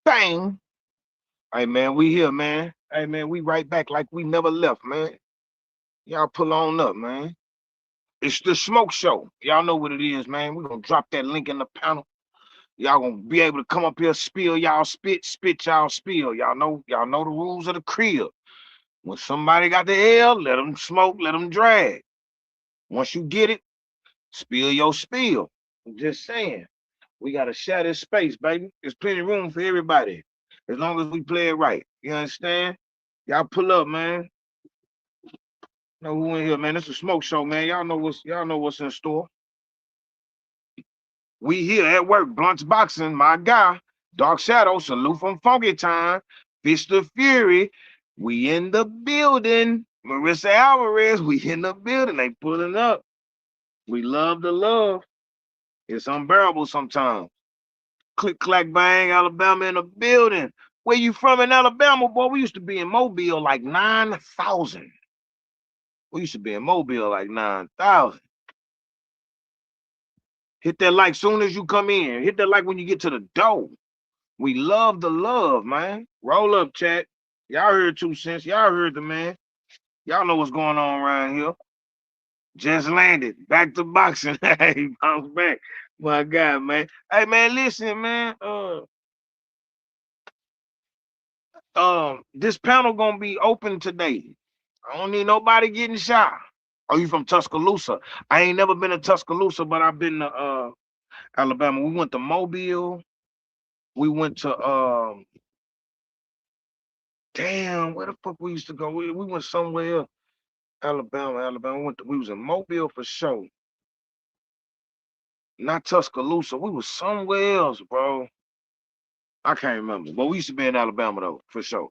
Bang. Hey, man, we here, man. Hey, man, we right back like we never left, man. Y'all pull on up, man. It's the smoke show. Y'all know what it is, man. We're gonna drop that link in the panel. Y'all gonna be able to come up here, spill y'all spit y'all spill. Y'all know the rules of the crib. When somebody got the L, let them smoke, let them drag. Once you get it, spill your spill. I'm just saying. We gotta share this space, baby. There's plenty of room for everybody. As long as we play it right. You understand? Y'all pull up, man. Know who in here, man? It's a smoke show, man. Y'all know what's in store. We here at work, Blunt's Boxing, my guy. Dark Shadow, salute from Funky Time. Fist of Fury, we in the building. Marissa Alvarez, we in the building. They pulling up. We love the love. It's unbearable sometimes. Click, clack, bang, Alabama in the building. Where you from in Alabama, boy? We used to be in Mobile like 9,000. We used to be in Mobile like 9,000. Hit that like soon as you come in. Hit that like when you get to the door. We love the love, man. Roll up, chat. Y'all heard 2 cents. Y'all heard the man. Y'all know what's going on around here. Just landed. Back to boxing. Hey, bounce back. My God, man. Hey, man, listen, man. This panel gonna be open today. I don't need nobody getting shot. Oh, you from Tuscaloosa? I ain't never been to Tuscaloosa, but I've been to Alabama. We went to Mobile. We went to damn, where the fuck we used to go? We went somewhere else. Alabama. We was in Mobile for sure. Not Tuscaloosa. We was somewhere else, bro. I can't remember. But we used to be in Alabama though, for sure.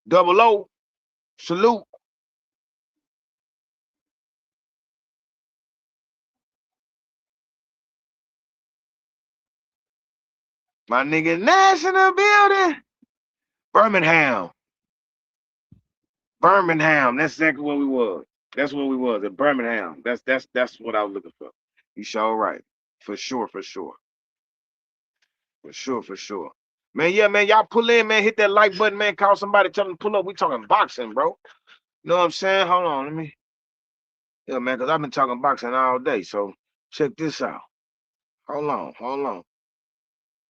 Double O, salute. My nigga National Building. Birmingham. That's exactly what we was. That's what we was at Birmingham. That's what I was looking for. You sure right. For sure, for sure. For sure, for sure. Man, yeah, man, y'all pull in, man. Hit that like button, man. Call somebody, tell them to pull up. We talking boxing, bro. You know what I'm saying? Hold on, let me. Yeah, man, because I've been talking boxing all day. So check this out. Hold on.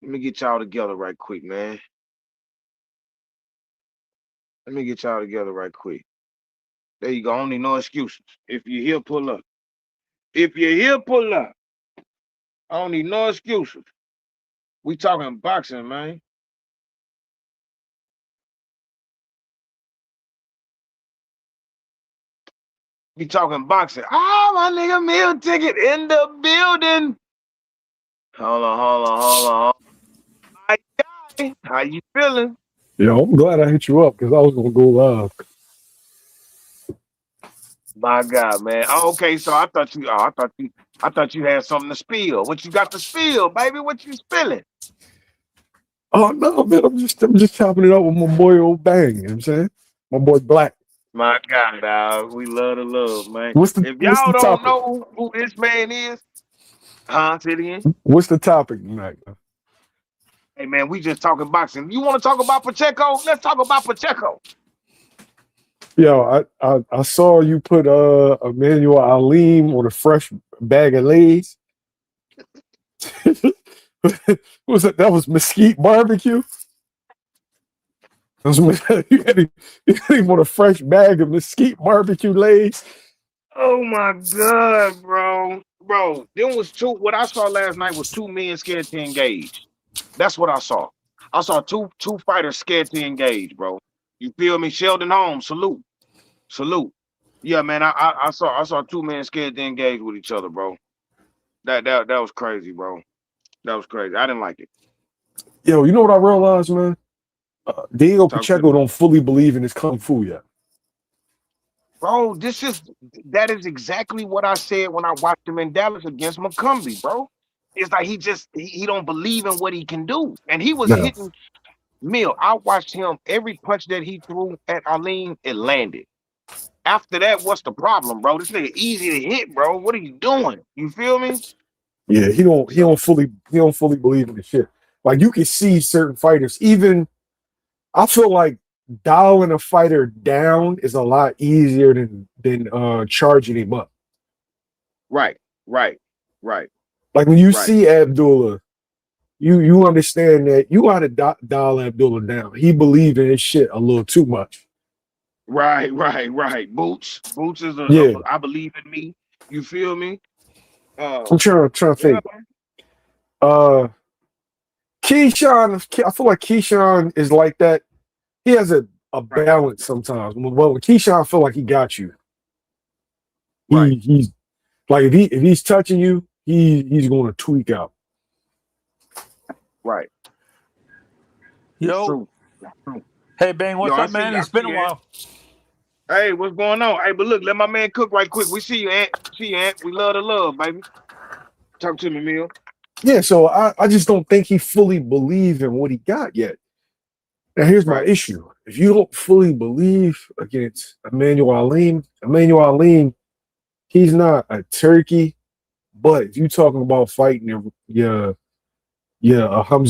Let me get y'all together right quick, man. Let me get y'all together right quick. There you go. Only no excuses. If you're here, pull up. If you're here, pull up. I don't need no excuses. We talking boxing, man. We talking boxing. Ah, my nigga meal ticket in the building. Hold on. My guy, how you feeling? Yo, I'm glad I hit you up because I was gonna go live. My God, man. Oh, okay, so I thought you had something to spill. What you got to spill, baby? What you spilling? Oh no, man, I'm just chopping it up with my boy Old Bang. You know what I'm saying? My boy Black. My God, dog. We love the love, man. What's the If what's y'all the don't topic? know who this man is, say it again. What's the topic tonight? Hey man, we just talking boxing. You want to talk about Pacheco? Let's talk about Pacheco. Yo, I saw you put Emmanuel Alim on a fresh bag of Lay's. Was it that was mesquite barbecue? You had him on a fresh bag of mesquite barbecue Lay's. Oh my God, bro. Bro, then was two. What I saw last night was 2 men scared to engage. That's what I saw. I saw two fighters scared to engage, bro. You feel me? Sheldon Holmes, salute. Yeah, man. I saw 2 men scared to engage with each other, bro. That was crazy, bro. That was crazy. I didn't like it. Yo, you know what I realized, man? Diego Talk to Pacheco don't fully believe in his kung fu yet. bro. That is exactly what I said when I watched him in Dallas against McCumbee, bro. It's like he don't believe in what he can do, and he was No. hitting Mill. I watched him every punch that he threw at Arlene, it landed. After that, what's the problem, bro? This nigga easy to hit, bro. What are you doing? You feel me? Yeah, he don't So fully believe in the shit. Like you can see certain fighters. Even I feel like dialing a fighter down is a lot easier than charging him up. Right, right, right, Like when you right, see Abdullah, you understand that you got to dial Abdullah down. He believed in his shit a little too much. right. Boots is Yeah, I believe in me. You feel me? I'm trying to Yeah, think. Uh, Keyshawn, I feel like Keyshawn is like that. He has a right, balance sometimes. Well, when Keyshawn feel like he got you, right, he's like if he's touching you, he's going to tweak out. right. It's Yo, true. It's true. hey Bang, Yo, what's up, man? I It's see been a you, Ant. while. Hey, what's going on? Hey, but look, let my man cook right quick. We see you, Ant. See you, Ant. We love the love, baby. Talk to me, Mill. Yeah, so I just don't think he fully believe in what he got yet. Now here's my Right. issue: if you don't fully believe against Emmanuel Alim, he's not a turkey. But if you talking about fighting Hamza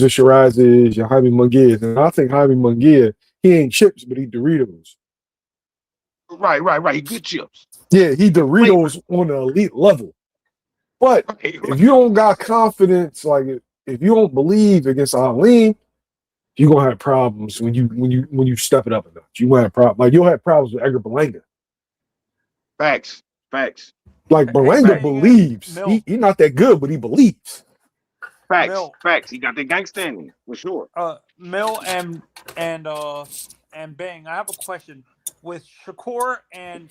Shirazes, your Jaime Munguia, and I think Jaime Munguia, he ain't chips, but he Doritos. Right. He good chips. Yeah, he Flavor. Doritos on the elite level. But if Right. you don't got confidence, like if you don't believe against Alim, you're gonna have problems when you step it up a notch. You gonna have problems. Like you'll have problems with Edgar Berlanga. Facts. Facts. Like Hey Berlanga Bang and believes. Mill, He not that good, but he believes. Mill, Facts. He got the gangsta in him, for sure. Mill and Bang. I have a question with Shakur and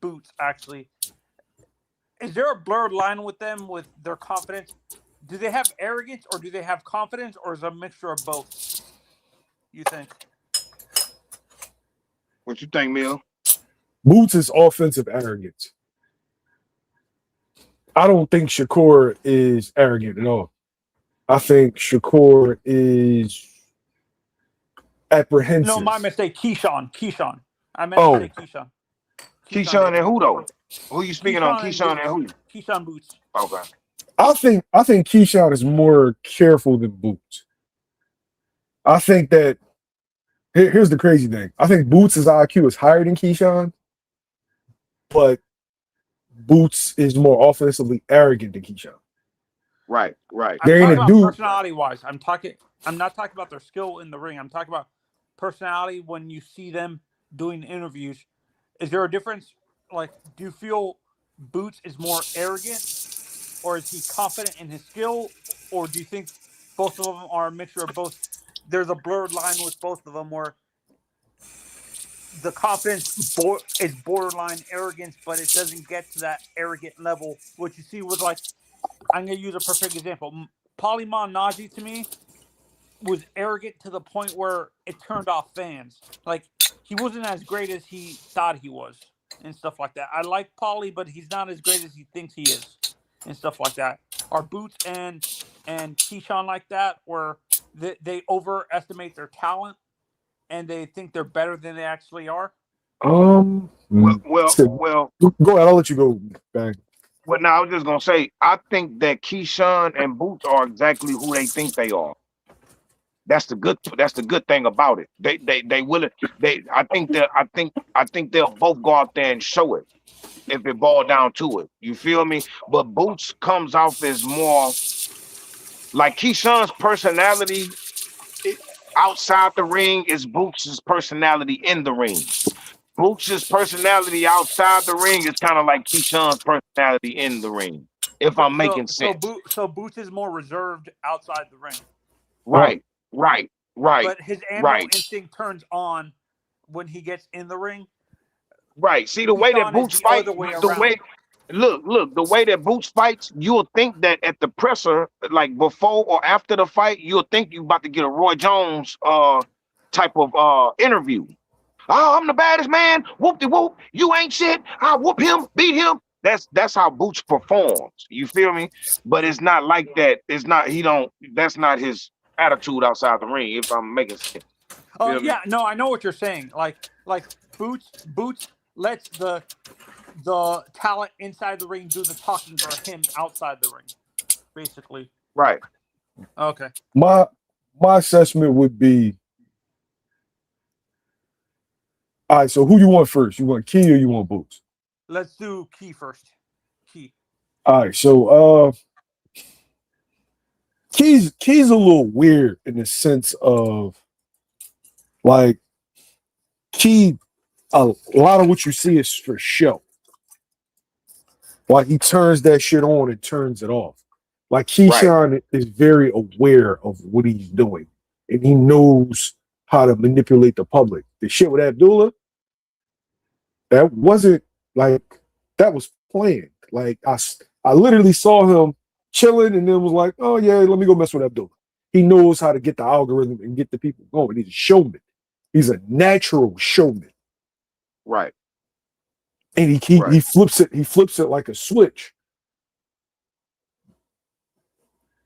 Boots. Actually, is there a blurred line with them with their confidence? Do they have arrogance or do they have confidence, or is it a mixture of both? You think? What you think, Mill? Boots is offensive arrogance. I don't think Shakur is arrogant at all. I think Shakur is No, my apprehensive. mistake. Keyshawn. I meant to Oh, say Keyshawn. Keyshawn Keyshawn and Davis. who though? Who you speaking on? Keyshawn and Keyshawn and Boots. who? Keyshawn Boots. Okay. I think Keyshawn is more careful than Boots. I think that here's the crazy thing. I think Boots' IQ is higher than Keyshawn, but Boots is more offensively arrogant than Keyshawn. Right. I'm There ain't talking a about dude. personality wise. I'm not talking about their skill in the ring. I'm talking about personality when you see them doing interviews. Is there a difference? Like, do you feel Boots is more arrogant, or is he confident in his skill, or do you think both of them are a mixture of both? There's a blurred line with both of them where the confidence is borderline arrogance, but it doesn't get to that arrogant level. What you see with, like, I'm going to use a perfect example. Polyman Naji to me was arrogant to the point where it turned off fans. Like, he wasn't as great as he thought he was and stuff like that. I like Polly, but he's not as great as he thinks he is and stuff like that. Are Boots and Keyshawn like that, where they overestimate their talent and they think they're better than they actually are? Um, so, Well. go ahead. I'll let you go. Bang. Well, now I was just gonna say, I think that Keyshawn and Boots are exactly who they think they are. That's the good thing about it. They will it. I think they'll both go out there and show it if it boils down to it. You feel me? But Boots comes off as more like Keyshawn's personality it, outside the ring is Boots' personality in the ring. Boots' personality outside the ring is kind of like Keyshawn's personality in the ring. If I'm making sense. So Boots is more reserved outside the ring, Uh, Right, right, right, but his animal right. instinct turns on when he gets in the ring. Right. See the way that Keyshawn is Boots the fight, other way the way around. look, the way that Boots fights, you'll think that at the presser, like before or after the fight, you'll think you about to get a Roy Jones type of interview. Oh, I'm the baddest man. Whoop de whoop. You ain't shit. I whoop him, beat him. That's how Boots performs. You feel me? But it's not like that. It's not he don't that's not his attitude outside the ring, if I'm making sense. Feel me? Yeah, no, I know what you're saying. Like Boots lets the talent inside the ring do the talking for him outside the ring, basically. Right. Okay. My assessment would be, all right, so who you want first? You want Key or you want Boots? Let's do Key first. Key. All right, so Key's a little weird in the sense of like Key, a lot of what you see is for show. Like he turns that shit on and turns it off. Like Keyshawn is very aware of what he's doing, and he knows how to manipulate the public. The shit with Abdullah, that wasn't like that was planned. Like I literally saw him chilling, and then was like, oh yeah, let me go mess with Abdullah. He knows how to get the algorithm and get the people going. He's a showman. He's a natural showman. Right. And he flips it. He flips it like a switch.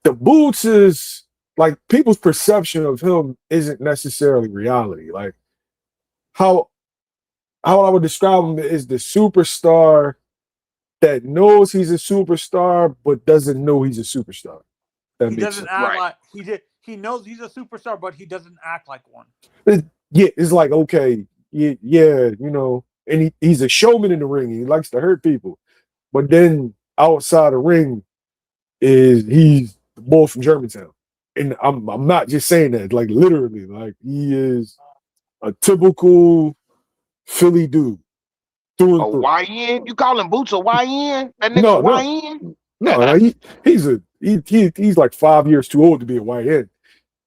The Boots is like people's perception of him isn't necessarily reality. Like how I would describe him is the superstar that knows he's a superstar but doesn't know he's a superstar. He doesn't act like he knows he's a superstar, but he doesn't act like one. It's like, okay, yeah, you know, and he's a showman in the ring. He likes to hurt people, but then outside the ring he's the boy from Germantown, and I'm not just saying that, like literally, like he is a typical Philly dude. A YN? You call him Boots a YN? That nigga YN? No, he's like 5 years too old to be a YN.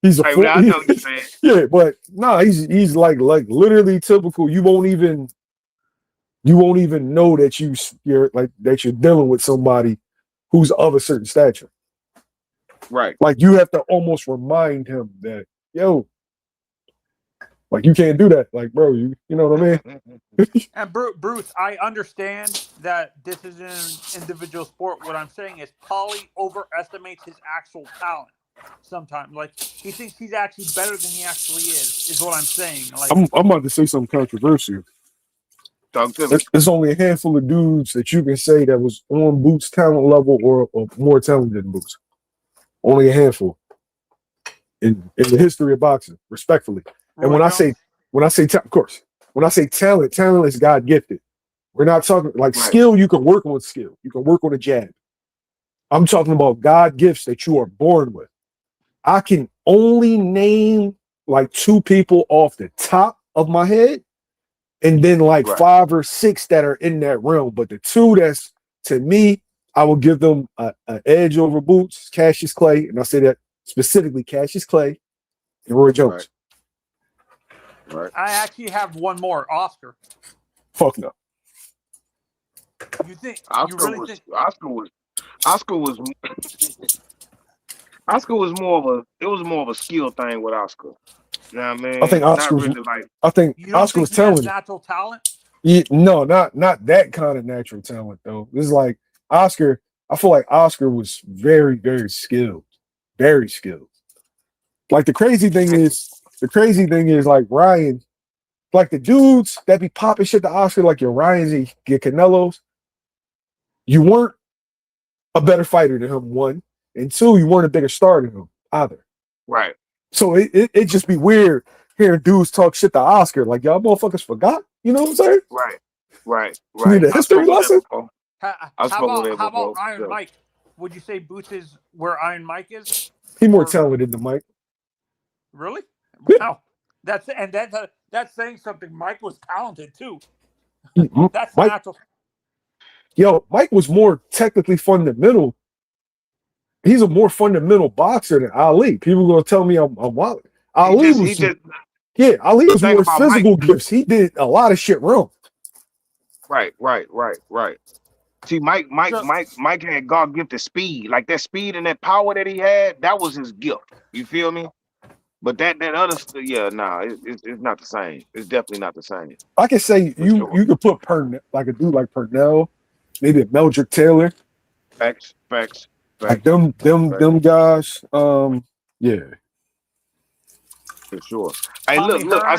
He's a I know what you're saying. Yeah, but no, he's like literally typical. You won't even know that you're like that you're dealing with somebody who's of a certain stature. Right. Like you have to almost remind him that, yo, like you can't do that. Like, bro, you know what I mean? And Bruce, I understand that this is an individual sport. What I'm saying is Paulie overestimates his actual talent sometimes. Like he thinks he's actually better than he actually is what I'm saying. Like I'm about to say something controversial. There's only a handful of dudes that you can say that was on Boots' talent level or more talented than Boots. Only a handful in the history of boxing, respectfully. And when I say of course, when I say talent is God gifted. We're not talking like skill. You can work on skill. You can work on a jab. I'm talking about God gifts that you are born with. I can only name like 2 people off the top of my head, and then like 5 or 6 that are in that realm. But the 2 that's to me, I will give them an edge over Boots, Cassius Clay, and I say that specifically Cassius Clay and Roy Jones. Right. I actually have one more, Oscar. Fuck no. You think Oscar was more of a skill thing with Oscar. You know what I mean? I think Oscar was talented. Natural talent? Yeah, no, not that kind of natural talent though. This is like Oscar. I feel like Oscar was very, very skilled. Very skilled. Like the crazy thing is like Ryan, like the dudes that be popping shit to Oscar, like your Ryans and your Canelos, you weren't a better fighter than him, 1. And 2, you weren't a bigger star than him either. Right. So it just be weird hearing dudes talk shit to Oscar. Like, y'all motherfuckers forgot? You know what I'm saying? Right. You need a history lesson? How about Iron Mike? Would you say Boots is where Iron Mike is? He more talented than Mike. Really? Yeah. Wow. That's saying something. Mike was talented too. That's Mike, natural. Yo, Mike was more technically fundamental. He's a more fundamental boxer than Ali. People gonna tell me I'm wild. Ali was more physical gifts. He did a lot of shit wrong. Right. See, Mike had God gifted speed. Like that speed and that power that he had, that was his gift. You feel me? But that other stuff, it's not the same. It's definitely not the same. I can say you could put like a dude like Purnell, maybe a Meldrick Taylor. Facts. Like them guys. Yeah. For sure. Hey, look, I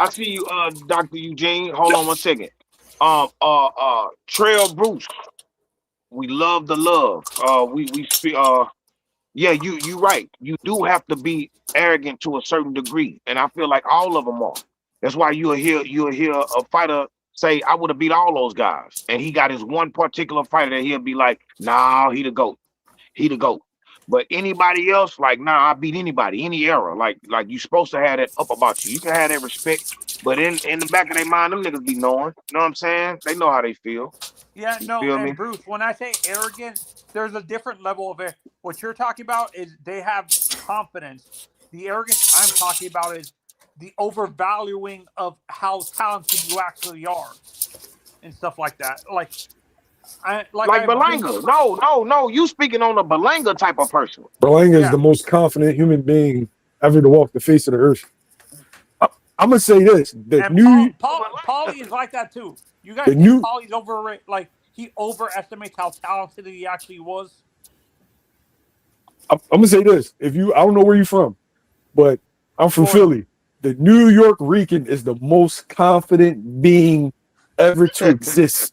see you, Dr. Eugene. Hold on 1 second. Trail Bruce. We love the love. Yeah, you right. You do have to be arrogant to a certain degree, and I feel like all of them are. That's why you'll hear a fighter say, "I would have beat all those guys," and he got his one particular fighter that he'll be like, "Nah, he the goat. He the goat." But anybody else, like, nah, I beat anybody, any era. Like you supposed to have that up about you. You can have that respect, but in the back of their mind, them niggas be knowing. You know what I'm saying? They know how they feel. Yeah, You no, feel and me? Bruce, when I say arrogant, there's a different level of it. What you're talking about is they have confidence. The arrogance I'm talking about is the overvaluing of how talented you actually are and stuff like that. Like I've been, Belanga. No. You speaking on a Belanga type of person. Berlanga is yeah. the most confident human being ever to walk the face of the earth. I'm gonna say this: And Paulie is like that too. You guys the think new Paulie's overrated? Like he overestimates how talented he actually was. I'm gonna say this: if you, I don't know where you're from, but I'm from Florida. Philly. The New York Rican is the most confident being ever to exist.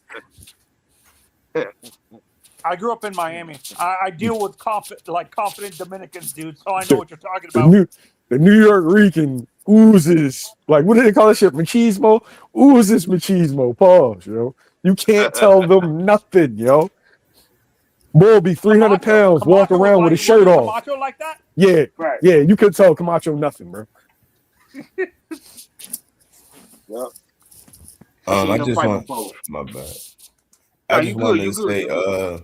I grew up in Miami. I deal with confident Dominicans, dude. So I know The, what you're talking the about. new the New York Rican oozes, like, what do they call that shit? Machismo? Oozes machismo. Pause, yo. You can't tell them nothing, yo. Boy be 300 pounds, walk Camacho was around with his like, shirt wasn't off. Camacho like that? Yeah, Right. yeah, you could tell Camacho nothing, bro. Yep. I Seen him just fight want before. my bad. Nah, I you just good. wanted You to good. say, You good.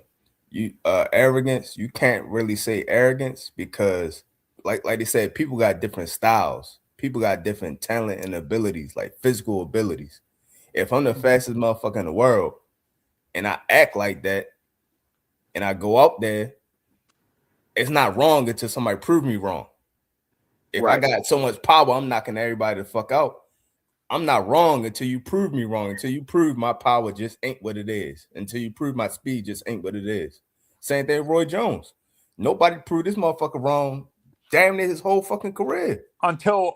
you arrogance. You can't really say arrogance because, like they said, people got different styles. People got different talent and abilities, like physical abilities. If I'm the fastest motherfucker in the world and I act like that and I go out there, it's not wrong until somebody prove me wrong. If I Right. got so much power, I'm knocking everybody the fuck out. I'm not wrong until you prove me wrong. Until you prove my power just ain't what it is. Until you prove my speed just ain't what it is. Same thing with Roy Jones. Nobody proved this motherfucker wrong damn near his whole fucking career. Until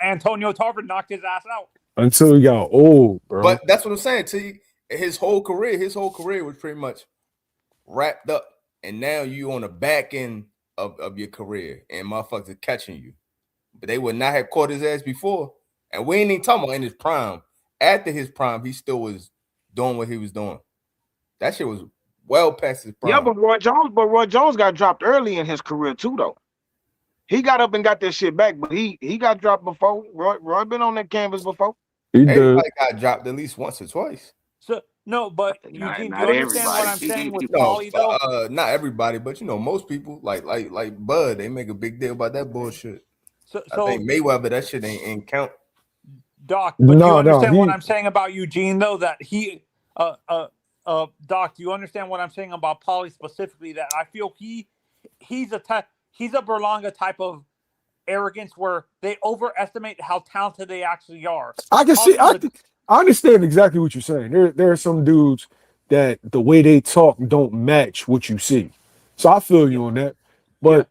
Antonio Tarver knocked his ass out. Until he got old, bro. But that's what I'm saying. To you, his whole career was pretty much wrapped up. And now you on the back end of your career and motherfuckers are catching you. But they would not have caught his ass before. And we ain't even talking about in his prime. After his prime, he still was doing what he was doing. That shit was well past his Yeah, prime. but Roy Jones got dropped early in his career too, though. He got up and got that shit back, but he got dropped before. Roy been on that canvas before. He did. Everybody got dropped at least once or twice. So no, but Not, Eugene, do you not understand what everybody. I'm saying with No, Paulie though? not everybody, but most people like Bud, they make a big deal about that bullshit. I So think Mayweather, that shit ain't count. Doc, but do you No, understand what he I'm saying about Eugene though? That Doc, do you understand what I'm saying about Paulie specifically? That I feel he's a Berlanga type of arrogance where they overestimate how talented they actually are. I can see. Paulie's I understand exactly what you're saying. There are some dudes that the way they talk don't match what you see. So I feel yeah, you on that. yeah. But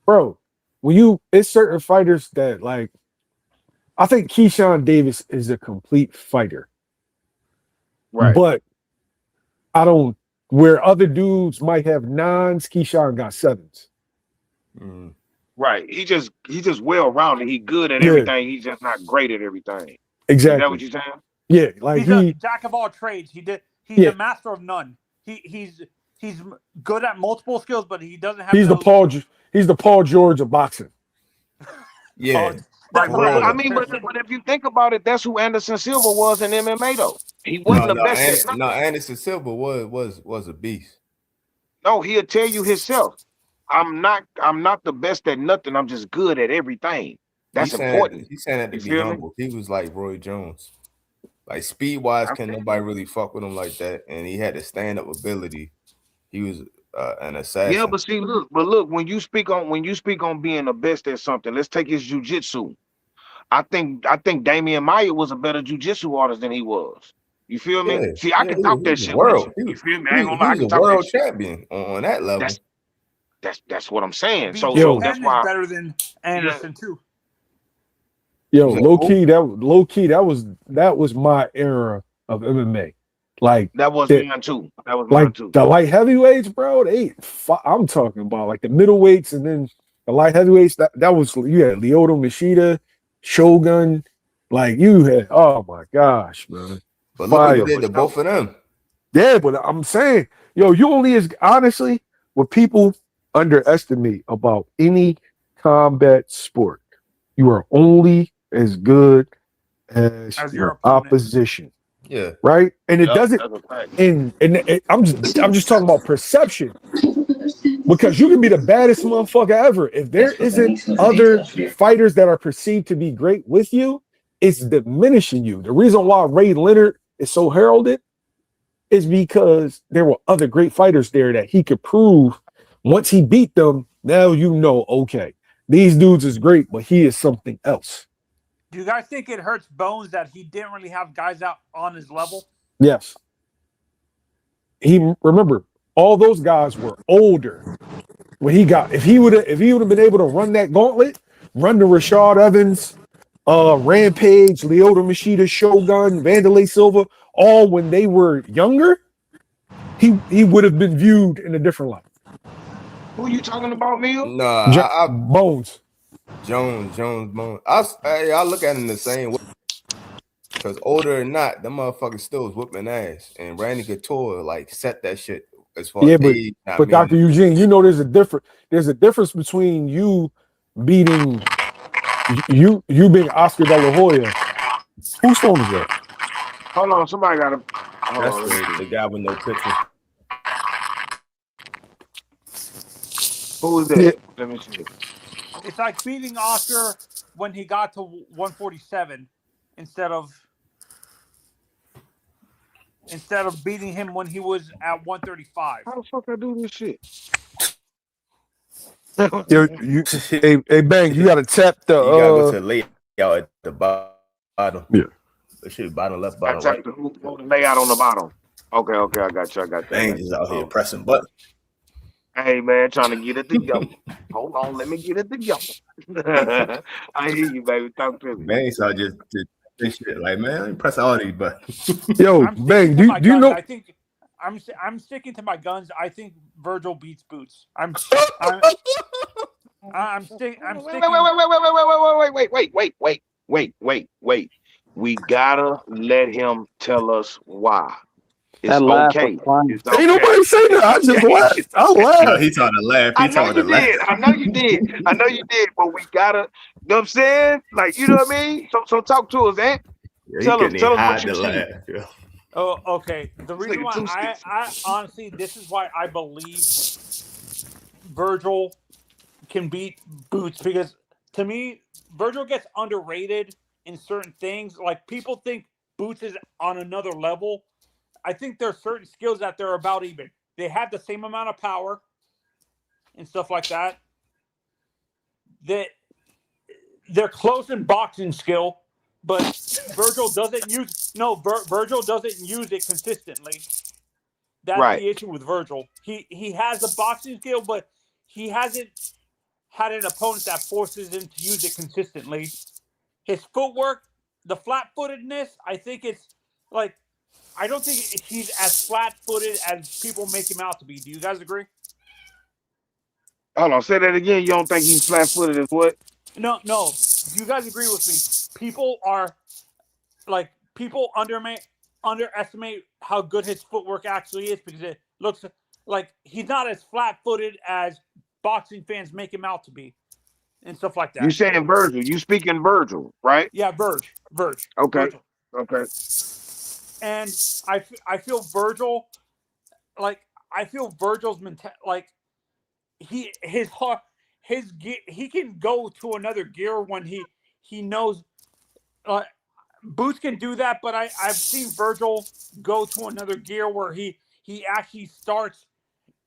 bro, it's certain fighters that, like, I think Keyshawn Davis is a complete fighter, Right. but I don't. Where other dudes might have nines, Keyshawn got sevens. Mm. Right. He just well rounded. He good at Yeah, everything. He's just not great at everything. Is that what exactly. you're saying? Yeah, like He's a jack of all trades. He's yeah, a master of none. He's good at multiple skills, but he doesn't have he's the the Paul. He's the Paul George of boxing. Yeah, Right. that's a for But hell of I a real. mean, but comparison. but if you think about it, that's who Anderson Silva was in MMA though. He wasn't No, the no, best at no. nothing. Anderson Silva was a beast. No, he'll tell you himself. I'm not the best at nothing. I'm just good at everything. That's important. He's saying that to You be feel me? humble. He was like Roy Jones. Like speed wise, I'm can saying, nobody really fuck with him like that? And he had the stand up ability. He was an yeah, assassin. but see, look, when you speak on being the best at something, let's take his jujitsu. I think Damian Maya was a better jujitsu artist than he was. You feel Yeah, me? See, I yeah, can talk he that was a shit with world. you. You feel me? I ain't gonna lie, He I was a can talk that world shit. champion on that level. That's that's what I'm saying. So BJ so Yo, that's Penn is why, better than yeah, Anderson too. You yo, said who? low key, that was my era of MMA. Like That was the, mine too. That was mine like too. the light heavyweights, bro. I'm talking about like the middleweights and then the light heavyweights. That was you had Lyoto Machida, Shogun. Like you had, oh my gosh, man. But look what he Fire. did to both of them. Yeah, but I'm saying, yo, you only as honestly what people underestimate about any combat sport. You are only as good as As your your opponent. opposition. Yeah. Right? And it doesn't That's a fact. I'm just talking about perception. Because you can be the baddest motherfucker ever. If there isn't other fighters that are perceived to be great with you, it's diminishing you. The reason why Ray Leonard is so heralded is because there were other great fighters there that he could prove once he beat them. Now you know, okay, these dudes is great, but he is something else. Do you guys think it hurts Bones that he didn't really have guys out on his level? Yes. Remember, all those guys were older when he got. If he would have been able to run that gauntlet, run the Rashad Evans, Rampage, Lyoto Machida, Shogun, Vanderlei Silva, all when they were younger, he would have been viewed in a different light. Who you talking about, Neil? Nah, Bones. Jones, Bones. I look at him the same way. Because older or not, them motherfuckers still was whooping ass. And Randy Couture like set that shit as far as age. But Dr. Eugene, you know there's a difference between you beating you being Oscar De La Hoya. Whose phone is that? Hold on, somebody got to. That's the guy with no picture. Who is that? Yeah. Let me see. It's like beating Oscar when he got to 147 instead of beating him when he was at 135. How the fuck I do this shit? Hey, Bang, you gotta tap the. You gotta go to the layout at the bottom. Yeah. It should be bottom left, I bottom right. the layout on the bottom. Okay, I got you. I got that. Bang is out here pressing buttons. Hey man, trying to get it together. Hold on, let me get it together. I hear you, baby. Talk to me. Bang, so I just this shit like, man, press all these buttons. Yo, Bang, do you know? I think I'm sticking to my guns. I think Virgil beats Boots. I'm sticking. Wait. We gotta let him tell us why. It's That laugh okay. was fine. It's okay. Ain't nobody say that. I just laughed. I laughed. No, he trying to laugh. I know you did. But we gotta. You know what I'm saying? Like, you know what I mean? So talk to us, eh? Yeah, Tell us what you see. Yeah. Oh, okay. The reason why I honestly, this is why I believe Virgil can beat Boots, because to me, Virgil gets underrated in certain things. Like, people think Boots is on another level. I think there's certain skills that they're about even. They have the same amount of power and stuff like that. They're close in boxing skill, but Virgil doesn't use it consistently. That's the issue with Virgil. He has the boxing skill, but he hasn't had an opponent that forces him to use it consistently. His footwork, the flat-footedness, I think it's like, I don't think he's as flat-footed as people make him out to be. Do you guys agree? Hold on, say that again. You don't think he's flat-footed as what? No. Do you guys agree with me? People underestimate how good his footwork actually is, because it looks like he's not as flat-footed as boxing fans make him out to be, and stuff like that. You saying Virgil? You speaking Virgil, right? Yeah, Verge. Okay. Virgil. Okay. And I feel Virgil, like, I feel Virgil's like, he can go to another gear when he knows. Boots can do that, but I've seen Virgil go to another gear where he actually starts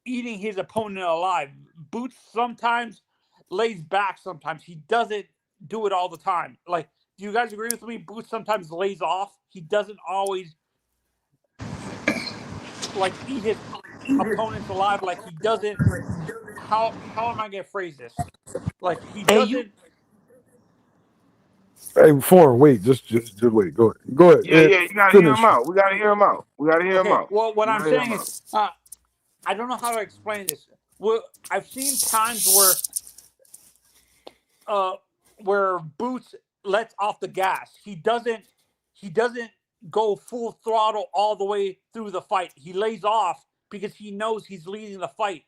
eating his opponent alive. Boots sometimes lays back. Sometimes he doesn't do it all the time. Like, do you guys agree with me? Boots sometimes lays off. He doesn't always like eat his opponents alive. Like, he doesn't. How am I gonna phrase this? Like, he doesn't. Hey, Foreign, wait, just wait. Go ahead. Yeah, yeah, you gotta hear him Finish. out. We gotta hear him out. We gotta hear him Okay. out. Well, what We I'm gotta hear him saying out. is, I don't know how to explain this. Well, I've seen times uh, where Boots lets off the gas. He doesn't go full throttle all the way through the fight. He lays off because he knows he's leading the fight.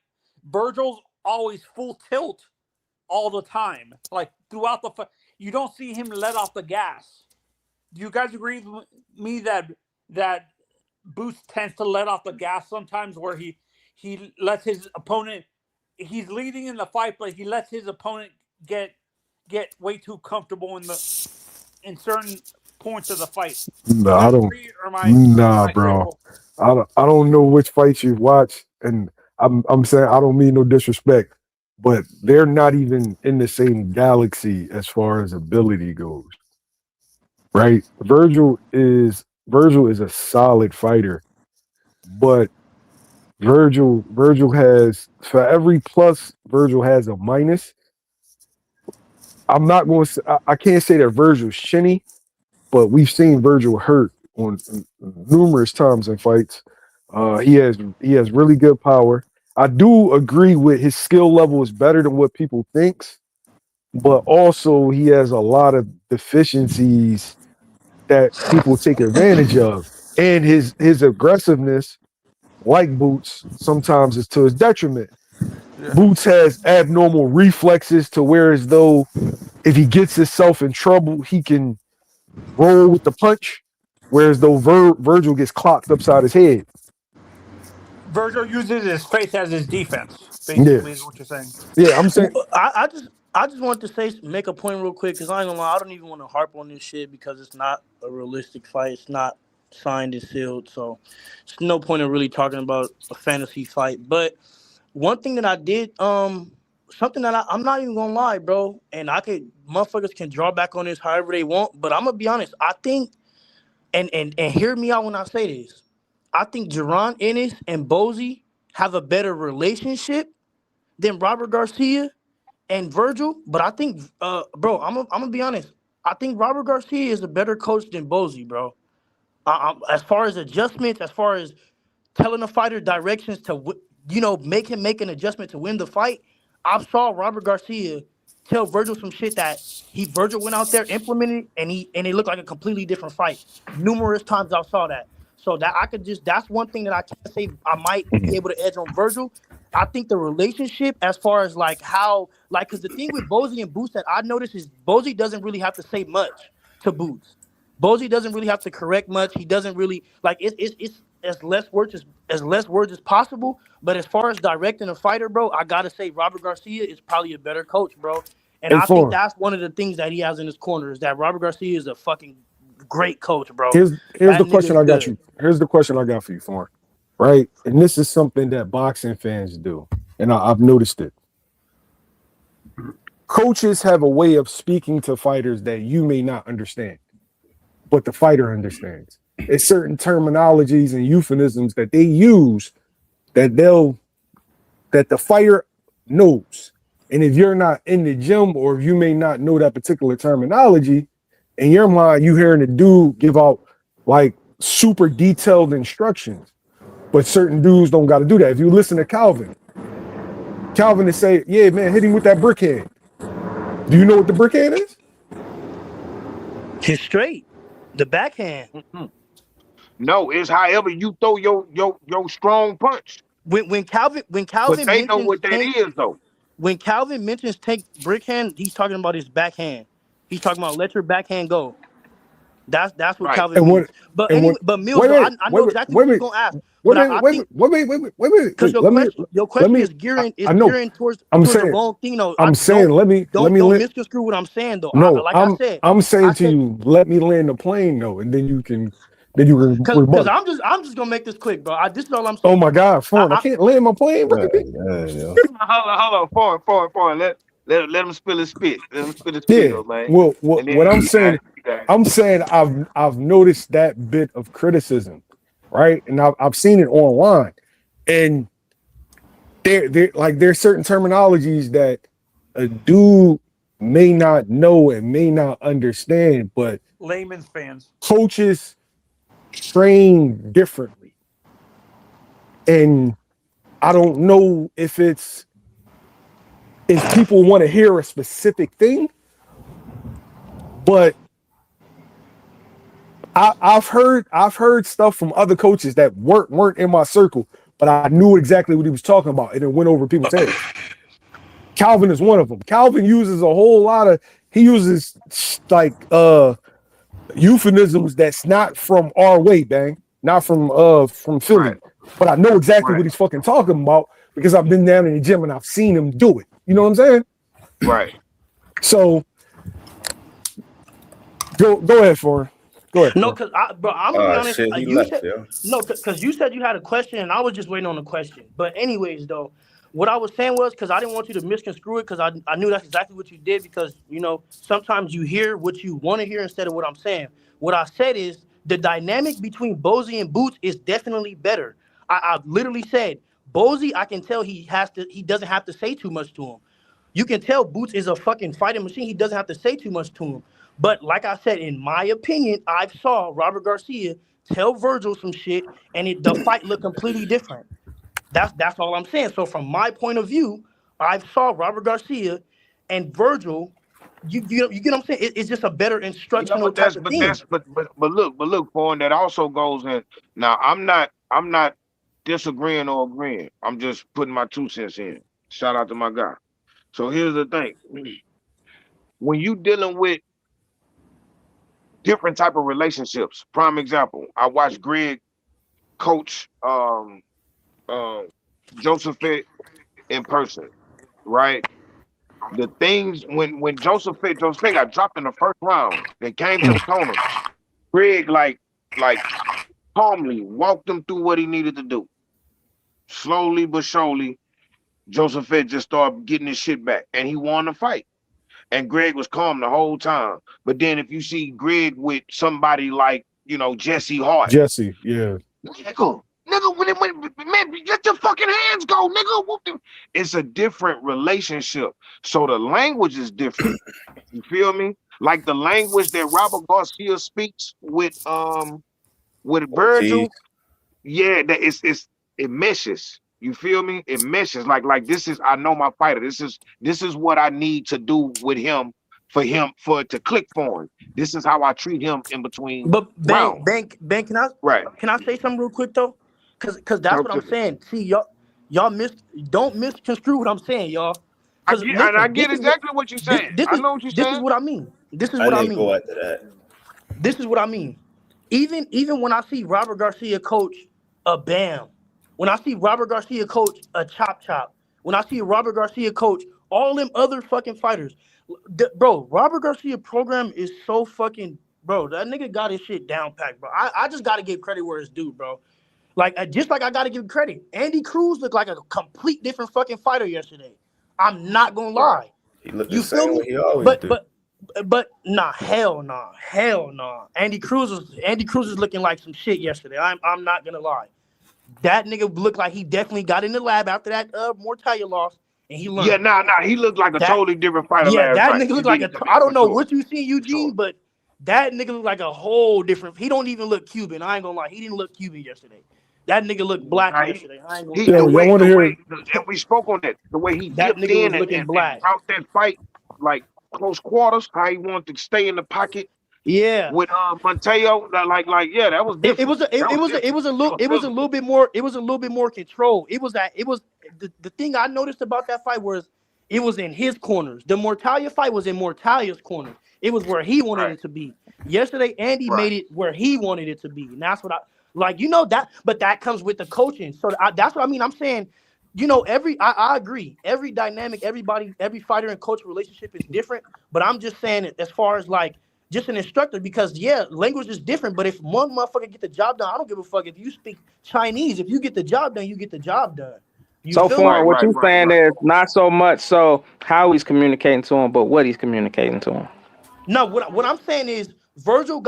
Virgil's always full tilt all the time, like throughout the fight. You don't see him let off the gas. Do you guys agree with me that Boots tends to let off the gas sometimes, where he lets his opponent, he's leading in the fight, but he lets his opponent get way too comfortable in certain points of the fight. Do No, you I guys don't. agree, or am Nah, I bro. terrible? I don't know which fights you watch, and I'm saying I don't mean no disrespect, but they're not even in the same galaxy as far as ability goes, right? Virgil is a solid fighter, but Virgil has for every plus Virgil has a minus. I'm not going to. I can't say that Virgil's shinny, but we've seen Virgil hurt on numerous times in fights. He has really good power. I do agree with his skill level is better than what people thinks, but also he has a lot of deficiencies that people take advantage of, and his aggressiveness, like Boots, sometimes is to his detriment. Yeah. Boots has abnormal reflexes to where as though if he gets himself in trouble, he can roll with the punch, whereas though Virgil gets clocked upside his head. Virgil uses his face as his defense, Yeah, basically, is what you're saying. yeah. I'm saying, I just want to say make a point real quick because I ain't gonna lie, I don't even want to harp on this shit because it's not a realistic fight. It's not signed and sealed, so there's no point in really talking about a fantasy fight. But one thing that I did, something that I'm not even gonna lie, bro, and I could motherfuckers can draw back on this however they want, but I'm gonna be honest. I think, and hear me out when I say this. I think Jerron Ennis and Bozy have a better relationship than Robert Garcia and Virgil, but I think, bro, I'm gonna be honest. I think Robert Garcia is a better coach than Bozy, bro. As far as adjustments, as far as telling the fighter directions to, make him make an adjustment to win the fight. I saw Robert Garcia tell Virgil some shit that Virgil went out there implemented, and it looked like a completely different fight. Numerous times I saw that. So that I could that's one thing that I can't say I might be able to edge on Virgil. I think the relationship, as far as like how, like, because the thing with Bozy and Boots that I noticed is Bozy doesn't really have to say much to Boots. Bozy doesn't really have to correct much. He doesn't really like it's as less words as possible. But as far as directing a fighter, bro, I gotta say Robert Garcia is probably a better coach, bro. And hey, I think Fawn, that's one of the things that he has in his corner is that Robert Garcia is a fucking great coach, bro. here's That the question nigga's I got good. you. Here's the question I got for you, Fawn. Right, and this is something that boxing fans do, and I've noticed it. Coaches have a way of speaking to fighters that you may not understand, but the fighter understands. It's certain terminologies and euphemisms that they use that the fighter knows. And if you're not in the gym or if you may not know that particular terminology, in your mind, you hearing the dude give out like super detailed instructions. But certain dudes don't got to do that. If you listen to Calvin is say, yeah, man, hit him with that brick hand. Do you know what the brick hand is? He's straight. The backhand. Mhm. No, it's however you throw your strong punch. When Calvin But they know mentions what that tank is though. when Calvin mentions take brick hand, he's talking about his backhand. He's talking about let your backhand go. That's what Right. Calvin And means. what But and anyway, what but Mills wait, though, wait, I wait, know wait, exactly wait, what you're wait, gonna ask. wait, But wait, I wait, think wait, wait, wait, wait, wait, wait, because wait. Let me your let question me is gearing I know. towards I'm the saying wrong thing though. I I'm saying don't let me misconstrue what I'm saying though. no, Like I said, I'm I saying to said you, let me land the plane though, and then you can because rebuttal. I'm just gonna make this quick, bro. This is all I'm Oh saying. my God, phone. I I can't land my plane, Yeah, baby. yeah, yeah. Hold on, foreign. Let him spill his spit. Let him spill his Yeah. spill, man. Well, And then what I'm you guys, saying, I'm saying I've noticed that bit of criticism, right? And I've seen it online, and there like there's certain terminologies that a dude may not know and may not understand, but Layman's fans. coaches train differently. And I don't know if people want to hear a specific thing, but I've heard stuff from other coaches that weren't in my circle, but I knew exactly what he was talking about, and it went over people's heads. Calvin is one of them. Calvin uses a whole lot of like euphemisms that's not from our way, bang, not from Philly. Right. But I know exactly Right. what he's fucking talking about because I've been down in the gym and I've seen him do it. You know what I'm saying? Right. So go ahead, for go ahead. No, because bro, I'm gonna be honest. Shit, he You left, said yo. no, because you said you had a question, and I was just waiting on the question. But anyways, though, what I was saying was because I didn't want you to misconstrue it, because I knew that's exactly what you did, because sometimes you hear what you want to hear instead of what I'm saying. What I said is the dynamic between Bozy and Boots is definitely better. I literally said Bozy, I can tell he doesn't have to say too much to him. You can tell Boots is a fucking fighting machine. He doesn't have to say too much to him. But like I said, in my opinion, I saw Robert Garcia tell Virgil some shit, and the fight looked completely different. That's all I'm saying. So from my point of view, I saw Robert Garcia and Virgil. You get what I'm saying? It's just a better instructional type of thing. But look, Foreign, that also goes in. Now I'm not disagreeing or agreeing. I'm just putting my 2 cents in. Shout out to my guy. So here's the thing. When you dealing with different type of relationships, prime example, I watched Greg coach Joseph in person, right? The things when Joseph got dropped in the first round, they came to the corner. Greg like calmly walked him through what he needed to do. Slowly but surely, Joseph just started getting his shit back, and he won the fight. And Greg was calm the whole time. But then if you see Greg with somebody like, Jesse Hart. Jesse, yeah. Nigga, man, let your fucking hands go, nigga. It's a different relationship. So the language is different. You feel me? Like the language that Robert Garcia speaks with Virgil. Yeah, that it meshes. You feel me? It meshes. Like this is, I know my fighter. This is what I need to do with him for it to click for him. This is how I treat him in between But rounds. Ben, can I say something real quick though? Cause that's what I'm saying. See, y'all don't misconstrue what I'm saying, y'all. I get exactly what you're saying. I know what you're saying. This is what I mean. This is I what I didn't mean. go after that. This is what I mean. Even when I see Robert Garcia coach a Bam, when I see Robert Garcia coach a Chop Chop, when I see Robert Garcia coach all them other fucking fighters, bro, Robert Garcia program is so fucking, bro, that nigga got his shit down packed, bro. I just got to give credit where it's due, bro. Just like I got to give credit. Andy Cruz looked like a complete different fucking fighter yesterday. I'm not going to lie. He looked You the same feel me? way he always do. But nah, hell nah. Andy Cruz is looking like some shit yesterday. I'm not gonna lie. That nigga looked like he definitely got in the lab after that Mortalia loss, and he learned. Yeah, nah, he looked like a totally different fighter last that night. nigga looked like I don't know what you see, Eugene, but that nigga looked like a whole different. He don't even look Cuban. I ain't gonna lie. He didn't look Cuban yesterday. That nigga looked black yesterday. I ain't gonna hear? And we spoke on that. The way he that dipped nigga in was looking and black. out that fight, like close quarters, how he wanted to stay in the pocket. Yeah. With Mateo, yeah, that was different. It was a little bit more control. The thing I noticed about that fight was it was in his corners. The Mortalia fight was in Mortalia's corner. It was where he wanted it to be. Yesterday, Andy made it where he wanted it to be, and that's what I like. That, but that comes with the coaching. So that's what I mean. I'm saying, I agree. Every dynamic, every fighter and coach relationship is different. But I'm just saying it as far as like just an instructor, because language is different. But if one motherfucker get the job done, I don't give a fuck if you speak Chinese. If you get the job done, you get the job done. So far, what you're saying is not so much so how he's communicating to him, but what he's communicating to him. No, what I'm saying is Virgil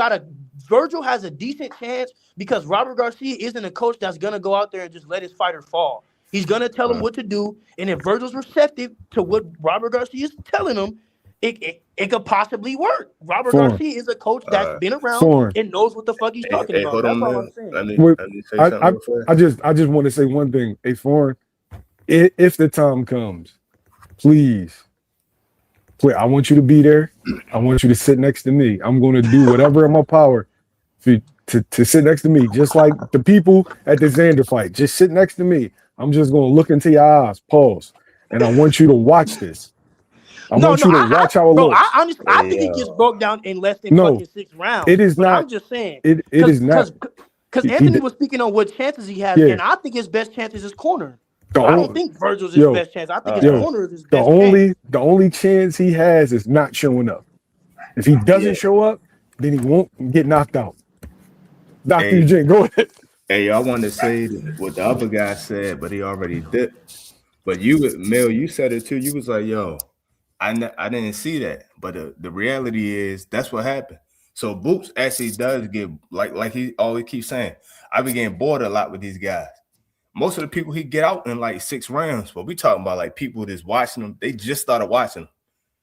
has a decent chance because Robert Garcia isn't a coach that's gonna go out there and just let his fighter fall. He's gonna tell him what to do, and if Virgil's receptive to what Robert Garcia is telling him, it could possibly work. Robert Foreign. Garcia is a coach that's been around and knows what the fuck he's talking about. Hold That's on, all man. I'm saying. Let me say I something real fast. just want to say one thing. Hey, Foreign, if the time comes, please, I want you to be there. I want you to sit next to me. I'm going to do whatever in my power to sit next to me, just like the people at the Xander fight. Just sit next to me. I'm just going to look into your eyes, pause, and I want you to watch this. I want you to watch how it looks. I think it gets broke down in less than fucking 6 rounds. It is not. I'm just saying. It is not. Because Anthony was speaking on what chances he has, and I think his best chance is his corner. I don't think Virgil's his best chance. I think his corner is his best chance. The only chance he has is not showing up. If he doesn't show up, then he won't get knocked out. Dr. Eugene, go ahead. Hey, I wanted to say what the other guy said, but he already did. But Mel, you said it too. You was like, yo, I didn't see that. But the reality is that's what happened. So Boots actually does get, like he always keeps saying, I be getting bored a lot with these guys. Most of the people he get out in like 6 rounds, but we talking about like people that's watching them. They just started watching him.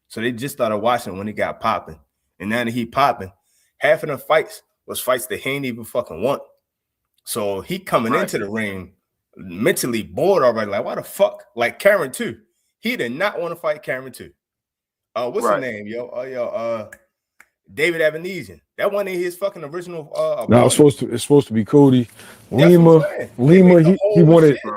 So they just started watching when he got popping. And now that he popping, half of the fights was fights that he ain't even fucking want. So he coming into the ring mentally bored already. Like, why the fuck? Like Karen too. He did not want to fight Karen too. What's his name, yo? David Evanesian. That wasn't in his fucking original. No, it's supposed to be Cody. Lima. He wanted.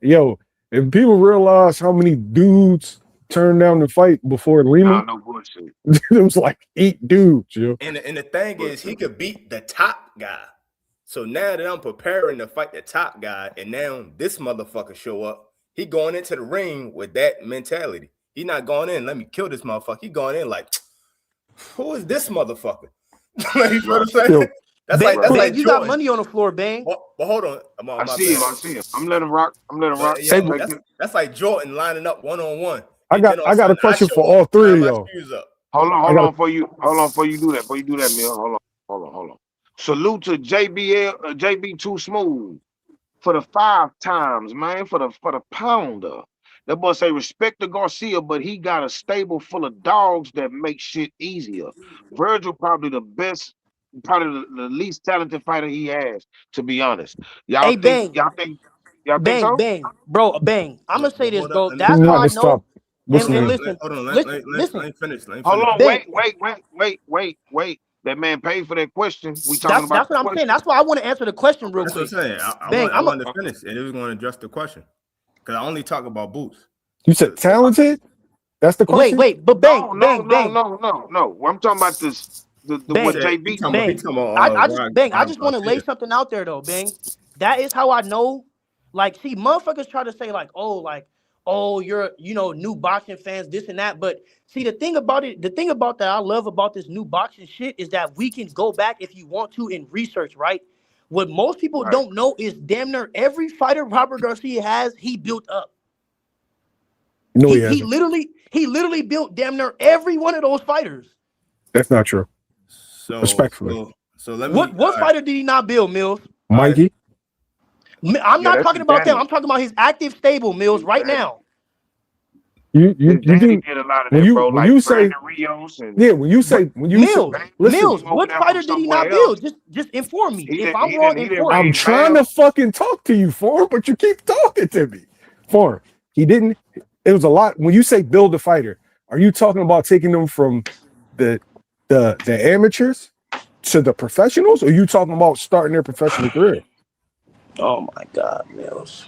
Yo. If people realize how many dudes turned down the fight before Lima, no bullshit. It was like 8 dudes, yo. And the thing is, he could beat the top guy. So now that I'm preparing to fight the top guy, and now this motherfucker show up, he going into the ring with that mentality. He not going in, let me kill this motherfucker. He going in like, who is this motherfucker? You know what I'm saying? That's like you got money on the floor, Bang. But hold on. I see him. I'm letting him rock. Yeah, that's like Jordan lining up one-on-one. I got a question for all 3 of y'all. Hold on before you do that. Before you do that, Mill. Hold on. Salute to JB Too Smooth for the 5 times, man, for the pounder. That boy say respect to Garcia, but he got a stable full of dogs that make shit easier. Virgil probably the best, probably the least talented fighter he has, to be honest. Y'all think so? Bang, bro, Bang. I'm gonna say this, bro. That's how I know. And listen, hold on, let me finish. Hold on, wait. That man paid for that question. We talking about that's what I'm saying. That's why I want to answer the question real quick. That's what I'm saying. I want to finish, and it was going to address the question because I only talk about Boots. You said talented? That's the question. Wait, but Bang. No. I'm talking about this. The what JB Bang. I just want to lay something out there though, Bang. That is how I know. Like, see, motherfuckers try to say oh, you're, new boxing fans, this and that. But see, the thing about that I love about this new boxing shit is that we can go back if you want to and research, right? What most people don't know is damn near every fighter Robert Garcia has, he built up. No, he literally built damn near every one of those fighters. That's not true. So respectfully. So let me. What fighter did he not build, Mills? Mikey. I'm not talking about them. I'm talking about his active stable, Mills, right now. You did a lot of that, bro. When you say Rios and Mills, what fighter did he not build? Just inform me. If I'm wrong, inform me. I'm trying to fucking talk to you, Form, but you keep talking to me. Form, he didn't. It was a lot. When you say build a fighter, are you talking about taking them from the amateurs to the professionals, or are you talking about starting their professional career? Oh my God, Mills.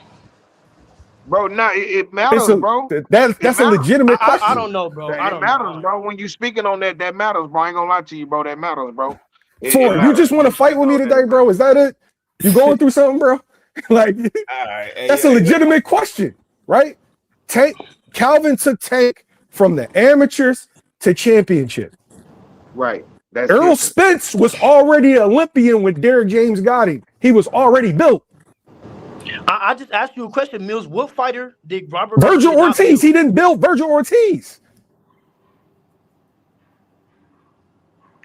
Bro, now it matters, bro. That's a legitimate question. I don't know, bro. It matters, bro. When you speaking on that matters, bro. I ain't gonna lie to you, bro. That matters, bro. Form, you just want to fight with me today, bro? Is that it? You going through something, bro? Like, that's a legitimate question, right? Calvin took Tank from the amateurs to championship. Right. Errol Spence was already an Olympian when Derrick James got him. He was already built. I just asked you a question, Mills. What fighter did Robert Virgil Ortiz? He didn't build Virgil Ortiz.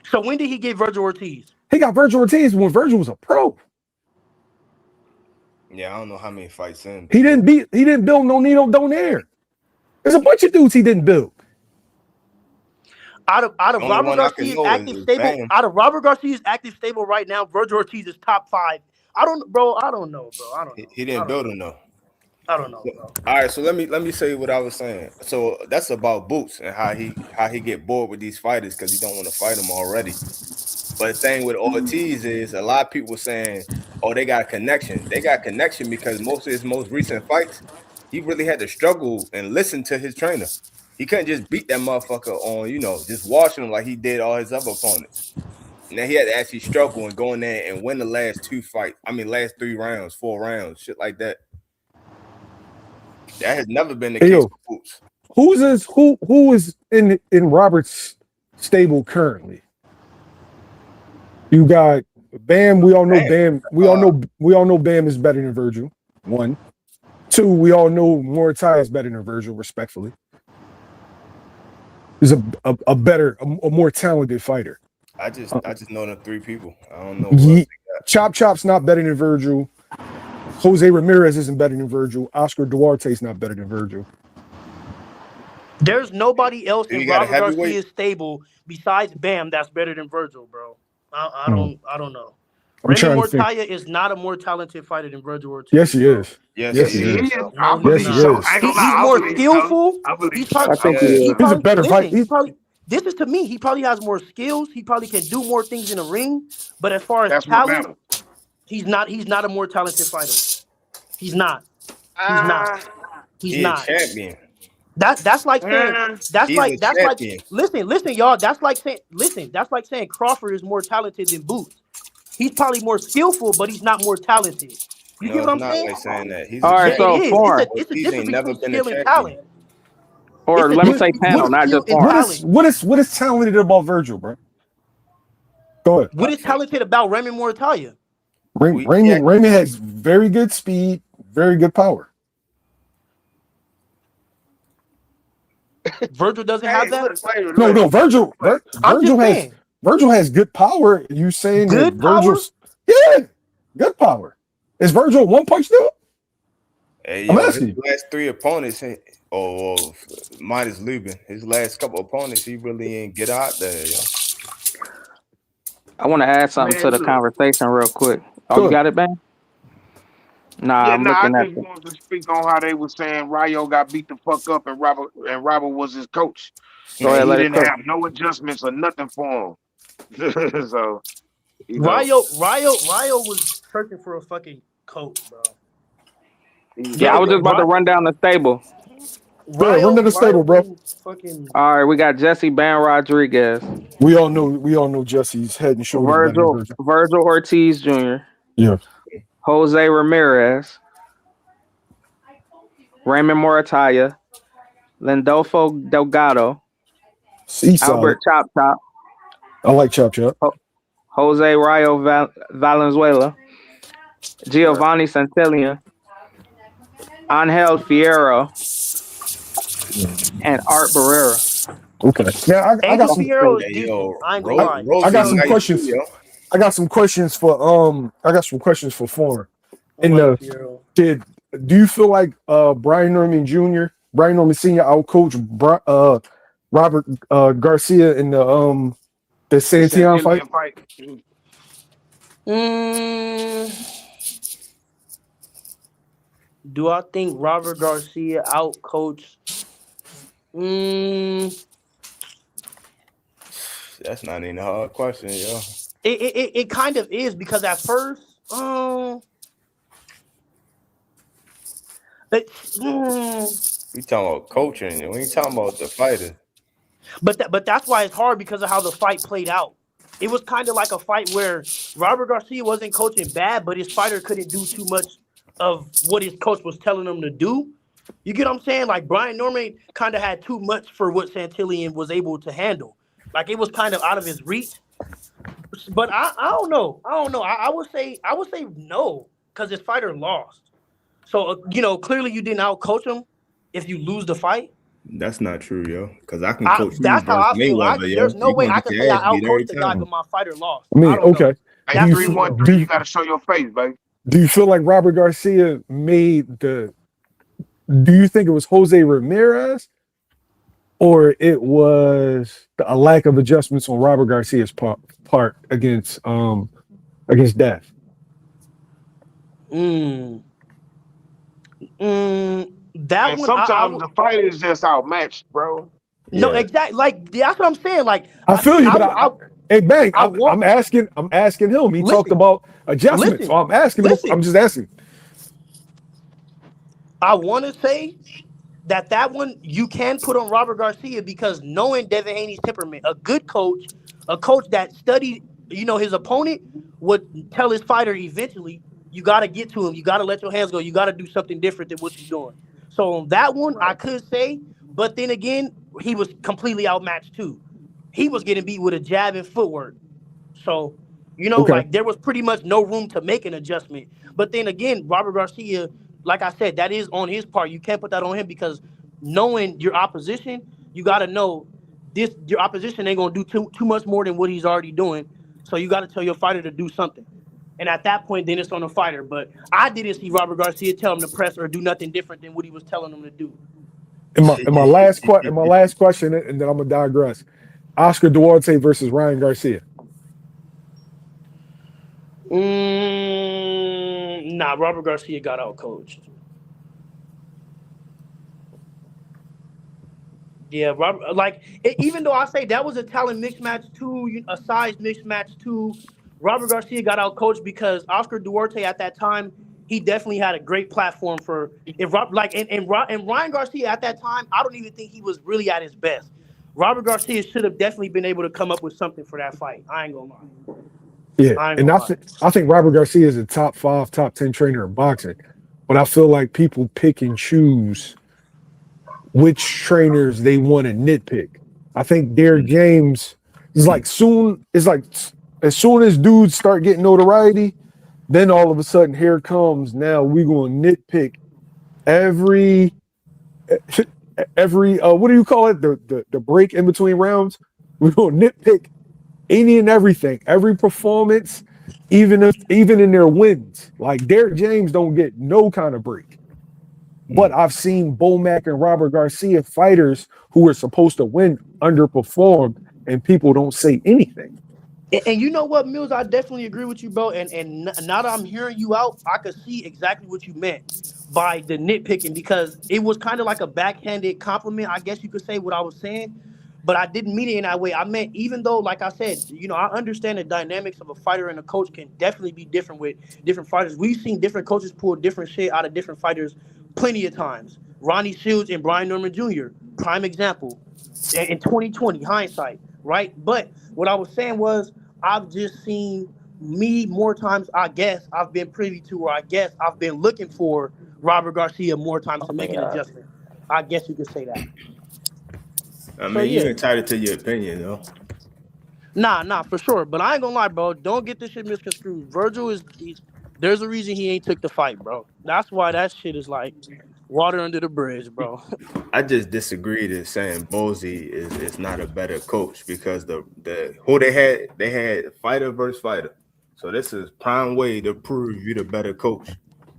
So when did he get Virgil Ortiz? He got Virgil Ortiz when Virgil was a pro. Yeah, I don't know how many fights in. He didn't build no Nino Donaire. There's a bunch of dudes he didn't build. Out of The only Robert one I can Garcia's know active is stable, Bam. out of Robert Garcia's active stable right now, Virgil Ortiz is top 5. I don't know, bro. I don't know. He didn't build him though. I don't know, bro. All right, so let me say what I was saying. So that's about Boots and how he get bored with these fighters because he don't want to fight them already. But the thing with Ortiz is a lot of people saying, "Oh, they got a connection." They got connection because most of his most recent fights, he really had to struggle and listen to his trainer. He couldn't just beat that motherfucker on, just watching him like he did all his other opponents. Now he had to actually struggle and go in there and win the last 2 fights. I mean, last 3 rounds, 4 rounds, shit like that. That has never been the case with Boots. Who is in Robert's stable currently? You got Bam. We all know Bam. We all know Bam is better than Virgil. 1, 2. We all know Moritai is better than Virgil. Respectfully, he's a more talented fighter. I just know them 3 people. I don't know. Chop Chop's not better than Virgil. Jose Ramirez isn't better than Virgil. Oscar Duarte's not better than Virgil. There's nobody else in Robert heavyweight? Garcia's stable besides Bam that's better than Virgil, bro. I don't know. Remy Mortaya is not a more talented fighter than Virgil Ortiz. Yes, he is. Yes, he is. No, yes, he is. He's more skillful. He's a better fighter. This is to me. He probably has more skills. He probably can do more things in the ring. But as far as talent, he's not a more talented fighter. He's not. He's not. A champion. That's like saying listen, y'all. That's like saying Crawford is more talented than Boots. He's probably more skillful, but he's not more talented. You get what I'm saying? Like saying that. He's all right, so it's a difference between skill and talent. Or let me say panel, not just form. What is talented about Virgil, bro? Go ahead. What is talented about Remy Mortaya? Raymond has very good speed, very good power. Virgil doesn't have that. No, Virgil has good power. You saying good that Virgil's good power? Is Virgil one punch though? Hey, yo, his last 3 opponents, minus Lubin, his last couple opponents, he really ain't get out there. Yo. I want to add something to the conversation real quick. Oh, you got it, Ben? Nah, I'm looking I at just wanted to speak on how they were saying Rayo got beat the fuck up and Robert was his coach. He didn't have no adjustments or nothing for him. So Rayo was searching for a fucking coach, bro. Yeah, I was just about to run down the stable. Run down the stable, bro. All right, we got Jesse Ban Rodriguez. We all know Jesse's head and shoulders. Virgil Ortiz Jr. Yeah. Jose Ramirez, Raymond Mortaya, Lindolfo Delgado, Albert Chop Chop. I like Chop Chop. Jose Rayo Valenzuela, Giovanni Santillan, Angel Fierro, and Art Barrera. Okay. Yeah, I got some. I got some questions. I got some questions for Foreign. Do you feel like Brian Norman Jr., Brian Norman Sr. outcoached Robert Garcia in the Santillan fight? Do I think Robert Garcia outcoached? That's not even a hard question, yo. It kind of is because at first, we talking about coaching, we ain't talking about the fighter. But that's why it's hard because of how the fight played out. It was kind of like a fight where Robert Garcia wasn't coaching bad, but his fighter couldn't do too much of what his coach was telling him to do. You get what I'm saying? Like Brian Norman kind of had too much for what Santillan was able to handle. Like it was kind of out of his reach. But I don't know. I would say no because his fighter lost. So clearly you didn't outcoach him if you lose the fight. That's not true, yo. Because I can coach. That's how I feel. There's no way I can say I outcoached the guy, but my fighter lost. I mean, okay. That's 3-1-3. You got to show your face, baby. Do you feel like Robert Garcia made the? Do you think it was Jose Ramirez or it was a lack of adjustments on Robert Garcia's part against Death. That And one, I sometimes would. the fight is just outmatched, bro. No, Yeah. exactly. Like that's what I'm saying. Like I feel you, but hey, Bang, I want. I'm asking him. He talked Listen, about adjustments, so listen, I'm asking him. I'm listen. just asking. I want to say that one you can put on Robert Garcia because knowing Devin Haney's temperament, a coach that studied, his opponent would tell his fighter eventually, you got to get to him, you got to let your hands go, you got to do something different than what you're doing. So on that one, I Right. could say, but then again, he was completely outmatched too. He was getting beat with a jab and footwork. So, Okay, like there was pretty much no room to make an adjustment. But then again, Robert Garcia, like I said, that is on his part. You can't put that on him because knowing your opposition, you got to know your opposition ain't gonna do too much more than what he's already doing. So you got to tell your fighter to do something. And at that point, then it's on the fighter. But I didn't see Robert Garcia tell him to press or do nothing different than what he was telling him to do. in my last question, and then I'm gonna digress. Oscar Duarte versus Ryan Garcia. Nah, Robert Garcia got out coached. Yeah, Robert. Like even though I say that was a talent mismatch too, a size mismatch too, Robert Garcia got out coached because Oscar Duarte at that time he definitely had a great platform for if like and Ryan Garcia at that time I don't even think he was really at his best. Robert Garcia should have definitely been able to come up with something for that fight. I ain't gonna lie. Yeah, I ain't and gonna lie. I think Robert Garcia is a top 5, top 10 trainer in boxing, but I feel like people pick and choose which trainers they want to nitpick. I think Derek James is like soon is like as soon as dudes start getting notoriety, then all of a sudden here comes now we gonna nitpick every every what do you call it the break in between rounds. We're gonna nitpick any and everything, every performance, even in their wins. Like Derek James don't get no kind of break. But I've seen Bomac and Robert Garcia fighters who were supposed to win underperform, and people don't say anything. And you know what, Mills? I definitely agree with you, bro. And now that I'm hearing you out, I could see exactly what you meant by the nitpicking because it was kind of like a backhanded compliment, I guess you could say what I was saying. But I didn't mean it in that way. I meant even though, like I said, I understand the dynamics of a fighter and a coach can definitely be different with different fighters. We've seen different coaches pull different shit out of different fighters plenty of times. Ronnie Shields and Brian Norman Jr., prime example. In 2020, hindsight, right? But what I was saying was I've just seen me more times. I guess I've been privy to, or I guess I've been looking for Robert Garcia more times to make an adjustment. I guess you could say that. I So mean, you yeah, entitled to your opinion, though. nah, for sure. But I ain't gonna lie, bro. Don't get this shit misconstrued. Virgil there's a reason he ain't took the fight, bro. That's why that shit is like water under the bridge, bro. I just disagreed in saying Bozy is not a better coach because the who they had fighter versus fighter. So this is prime way to prove you the better coach.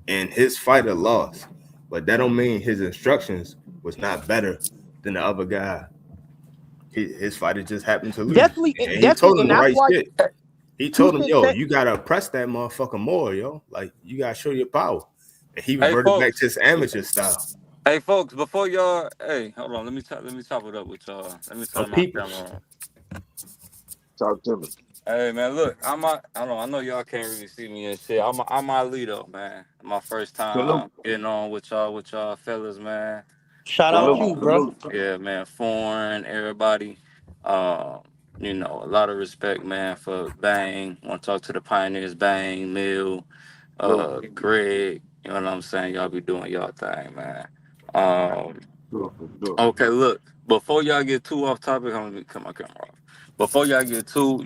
And his fighter lost. But that don't mean his instructions was not better than the other guy. His fighter just happened to lose. And he told Definitely, him and the that's right why shit. He two told him, cent yo, said. you gotta press that motherfucker more, yo. Like you gotta show your power. And he Hey reverted back to folks, his amateur style. hey folks, before y'all, hey, hold on, let me top it up with y'all. Let me I'm turn my peeping. camera on. Talk to me. Hey man, look, hold on, I know y'all can't really see me and shit. I'm Ali though, man. My first Salute. time getting on with y'all fellas, man. Shout out Salute. you, Um, bro. Salute. yeah, man, foreign, everybody. Um, a lot of respect, man, for Bang. Want to talk to the pioneers, Bang, Mill, Sure. Greg. You know what I'm saying? Y'all be doing y'all thing, man. Um, Sure. For sure. okay, look, before y'all get too off topic, I'm gonna cut my camera off. Before y'all get too,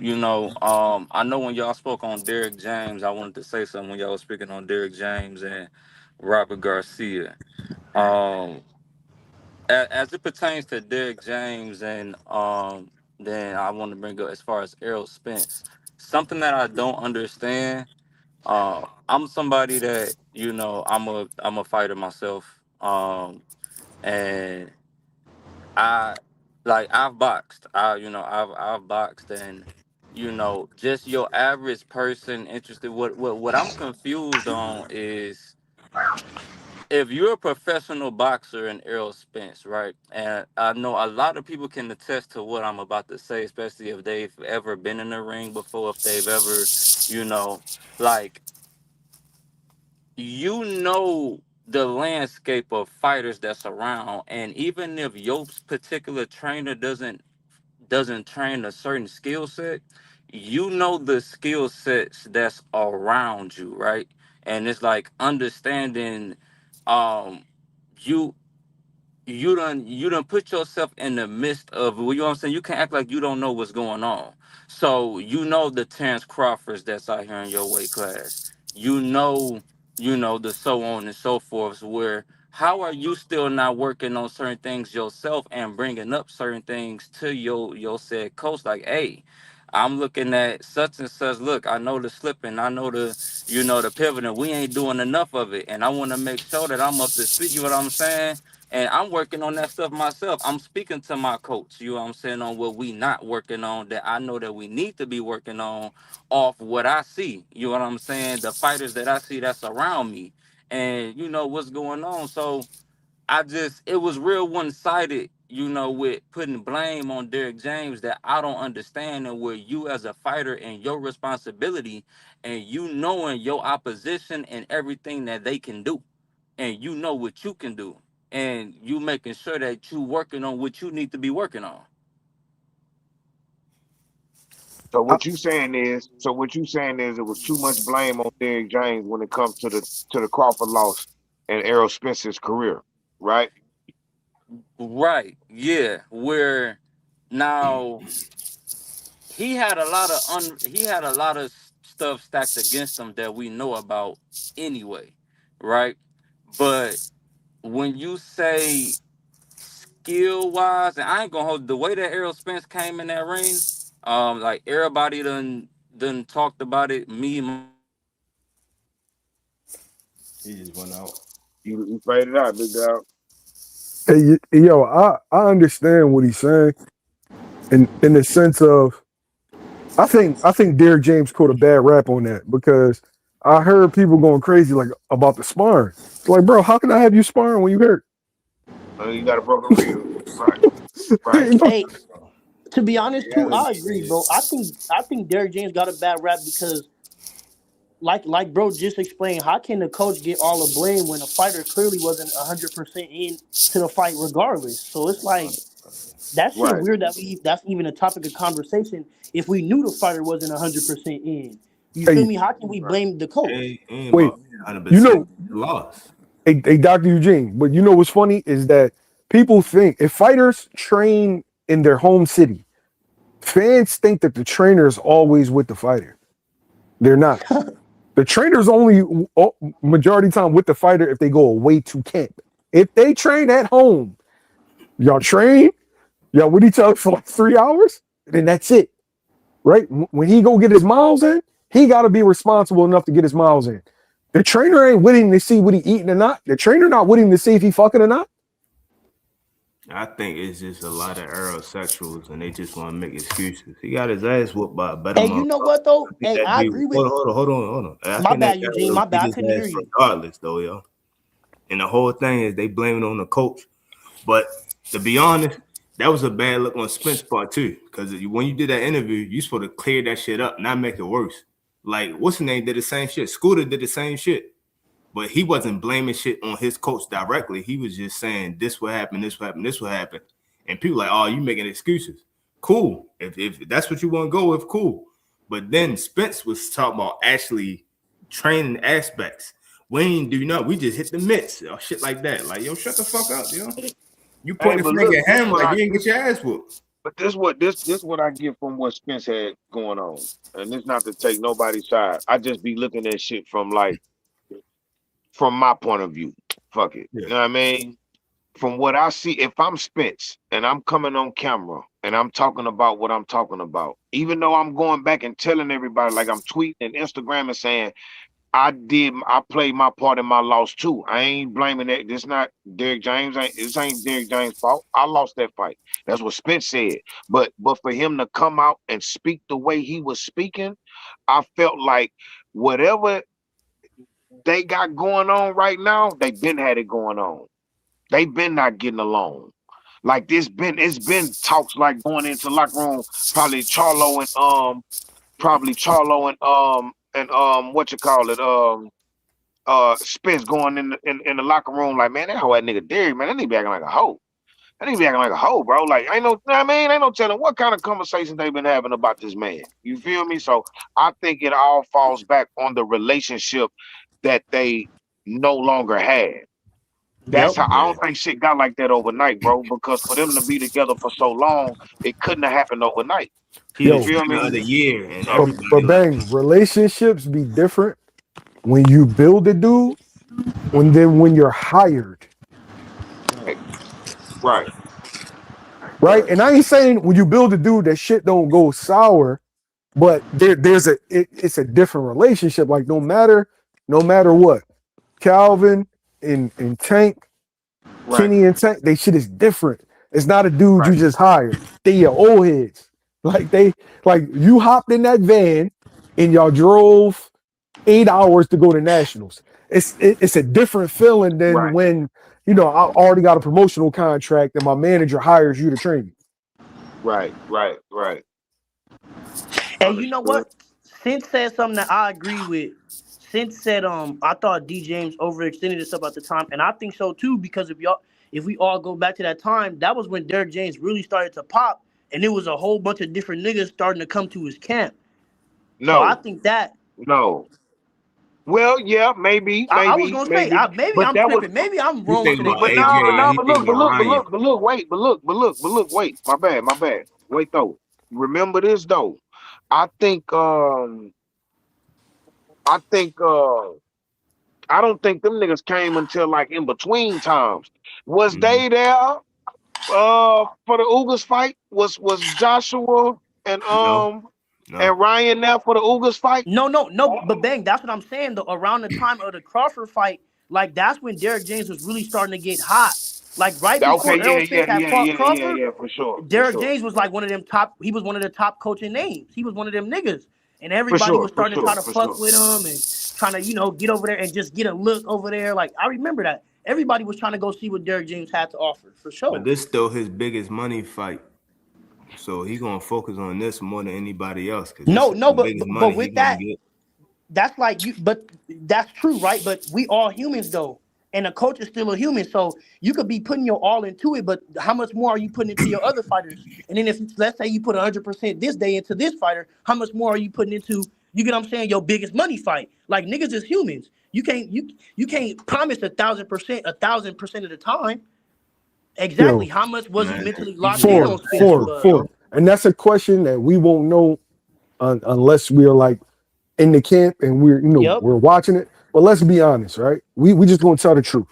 I know when y'all spoke on Derek James, I wanted to say something when y'all was speaking on Derek James and Robert Garcia. Um, as it pertains to Derek James and then I want to bring up as far as Errol Spence, something that I don't understand. I'm somebody that I'm a fighter myself, and I like I've boxed. I've boxed, and just your average person interested. What I'm confused on is if you're a professional boxer in Errol Spence, right? And I know a lot of people can attest to what I'm about to say, especially if they've ever been in a ring before, if they've ever, you know, like the landscape of fighters that's around, and even if your particular trainer doesn't train a certain skill set, you know the skill sets that's around you, right? And it's like understanding um you you done put yourself in the midst of, well, you know what I'm saying? You can't act like you don't know what's going on. So the Terrence Crawfords that's out here in your weight class. You know, the so on and so forth. Where how are you still not working on certain things yourself and bringing up certain things to your said coach? Like, hey, I'm looking at such and such. Look, I know the slipping. I know the pivoting. We ain't doing enough of it, and I want to make sure that I'm up to speed. You know what I'm saying? And I'm working on that stuff myself. I'm speaking to my coach, you know what I'm saying, on what we not working on that I know that we need to be working on off what I see. You know what I'm saying? The fighters that I see that's around me and you know what's going on. So it was real one-sided, with putting blame on Derek James that I don't understand, and where you as a fighter and your responsibility and you knowing your opposition and everything that they can do, and you know what you can do, and you making sure that you working on what you need to be working on. So what you saying is it was too much blame on Derrick James when it comes to the Crawford loss and Errol Spence's career, right? Right. Yeah. Where now he had a lot of stuff stacked against him that we know about anyway, right? But when you say skill wise, and I ain't gonna hold the way that Errol Spence came in that ring, like everybody done talked about it. Me, He just went out. You faded out, big dog. Hey, yo, I understand what he's saying in the sense of I think Derrick James caught a bad rap on that because I heard people going crazy like about the sparring. It's like, bro, how can I have you sparring when you hurt? You got a broken rib. Right, right. Hey, to be honest, too, I Reality agree, bro. is, I think Derrick James got a bad rap because, like bro just explained, how can the coach get all the blame when a fighter clearly wasn't 100% in to the fight regardless? So it's like that shit Right. weird that that's even a topic of conversation if we knew the fighter wasn't 100% in. You feel Hey, me? How can we Right. blame the coach? ain't wait, about 100 you percent know, loss. hey, Dr. Eugene, but you know what's funny is that people think if fighters train in their home city, fans think that the trainer is always with the fighter. They're not. The trainer's only majority of the time with the fighter if they go away to camp. If they train at home, y'all train, y'all with each other for like 3 hours, then that's it, right? When he go get his miles in, he got to be responsible enough to get his miles in. The trainer ain't with him to see what he eating or not. The trainer not with him to see if he fucking or not. I think it's just a lot of aerosexuals and they just want to make excuses. He got his ass whooped by a better Hey, you know motherfucker. what I though? think Hey, that I dude, agree with. hold on. I My think that bad, guy Eugene. would My have beat bad. I his couldn't hear ass you. regardless, though, yo. And the whole thing is they blame it on the coach. But to be honest, that was a bad look on Spence part too. Because when you did that interview, you supposed to clear that shit up, not make it worse. Like what's his name did the same shit. Scooter did the same shit. But he wasn't blaming shit on his coach directly. He was just saying this will happen, this will happen, this will happen. And people like, oh, you making excuses. Cool. If that's what you want to go with, cool. But then Spence was talking about actually training aspects. We ain't do nothing. We just hit the mitts or shit like that. Like, yo, shut the fuck up, yo. You Hey, pointing but a finger look, at him like you ain't get your ass whooped. this what I get from what Spence had going on. And it's not to take nobody's side. I just be looking at shit from my point of view. Fuck it. Yeah. You know what I mean? From what I see, if I'm Spence and I'm coming on camera and I'm talking about what I'm talking about, even though I'm going back and telling everybody, like I'm tweeting and Instagram and saying, I played my part in my loss too. I ain't blaming that. This not Derrick James. This ain't Derrick James' fault. I lost that fight. That's what Spence said. But for him to come out and speak the way he was speaking, I felt like whatever they got going on right now, they been had it going on. They been not getting along. Like it's been talks like going into locker room, probably Charlo and what you call it, Spence going in the locker room like, man, that hoe that nigga Derrick, man, that nigga be acting like a hoe. That nigga be acting like a hoe, bro. Like, ain't no, I mean, ain't no telling what kind of conversations they been having about this man. You feel me? So I think it all falls back on the relationship that they no longer had. That's how I don't think shit got like that overnight, bro. Because for them to be together for so long, it couldn't have happened overnight. He You the Yo, feel trainer me? of the year, and So but everybody like, bang, relationships be different when you build a dude, when you're hired, right, right, right? right, And I ain't saying when you build a dude that shit don't go sour, but it's a different relationship. Like no matter what, Calvin and Tank, right, Kenny and Tank, they shit is different. It's not a dude you right, just hired. They your old heads. Like you hopped in that van and y'all drove 8 hours to go to nationals. It's a different feeling than right, when I already got a promotional contract and my manager hires you to train me. right. And you know Understood. what? Since said something that I agree with. Since said I thought D James overextended himself at the time, and I think so too, because if we all go back to that time, that was when Derrick James really started to pop, and it was a whole bunch of different niggas starting to come to his camp. So I No, think that no. Well, yeah, I was gonna say maybe but I'm that was. tripping. Maybe I'm he wrong think to the about But game. no, AJ and no, he but think look, but about look, but Ryan. look, but look, wait, but look, wait. My bad. Wait though. Remember this though. I think I think I don't think them niggas came until like in between times. Was Mhm. they there for the Ugas fight? Was Joshua and No, um no, and Ryan there for the Ugas fight? No, but bang, that's what I'm saying. Though around the time of the Crawford fight, like that's when Derrick James was really starting to get hot. Like right Okay, before Errol Spence had fought Crawford, yeah, for sure, for Derrick sure. James was like one of them top. He was one of the top coaching names. He was one of them niggas, and For everybody sure, was for starting to try sure, to for fuck sure. with him and trying to get over there and just get a look over there. Like I remember that everybody was trying to go see what Derrick James had to offer for but sure. this still his biggest money fight. So he gonna focus on this more than anybody else because this No, is no, the but biggest but money he with gonna that, get. that's like you, but that's true, right? But we all humans though, and a coach is still a human, so you could be putting your all into it, but how much more are you putting into your other fighters? And then if let's say you put 100% this day into this fighter, how much more are you putting into? You get what I'm saying? Your biggest money fight. Like niggas is humans. You can't promise 1,000%, 1,000% of the time. Exactly. Yo, How much was he Man, mentally he locked just in gotta on form, Spence? focus, form, But form, bro. and that's a question that we won't know unless we are like in the camp and yep. we're watching it. But let's be honest, right? We just gonna tell the truth.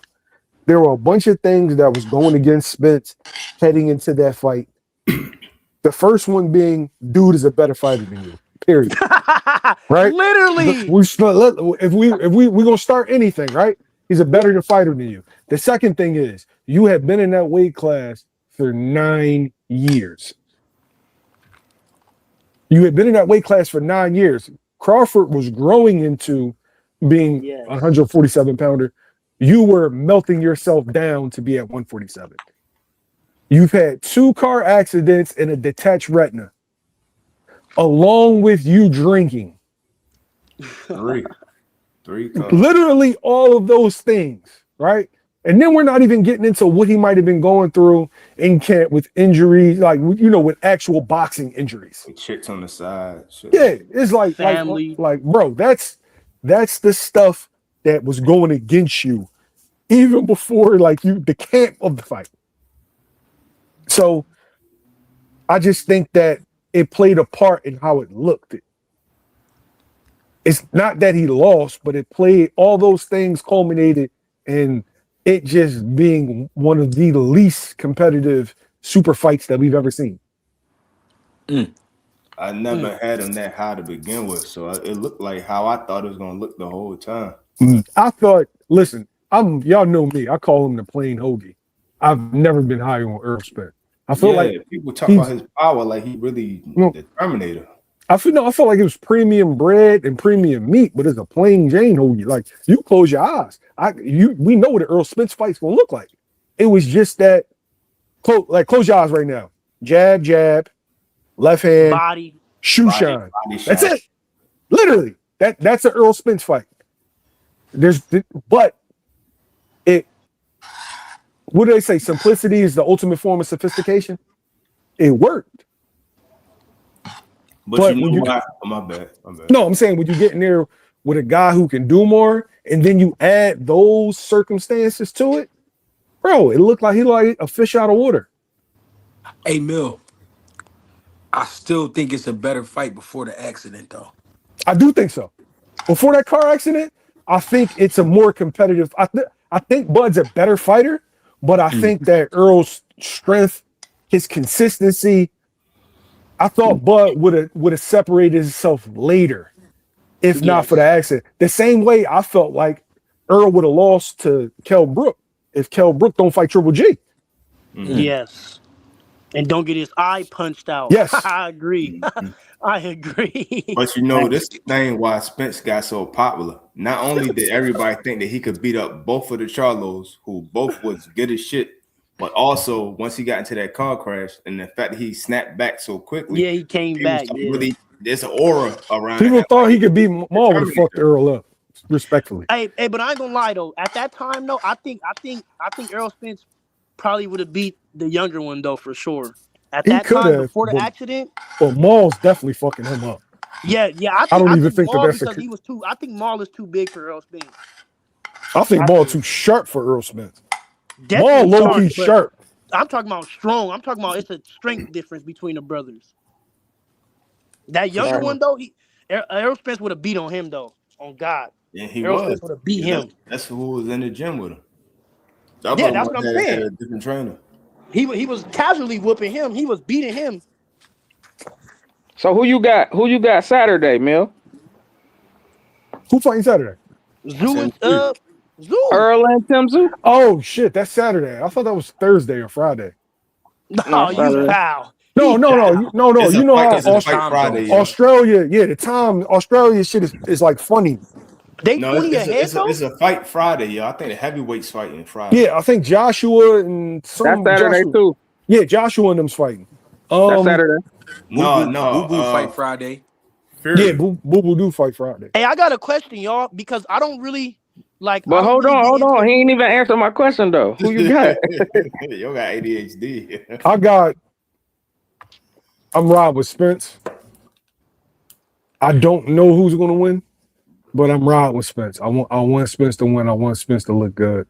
There were a bunch of things that was going against Spence heading into that fight. The first one being, dude is a better fighter than you. Period. Right? Literally. If we gonna start anything, right? He's a better fighter than you. The second thing is, you have been in that weight class for 9 years. You had been in that weight class for 9 years. Crawford was growing into being a Yes. 147 pounder. You were melting yourself down to be at 147. You've had 2 car accidents and a detached retina, along with you drinking. Three, three cars. Literally all of those things, right? And then we're not even getting into what he might have been going through in camp with injuries, like with actual boxing injuries. With chicks on the side, shit like Yeah, it's Family. bro, that's the stuff that was going against you even before the camp of the fight. So I just think that it played a part in how it looked. It's not that he lost, but it played, all those things culminated in it just being one of the least competitive super fights that we've ever seen. I never had him that high to begin with, so it looked like how I thought it was gonna look the whole time. I thought, listen, y'all know me. I call him the plain hoagie. I've never been high on Earl Spence. I feel like people talk about his power like he really the Terminator. I feel like it was premium bread and premium meat, but it's a plain Jane hoagie. Like you close your eyes, we know what an Earl Spence fight's gonna look like. It was just that close your eyes right now. Jab, jab, left hand, body, shoe shine. That's it. Literally, that's an Earl Spence fight. But what do they say? Simplicity is the ultimate form of sophistication. It worked. But you know what? My bad. No, I'm saying when you get in there with a guy who can do more, and then you add those circumstances to it, bro, it looked like he like a fish out of water. Hey, Mill, I still think it's a better fight before the accident, though. I do think so. Before that car accident, I think it's a more competitive. I think Bud's a better fighter, but I think that Earl's strength, his consistency, I thought Bud would have separated himself later, if not for the accident. The same way I felt like Earl would have lost to Kell Brook if Kell Brook don't fight Triple G. Yes. And don't get his eye punched out. Yes. I agree. I agree. But this thing why Spence got so popular. Not only did everybody think that he could beat up both of the Charlos, who both was good as shit, but also once he got into that car crash and the fact that he snapped back so quickly. Yeah, he came back. Really, there's an aura around. People thought he could beat Maul would have fucked Earl up, respectfully. Hey, but I ain't gonna lie though. At that time though, I think Earl Spence probably would have beat the younger one though for sure. At that time before the accident. Well, Maul's definitely fucking him up. Yeah. I don't even think Maul that's because he was too. I think Maul is too big for Earl Spence. I think Maul too sharp for Earl Spence. Definitely Maul low key sharp. I'm talking about strong. I'm talking about it's a strength difference between the brothers. That younger one though, Earl Spence would have beat on him though. On God. Yeah, Earl Spence would have beat him. That's who was in the gym with him. Yeah, that's what I'm saying. A different trainer. He was casually whooping him. He was beating him. So who you got? Who you got Saturday, Mill? Who fighting Saturday? Zoo. Earl and Tim Zoo. Oh shit, that's Saturday. I thought that was Thursday or Friday. No, you foul. No. You know how Friday, Australia, the time Australia shit is like funny. It's a fight Friday, yo. I think the heavyweights fighting Friday. Yeah, I think Joshua and that's Saturday too. Yeah, Joshua and them's fighting. That's Saturday. No. Boo Boo fight Friday. Yeah, Boo Boo do fight Friday. Hey, I got a question, y'all, because I don't really like. But hold on. He ain't even answered my question though. Who you got? You got ADHD. I'm riding with Spence. I don't know who's gonna win, but I'm riding with Spence. I want Spence to win. I want Spence to look good.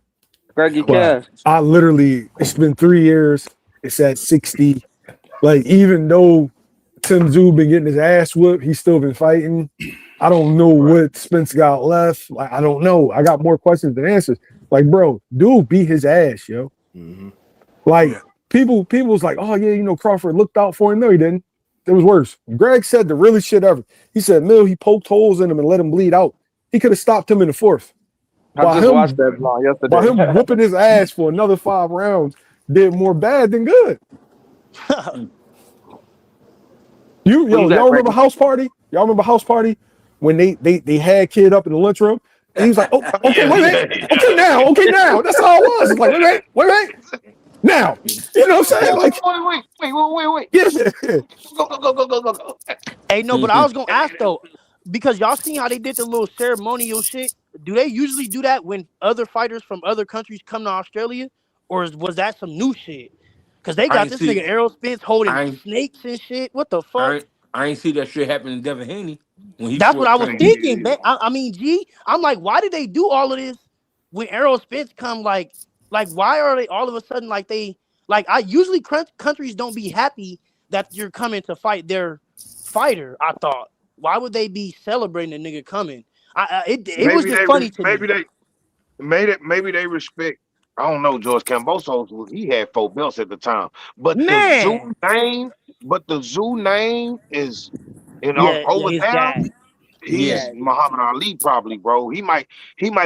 Greggy Cash. It's been 3 years. It's at 60. Like, even though Tim Zoo been getting his ass whooped, he's still been fighting. I don't know what Spence got left. Like, I don't know. I got more questions than answers. Like, bro, dude beat his ass, yo. Mm-hmm. Like, people was like, oh yeah, Crawford looked out for him. No, he didn't. It was worse. Greg said the realest shit ever. He said, Mill, he poked holes in him and let him bleed out. He could have stopped him in the fourth. I just watched that long yesterday. By him whooping his ass for another 5 rounds did more bad than good. Y'all remember House Party? Y'all remember House Party when they had kid up in the lunchroom? And he was like, oh, okay, wait a minute. Okay, now. That's all it was. It's like, wait. Now. You know what I'm saying? Like, wait. Yeah. Go. Hey, no, but I was gonna ask though, because y'all seen how they did the little ceremonial shit. Do they usually do that when other fighters from other countries come to Australia, or was that some new shit? Because they got this nigga Errol Spence holding snakes and shit. What the fuck? I ain't see that shit happen to Devin Haney. That's what I was thinking, man. I mean, I'm like, why did they do all of this when Errol Spence come? Like, why are they all of a sudden like they like? I usually countries don't be happy that you're coming to fight their fighter. I thought, why would they be celebrating a nigga coming? It was just funny to me. Maybe they respect I don't know, George Cambosos, he had 4 belts at the time. But the zoo Man, name, is, yeah, yeah, over his there, dad, his Yeah, he's dad, yeah. Muhammad Ali probably, bro. He might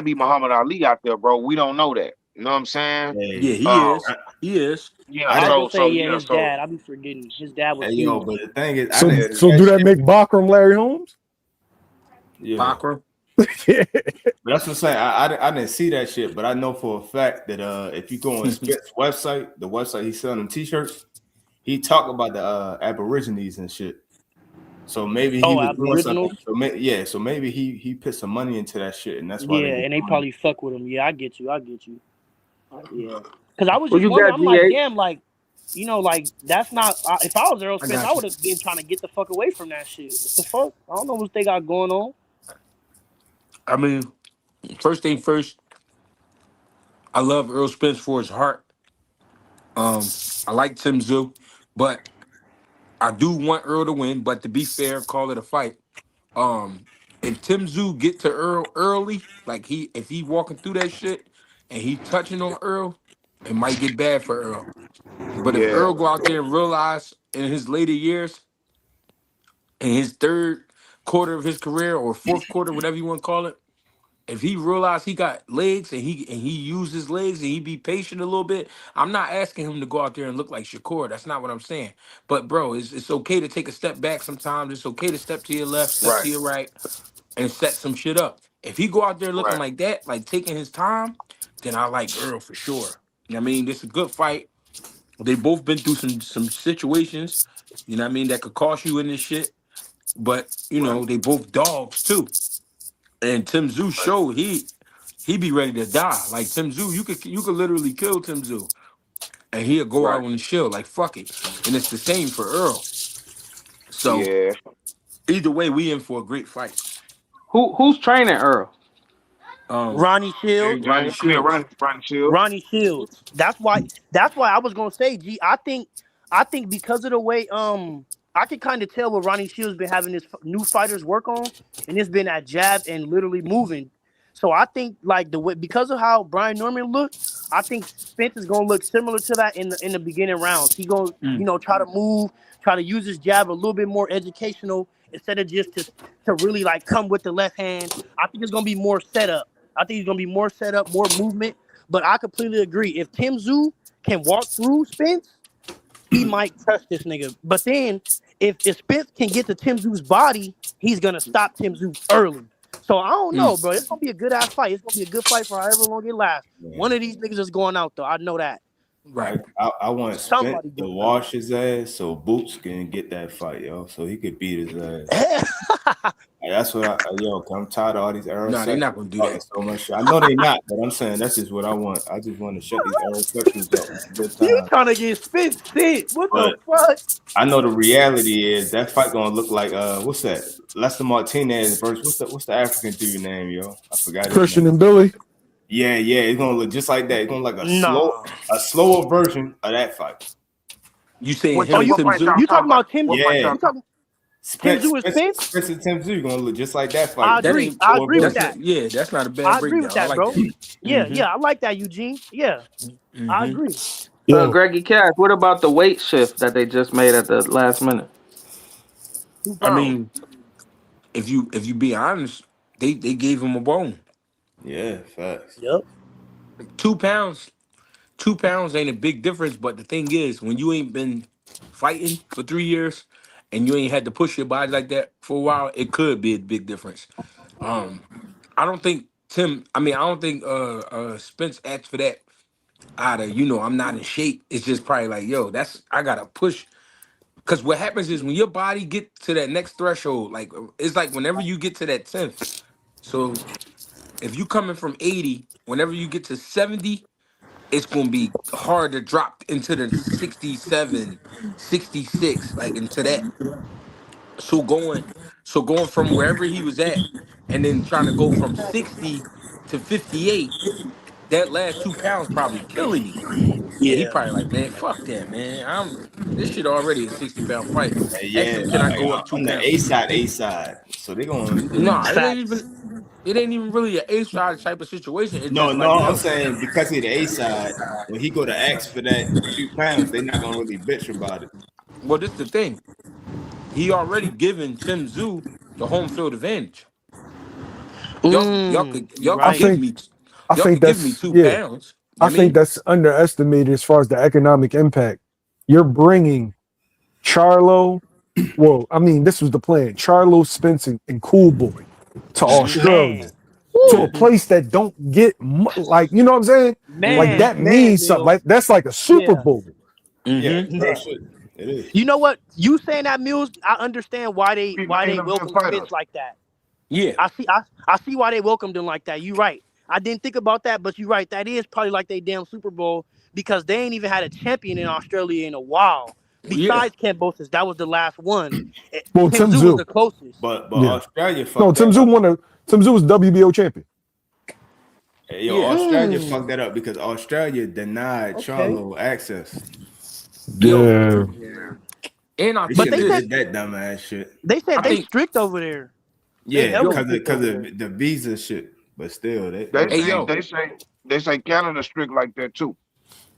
be Muhammad Ali out there, bro. We don't know that. You know what I'm saying? yeah, Hey, he Uh is. He is. yeah, I I was didn't. gonna so say, so yeah, yeah, his so dad. I be forgetting his dad was Hey, yo, huge. but the thing is, I So didn't yeah, see so that do that shit. make Bachram Larry Holmes? Yeah, Bakra. Yeah. but that's what I'm saying. I didn't see that shit, but I know for a fact that if you go on Spit's website, the website he's selling them t-shirts, he talk about the Aborigines and shit. So maybe he Oh, was doing something. Aboriginals. So maybe he put some money into that shit, and that's why they Yeah, was and they doing probably fuck with him. Yeah, I get you. I get you. Yeah, because I was Who just you wondering. got, I'm like, G8? damn, like, like that's not. If I was Errol I Spence, I got you. would have been trying to get the fuck away from that shit. What the fuck? I don't know what they got going on. I mean, first thing first, I love Earl Spence for his heart. I like Tim Zoo, but I do want Earl to win. But to be fair, call it a fight. Um, if Tim Zoo get to Earl early, like if he walking through that shit and he touching on Earl, it might get bad for Earl. But if yeah, Earl go out there and realize in his later years, in his third quarter of his career or fourth quarter, whatever you want to call it, if he realize he got legs and he use his legs and he be patient a little bit, I'm not asking him to go out there and look like Shakur. That's not what I'm saying. But bro, it's okay to take a step back sometimes. It's okay to step to your left, step right, to your right, and set some shit up. If he go out there looking right, like that, like taking his time, then I like Earl for sure. I mean, this is a good fight. They both been through some situations, you know what I mean, that could cost you in this shit. But right, they both dogs too. And Tim Zoo right, showed he be ready to die. Like Tim Zoo, you could literally kill Tim Zoo, and he'll go right. out on the shield like fuck it. And it's the same for Earl. So Yeah. either way, we in for a great fight. Who's training Earl? Um, Ronnie Eric Shields. Ronnie James, yeah, Shields. Ronnie Shields. Ronnie Shields. That's why. That's why I was gonna say, G. I think because of the way I can kind of tell what Ronnie Shields been having his new fighters work on, and it's been at jab and literally moving. So I think like the way because of how Brian Norman looked, I think Spence is gonna look similar to that in the beginning rounds. He gonna Mm. try to move, try to use his jab a little bit more educational instead of just to really like come with the left hand. I think it's gonna be more setup. I think he's gonna be more setup, more movement. But I completely agree. If Tim Zoo can walk through Spence, he might touch this nigga. But then if Spence can get to Tim Zoo's body, he's gonna stop Tim Zoo early. So I don't know, Mm. bro. It's gonna be a good ass fight. It's gonna be a good fight for however long it lasts. man. One of these niggas is going out though. I know that. Right. I want Spence Somebody to going out. wash his ass so Boots can get that fight, yo, so he could beat his ass. Like, that's what I'm tired of all these No, they're aerosexuals not gonna do talking that. so much shit. I know they not, but I'm saying that's just what I want. I just want to shut these aerosexuals up one good You time. trying to get Spence sick? What the But fuck? I know the reality is that fight gonna look like what's that? Lester Martinez versus what's the African dude name, yo? I forgot his Christian name. and Billy. Yeah, it's gonna look just like that. It's gonna look like Nah. a slower version of that fight. You saying What him Oh, and you what Tim fight Zoo? y'all you talking talking about? about Tim? What fight Yeah, You y'all talking Tim Spence, Zoo and Spence, Spence? Spence and Tim Zoo gonna look just like that I fight. That agree. ain't I Slower agree with that's version. that. not yeah, that's not a bad I agree with breakdown. I that, like bro. that. Yeah, Mm-hmm. yeah. I like that, Eugene. Yeah, I Mm-hmm. agree. Yo, Greggy Cash. What about the weight shift that they just made at the last minute? 2 I pounds. mean, if you be honest, they gave him a bone. Yeah, facts. Yep. 2 pounds, 2 pounds ain't a big difference. But the thing is, when you ain't been fighting for 3 years and you ain't had to push your body like that for a while, it could be a big difference. Um, I don't think Tim. I mean, I don't think Spence asked for that. Out of I'm not in shape. It's just probably like, yo, I gotta push. Cause what happens is when your body get to that next threshold, like it's like whenever you get to that 10th. So if you coming from 80, whenever you get to 70, it's gonna be hard to drop into the 67, 66, like into that. So going from wherever he was at, and then trying to go from 60 to 58, that last 2 pounds probably killing you. And he Yeah. probably like, man, fuck that, man. This shit already a 60-pound fight. Hey, Ask yeah, him, can I go up on the A 2 pounds? side, A side. So they gonna, Nah, it ain't even. Facts. It ain't even really an A side type of situation. It's No, just like, I'm yo, saying because he the A side, when he go to ask for that few pounds, they not gonna really bitch about it. well, this the thing. He already given Tim Zoo the home field advantage. You I Y'all could right. give think me I y'all think could give me that's 2 pounds. You know I what I think mean? that's underestimated as far as the economic impact. You're bringing Charlo. Well, I mean, this was the plan. Charlo, Spence, and Cool Boy to Australia, Man. to a Woo. place that don't get like, you know what I'm saying? Like Man, that means something. Mills. Like that's like a Super Yeah. Bowl. Yeah, Mm-hmm. real Man. shit. It is. You know what? You saying that Mills, I understand why they Be why making they them good welcome fighters. Spence like that. Yeah. I see why they welcomed him like that. You right. I didn't think about that, but you're right. That is probably like they damn Super Bowl because they ain't even had a champion in Australia in a while. Yeah. Besides Ken Bosis, that was the last one. Well, Tim Tim Zoo was Zoo. the closest. But Yeah. Australia No, fucked that up. Tim Zoo was WBO champion. Hey, yo, Yeah. Australia fucked Mm, that up because Australia denied okay. Charlo access. Yo, Yeah. Yeah. and I They But think shouldn't they have said this. did that dumbass shit. I they think, strict over there. They Yeah, hella yo, because strict over there. of the visa shit. But still, They hey, say yo, they say they say Canada strict like that too.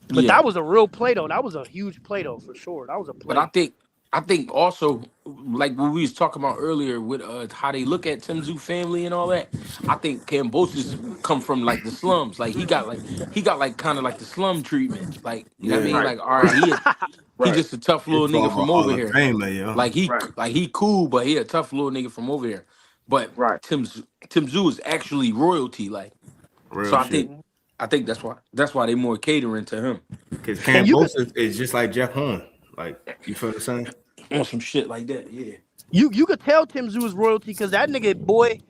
But yeah. that was a real play though. That was a huge play though for sure. That was a But I play. think I think also like what we was talking about earlier with how they look at Tim Zoo family and all that. I think Cambosis come from like the slums. Like he got like kind of like the slum treatment. Like you know what I yeah, mean? Right, Like all right, right, he right, just a tough his little nigga father from Hall over of here. Famer, yo. right, Like he cool, but he a tough little nigga from over here. But right. Tim Zoo is actually royalty. Like so, Real shit. I think that's why they more catering to him Because And you could Cambosa is just like Jeff Horn. Like, you feel what I'm saying? on some shit like that. Yeah. you could tell Tim Zoo is royalty because that nigga boy,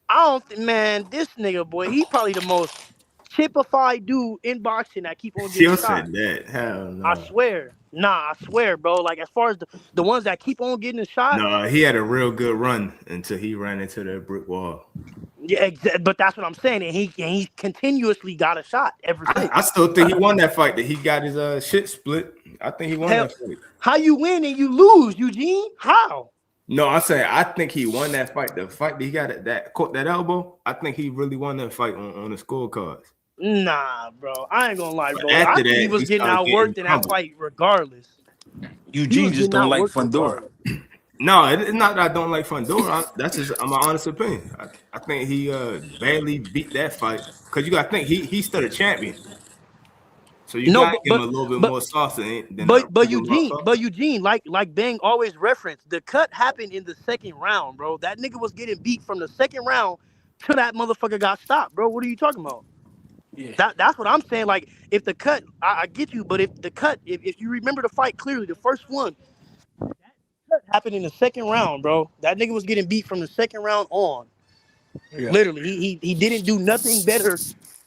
I don't think man, this nigga boy, he probably the most chipified dude in boxing that keep on getting Yo shot. said that. Hell I no. swear. Nah, I swear, bro. Like as far as the ones that keep on getting a shot, No, he had a real good run until he ran into that brick wall. yeah, but that's what I'm saying. And he continuously got a shot ever since. I still think he won that fight. That he got his shit split. I think he won Hell, that fight. how you win and you lose, Eugene? How? No, I'm saying I think he won that fight. The fight that he got at that caught that elbow. I think he really won that fight on the scorecards. Nah, bro. I ain't gonna lie, But bro. I after think he that, was he getting started getting outworked in that humbled. fight regardless. He Eugene was just getting don't like outworked Fundora. regardless. No, it's not that I don't like Fundora. That's just my honest opinion. I think he badly beat that fight because you got to think he still a champion, so you No, got to give him a little bit but more sauce than a regular motherfucker. Eugene, like Bang always referenced, the cut happened in the second round, bro. That nigga was getting beat from the second round till that motherfucker got stopped, bro. What are you talking about? Yeah. That's what I'm saying. Like, if the cut, I get you, but if the cut, if you remember the fight clearly, the first one, that cut happened in the second round, bro. That nigga was getting beat from the second round on. Yeah. Literally, he didn't do nothing better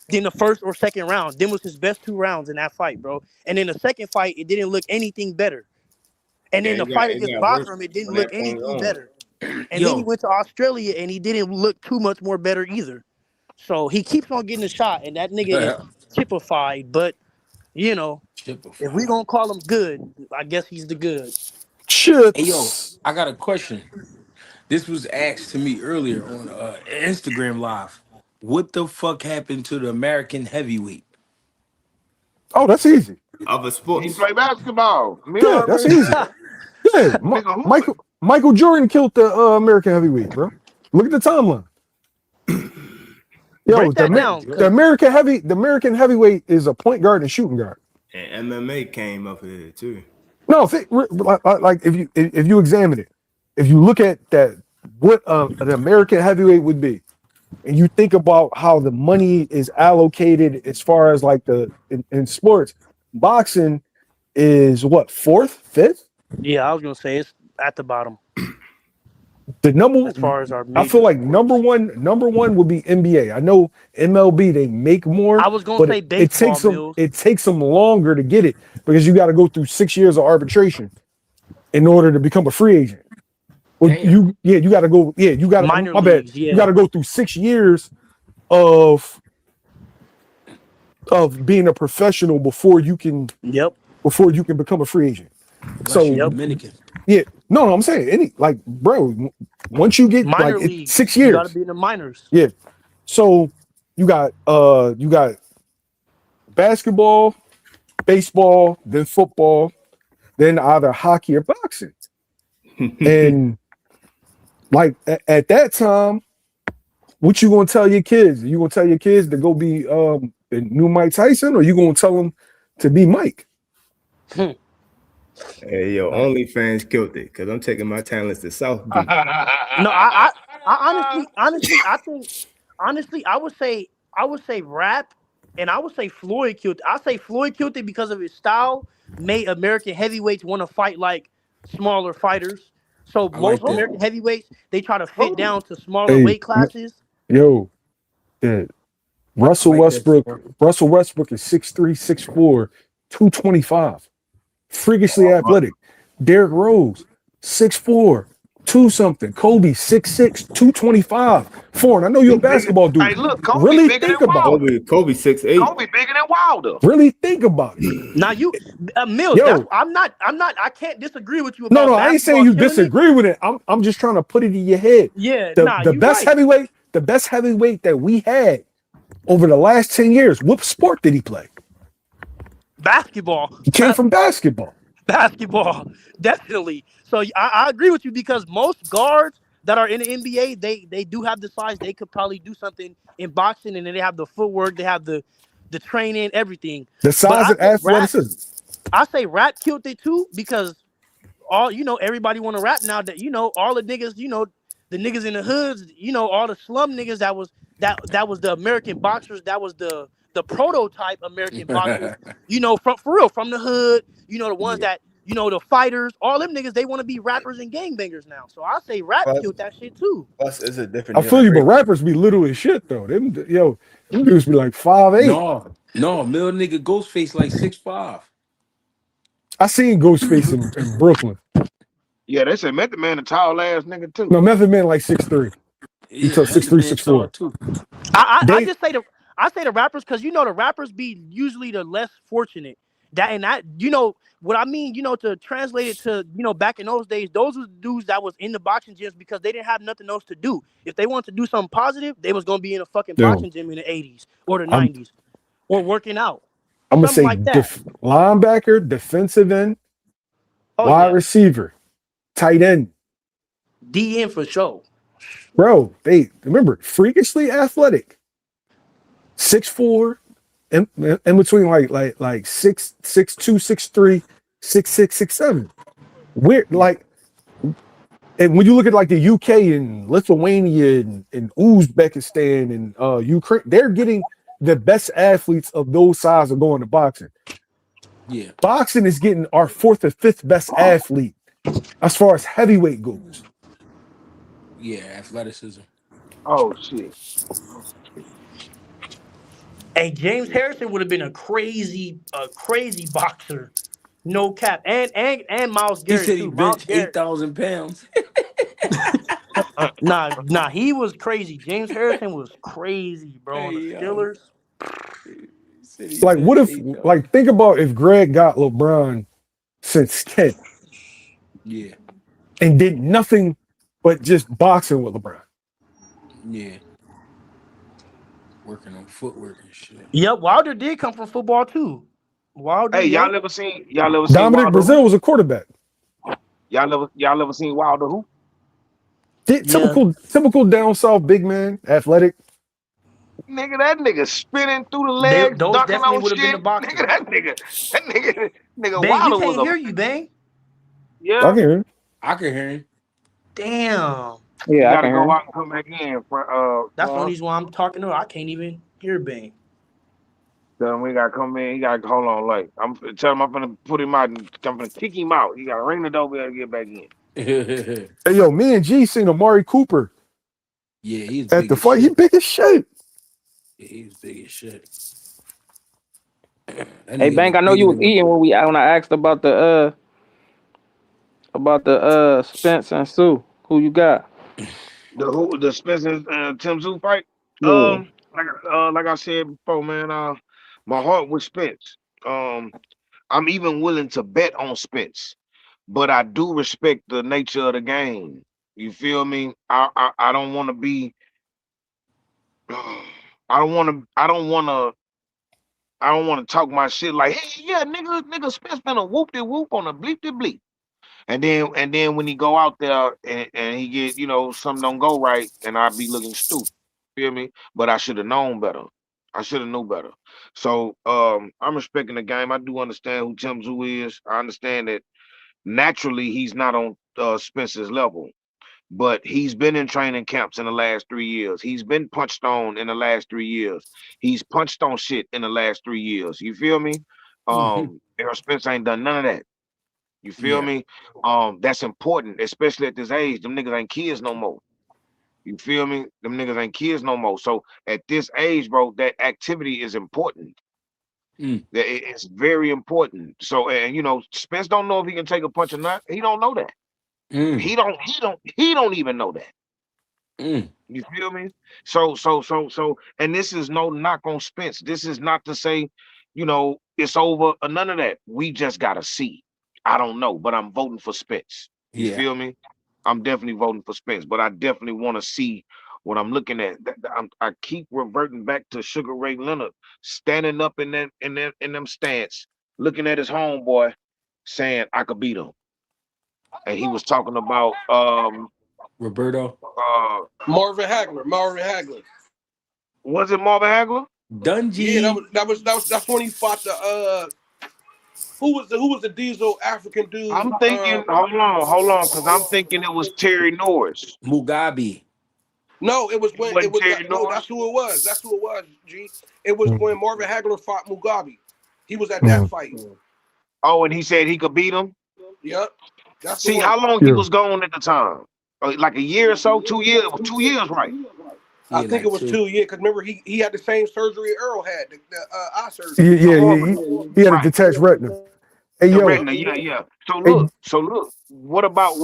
than the first or second round. Them was his best 2 rounds in that fight, bro. And in the second fight, it didn't look anything better. And Yeah, then the fight it against got worse Bosram, it didn't when look that came anything on. better. And then he Yo, went to Australia, and he didn't look too much more better either. So he keeps on getting a shot, and that nigga is typified. But you know, if we gonna call him good, I guess he's the good. hey yo, Chips. I got a question. This was asked to me earlier on Instagram Live. What the fuck happened to the American heavyweight? Oh, that's easy. Other He sports. play basketball. Me Yeah, that's already easy. know. Yeah, Nigga hooping. Michael Jordan killed the American heavyweight, bro. Look at the timeline. Yo, Break that down, cause The American heavyweight is a point guard and shooting guard. And MMA came up here too. No, like if you examine it, if you look at that, what an American heavyweight would be, and you think about how the money is allocated as far as like in sports, boxing is what, fourth, fifth? yeah, I was gonna say it's at the bottom The number, as far as our I feel major like sports. number one would be NBA. I know MLB they make more, I was gonna but say it baseball, takes them Mills. longer to get it because you got to go through 6 years of arbitration in order to become a free agent. Well, you got to go. Yeah, you got to. Minor My bad. leagues, You got yeah. to go through 6 years of being a professional before you can Yep. become a free agent. Unless you So Yep. Dominican. yeah, no, I'm saying any like bro, Once you get Minor like leagues. 6 You got to years. be in the minors. Yeah. So you got basketball, baseball, then football, then either hockey or boxing. And like at that time, what you gonna tell your kids? You gonna tell your kids to go be the new Mike Tyson, or you gonna tell them to be Mike? Hey, yo, OnlyFans killed it because I'm taking my talents to South Beach. No, I honestly, I would say rap, and I would say Floyd killed it. I say Floyd killed it because of his style, made American heavyweights want to fight like smaller fighters. So I most like that. American heavyweights, they try to fit down to smaller Hey, weight classes. yo, yeah. Russell like that Westbrook. sport. Russell Westbrook is 6'3", 6'4", 225. Freakishly athletic. Derrick Rose, 6'4", 2-something. Kobe, 6'6", 225. Foreign. I know you're a basketball dude. Hey, look, Kobe Really bigger think than about it. Wilder. Kobe 6'8". Kobe bigger than Wilder. Really think about it. Now you, Mills, Yo. I can't disagree with you about No, I ain't saying you basketball killing it. disagree with it. I'm just trying to put it in your head. Yeah, The you best right. heavyweight that we had over the last 10 years, what sport did he play? Basketball. He came from basketball. Basketball, definitely. So I agree with you because most guards that are in the NBA, they do have the size. They could probably do something in boxing, and then they have the footwork, they have the training, everything. The But size and athleticism. I say rap killed it too because everybody want to rap now. That all the niggas, the niggas in the hoods, all the slum niggas that was the American boxers. That was the prototype American boxers. From for real, from the hood. The ones that the fighters. All them niggas, they want to be rappers and gangbangers now. So I say rap killed that shit too. Plus, it's a different I feel you, but generation. rappers be little as shit though. Them dudes be like 5'8". No, middle nigga Ghostface like 6'5". I seen Ghostface in Brooklyn. Yeah, they said Method Man a tall ass nigga too. No, Method Man like 6'3". He took 6'3", 6'4". too. I just say the rappers because the rappers be usually the less fortunate. What I mean, to translate it to back in those days, those were the dudes that was in the boxing gyms because they didn't have nothing else to do. If they wanted to do something positive, they was gonna be in a fucking boxing gym in the 80s or the 90s or working out. I'm gonna say like that. linebacker, defensive end, wide receiver, tight end. DN for sure. Bro, they remember freakishly athletic. 6'4", in between like 6'2", 6'3", 6'6", 6'7". Weird, like, and when you look at like the UK and Lithuania and Uzbekistan and Ukraine, they're getting the best athletes of those sides are going to boxing. Yeah. Boxing is getting our 4th or 5th best athlete as far as heavyweight goes. Yeah, athleticism. Oh shit. Hey, James Harrison would have been a crazy boxer. No cap. And Miles He Garrett said he too. Miles benched Garrett. 8,000 pounds. Nah, he was crazy. James Harrison was crazy, bro. On the Steelers. Like, what if, like, think about if Greg got LeBron since 10. Yeah. And did nothing but just boxing with LeBron. Yeah. Working on footwork and shit. Yep, Wilder did come from football too. Wilder. Hey, y'all ever seen Dominic Wilder Brazil who? was a quarterback. Y'all ever seen Wilder who? Typical down south big man, athletic. Nigga, that nigga spinning through the legs, Those dunking definitely on would have been shit. the boxers. Nigga, that nigga Bang, Wilder you was can't hear you, Bang. Yeah. I can hear him. Damn. You Yeah, I gotta can go hear. out and come back in. That's one reason why I'm talking to her. I can't even hear Bang. So we gotta come in. He gotta hold on. Like I'm tell him I'm gonna put him out and I'm gonna kick him out. You gotta ring the doorbell to get back in. Hey, yo, me and G seen Amari Cooper. Yeah, he's at big the as fight. shit. He big as shit. Yeah, he's big as shit. Hey, Bank, I know you was eating when I asked about the Spence and Sue. Who you got? The Spencer Tim Zoo fight. Yeah. Like I said before, man. My heart was Spence. I'm even willing to bet on Spence, but I do respect the nature of the game. You feel me? I don't want to be. I don't want to talk my shit like, hey, yeah, nigga Spence been a whoop de whoop on a bleep de bleep. And then when he go out there and he get, something don't go right, and I be looking stupid. Feel me? But I should have known better. I should have knew better. So I'm respecting the game. I do understand who Tim Zoo is. I understand that naturally he's not on Spence's level. But he's been in training camps in the last 3 years. He's been punched on in the last 3 years. He's punched on shit in the last 3 years. You feel me? Errol Spence ain't done none of that. You feel Yeah. me? That's important, especially at this age. Them niggas ain't kids no more. You feel me? Them niggas ain't kids no more. So at this age, bro, that activity is important. Mm. It's very important. So, and Spence don't know if he can take a punch or not. He don't know that. Mm. He don't even know that. Mm. You feel me? And this is no knock on Spence. This is not to say, it's over or none of that. We just gotta see. I don't know, but I'm voting for Spence. You Yeah. feel me? I'm definitely voting for Spence, but I definitely want to see what I'm looking at. I keep reverting back to Sugar Ray Leonard standing up in them stance, looking at his homeboy, saying I could beat him, and he was talking about Roberto. Marvin Hagler. Was it Marvin Hagler? Dungy. Yeah, that's when he fought the who was the diesel African dude? I'm thinking, hold on, because I'm thinking it was Terry Norris. Mugabe. No, it was It when wasn't Terry no, Norris. that's who it was. That's who it was, G. It was when Marvin Hagler fought Mugabe. He was at that fight. Oh, and he said he could beat him. Yep. That's the See, one. how long he was gone at the time? Like a year or so? 2 years? It was 2 years, right? I Yeah, think like it was 2. 2 years because remember he had the same surgery Earl had, the eye surgery. He had a Right. detached retina. Hey The yo, retina, yeah. So hey, look. What about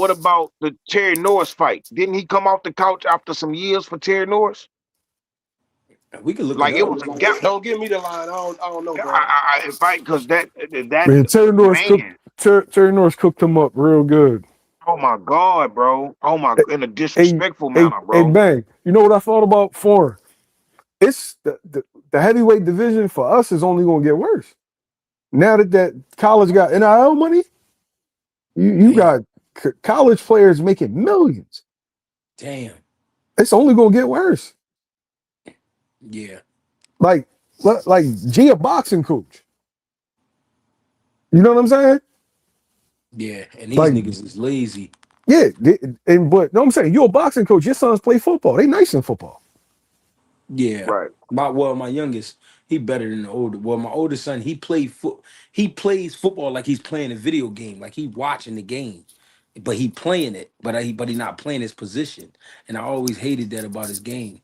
the Terry Norris fight? Didn't he come off the couch after some years for Terry Norris? We can look it Like it up. was a gap. Don't give me the line. I don't know, bro. I fight because that man, man. Terry Norris cooked him up real good. Oh my God, bro. Oh my, in a Hey, disrespectful hey, manner, hey, bro. bang. You know what I thought about foreign? It's the heavyweight division for us is only going to get worse. Now that college got NIL money, you got college players making millions. Damn. It's only going to get worse. Yeah. Like G a boxing coach. You know what I'm saying? Yeah. And these Like, niggas is lazy. yeah, but no, I'm saying you're a boxing coach. Your sons play football. They nice in football. Yeah. Right. My youngest, he better than the older. Well, my oldest son, he plays football like he's playing a video game, like he watching the game. But he playing it, but he not playing his position. And I always hated that about his game.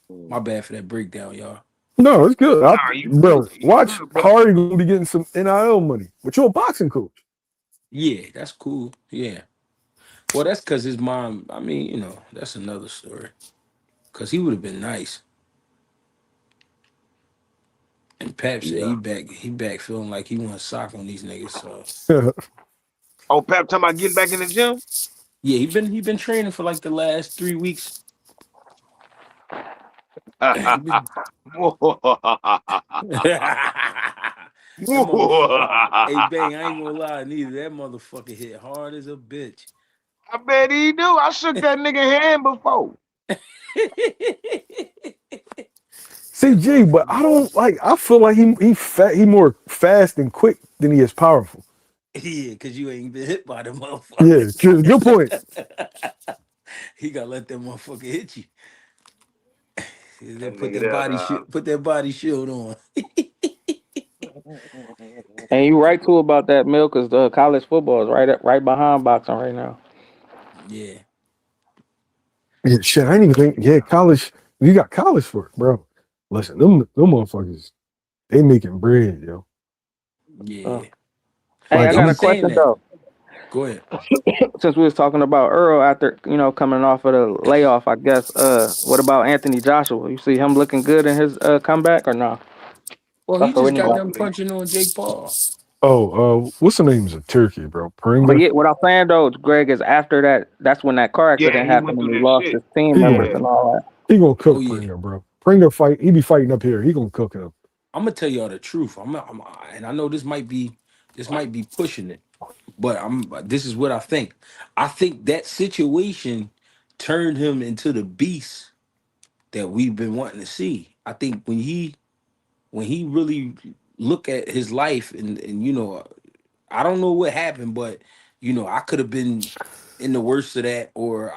My bad for that breakdown, y'all. No, it's good. Nah, you Bro, good. You watch good, bro. how are you going to be getting some NIL money? But you're a boxing coach. Yeah, that's cool. Yeah. Well, that's because his mom, I mean, that's another story. Because he would have been nice. And Pap said Yeah. he back feeling like he want to sock on these niggas. So Oh, Pep talking about getting back in the gym? yeah, he been training for like the last 3 weeks. He been- that motherfucker. Hey Bang, I ain't gonna lie, neither. That motherfucker hit hard as a bitch. I bet he do. I shook that nigga hand before. CG, but I don't like. I feel like he more fast and quick than he is powerful. Yeah, because you ain't been hit by the Yeah, motherfucker. good point. He gotta let that motherfucker hit you. That Then nigga there, put that body shield on. And you right too about that, Mill, because the college football is right behind boxing right now. Yeah. Yeah, shit. I didn't even think. Yeah, college. You got college for it, bro. Listen, them motherfuckers, they making bread, yo. Yeah. Hey, Like I They got be a saying question that. though. Go ahead. Since we was talking about Earl after coming off of the layoff, I guess. What about Anthony Joshua? You see him looking good in his comeback or no? Well, Or he for just got anybody? done punching on Jake Paul. What's the name's of turkey, bro? But Pringa. yeah, what I'm saying though, Greg, is after that, that's when that car Yeah, accident he happened went and through he that lost shit. his team He gonna members Yeah. and all that. he gonna Oh cook yeah. Pringa, bro. Pringa fight. He be fighting up here. He gonna cook him. I'm gonna tell y'all the truth. And I know this might be pushing it, but this is what I think. I think that situation turned him into the beast that we've been wanting to see. I think when he really look at his life and I don't know what happened, but I could have been in the worst of that, or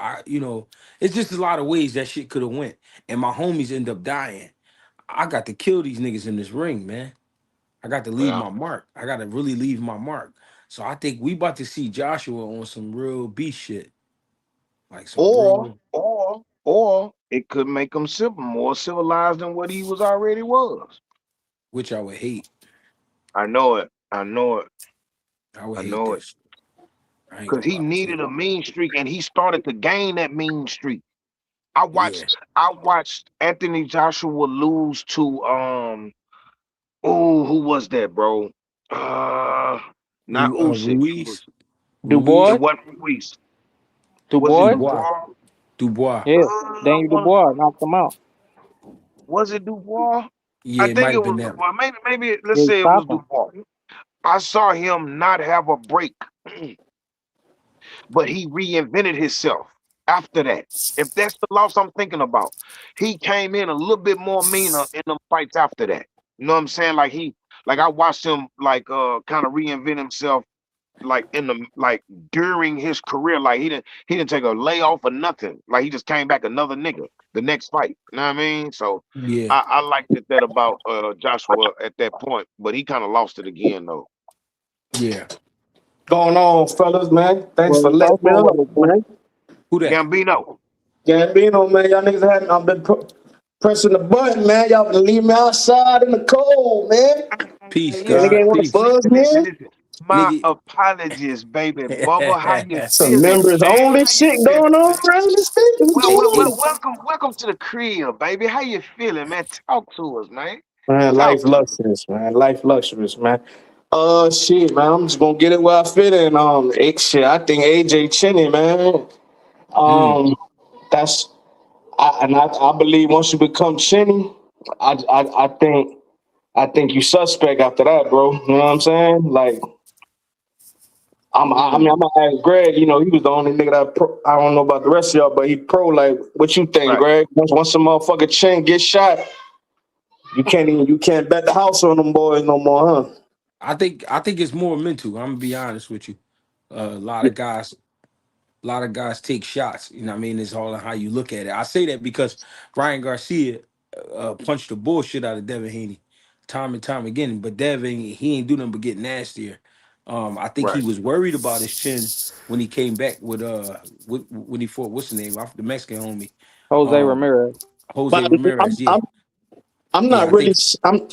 it's just a lot of ways that shit could have went, and my homies end up dying. I got to kill these niggas in this ring, man. I got to leave Well, my mark. I got to really leave my mark. So I think we about to see Joshua on some real beast shit, like some or real, or it could make him more civilized than what he was already was. which I would hate. I know it. I know it. I would I hate know that it. shit. I ain't Because gonna he lie to you. needed a mean streak, and he started to gain that mean streak. Yeah, I watched Anthony Joshua lose to who was that, bro? Uh Not Usyk. It Ruiz, was it Dubois, Ruiz, wasn't Ruiz. Was it Dubois, Dubois, Dubois? Dubois. yeah, I Daniel wanna Dubois knocked him out. Was it Dubois? Yeah, I it think might it have been was that. Dubois. Maybe let's Yeah, he say it was stopped him. Dubois. I saw him not have a break, but he reinvented himself after that. If that's the loss I'm thinking about, he came in a little bit more meaner in them fights after that. You know what I'm saying? Like I watched him kind of reinvent himself like during his career. Like he didn't take a layoff or nothing. Like he just came back another nigga the next fight. You know what I mean? So Yeah, I liked that about Joshua at that point, but he kind of lost it again though. yeah. Going on, fellas, man? Thanks Well, for you letting first me one up, with it, G. man. Who that? Gambino. Gambino, man, y'all niggas haven't. I've been pressing the button, man. Y'all been leaving me outside in the cold, man. Peace, And nigga God, ain't want to peace, buzz me in. Listen. My nigga. apologies, baby. Bubba, how you Some feeling, members man? only How you shit feeling, going on man? around this thing. Hey, Welcome to the crib, baby. How you feeling, man? Talk to us, man. Man, life Talk to us. luxurious, man. Life luxurious, man. Shit, man. I'm just gonna get it where I fit in. Shit. I think AJ Cheney, man. mm, Um, that's I believe once you become Cheney, I think you suspect after that, bro. You know what I'm saying? Like, I mean, Mm, I'm gonna ask Greg. You know, he was the only nigga that I don't know about the rest of y'all, but he pro. Like, what you think, right. Greg? Once a motherfucker chin get shot, you can't bet the house on them boys no more, huh? I think it's more mental. I'm gonna be honest with you. A lot of guys take shots. You know what I mean? It's all in how you look at it. I say that because Ryan Garcia punched the bullshit out of Devin Haney time and time again. But Devin, he ain't do nothing but get nastier. I think he Right. was worried about his chin when he came back when he fought what's the name? The Mexican homie. Jose Um Ramirez. Jose But Ramirez. Yeah. I'm Yeah, not I really. think I'm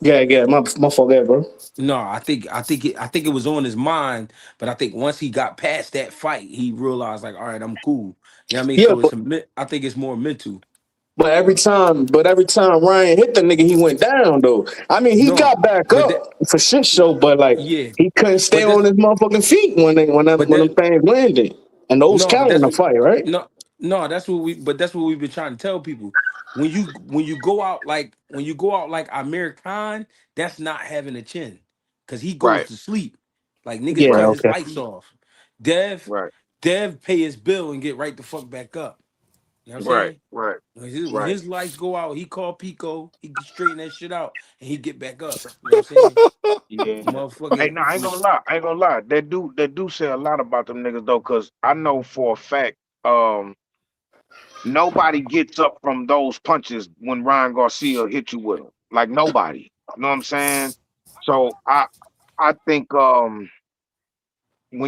yeah. My fault, there, bro. no, I think it was on his mind, but I think once he got past that fight, he realized like, all right, I'm cool. You know what I mean? Yeah, So I think it's more mental. but every time Ryan hit the nigga, he went down though. I mean, he No, got back but up that for shit show, but like yeah, he couldn't stay but on that's his motherfucking feet but when them that things landed, and those no, but count in that's the fight, right? no no that's what we've been trying to tell people. When you go out like Amir Khan, that's not having a chin, because he goes Right. to sleep. Like niggas Yeah, cut Right. his okay. lights off. Dev, Right. Dev pay his bill and get right the fuck back up. You know what I'm Right. saying? Right. When Right. his lights go out, he call Pico, he can straighten that shit out, and he get back up. You know what I'm saying? Yeah. Hey, Motherfucker. no, I ain't gonna lie. I ain't gonna lie. That do say a lot about them niggas though, cause I know for a fact, nobody gets up from those punches when Ryan Garcia hit you with them. Like nobody. You know what I'm saying? So I think when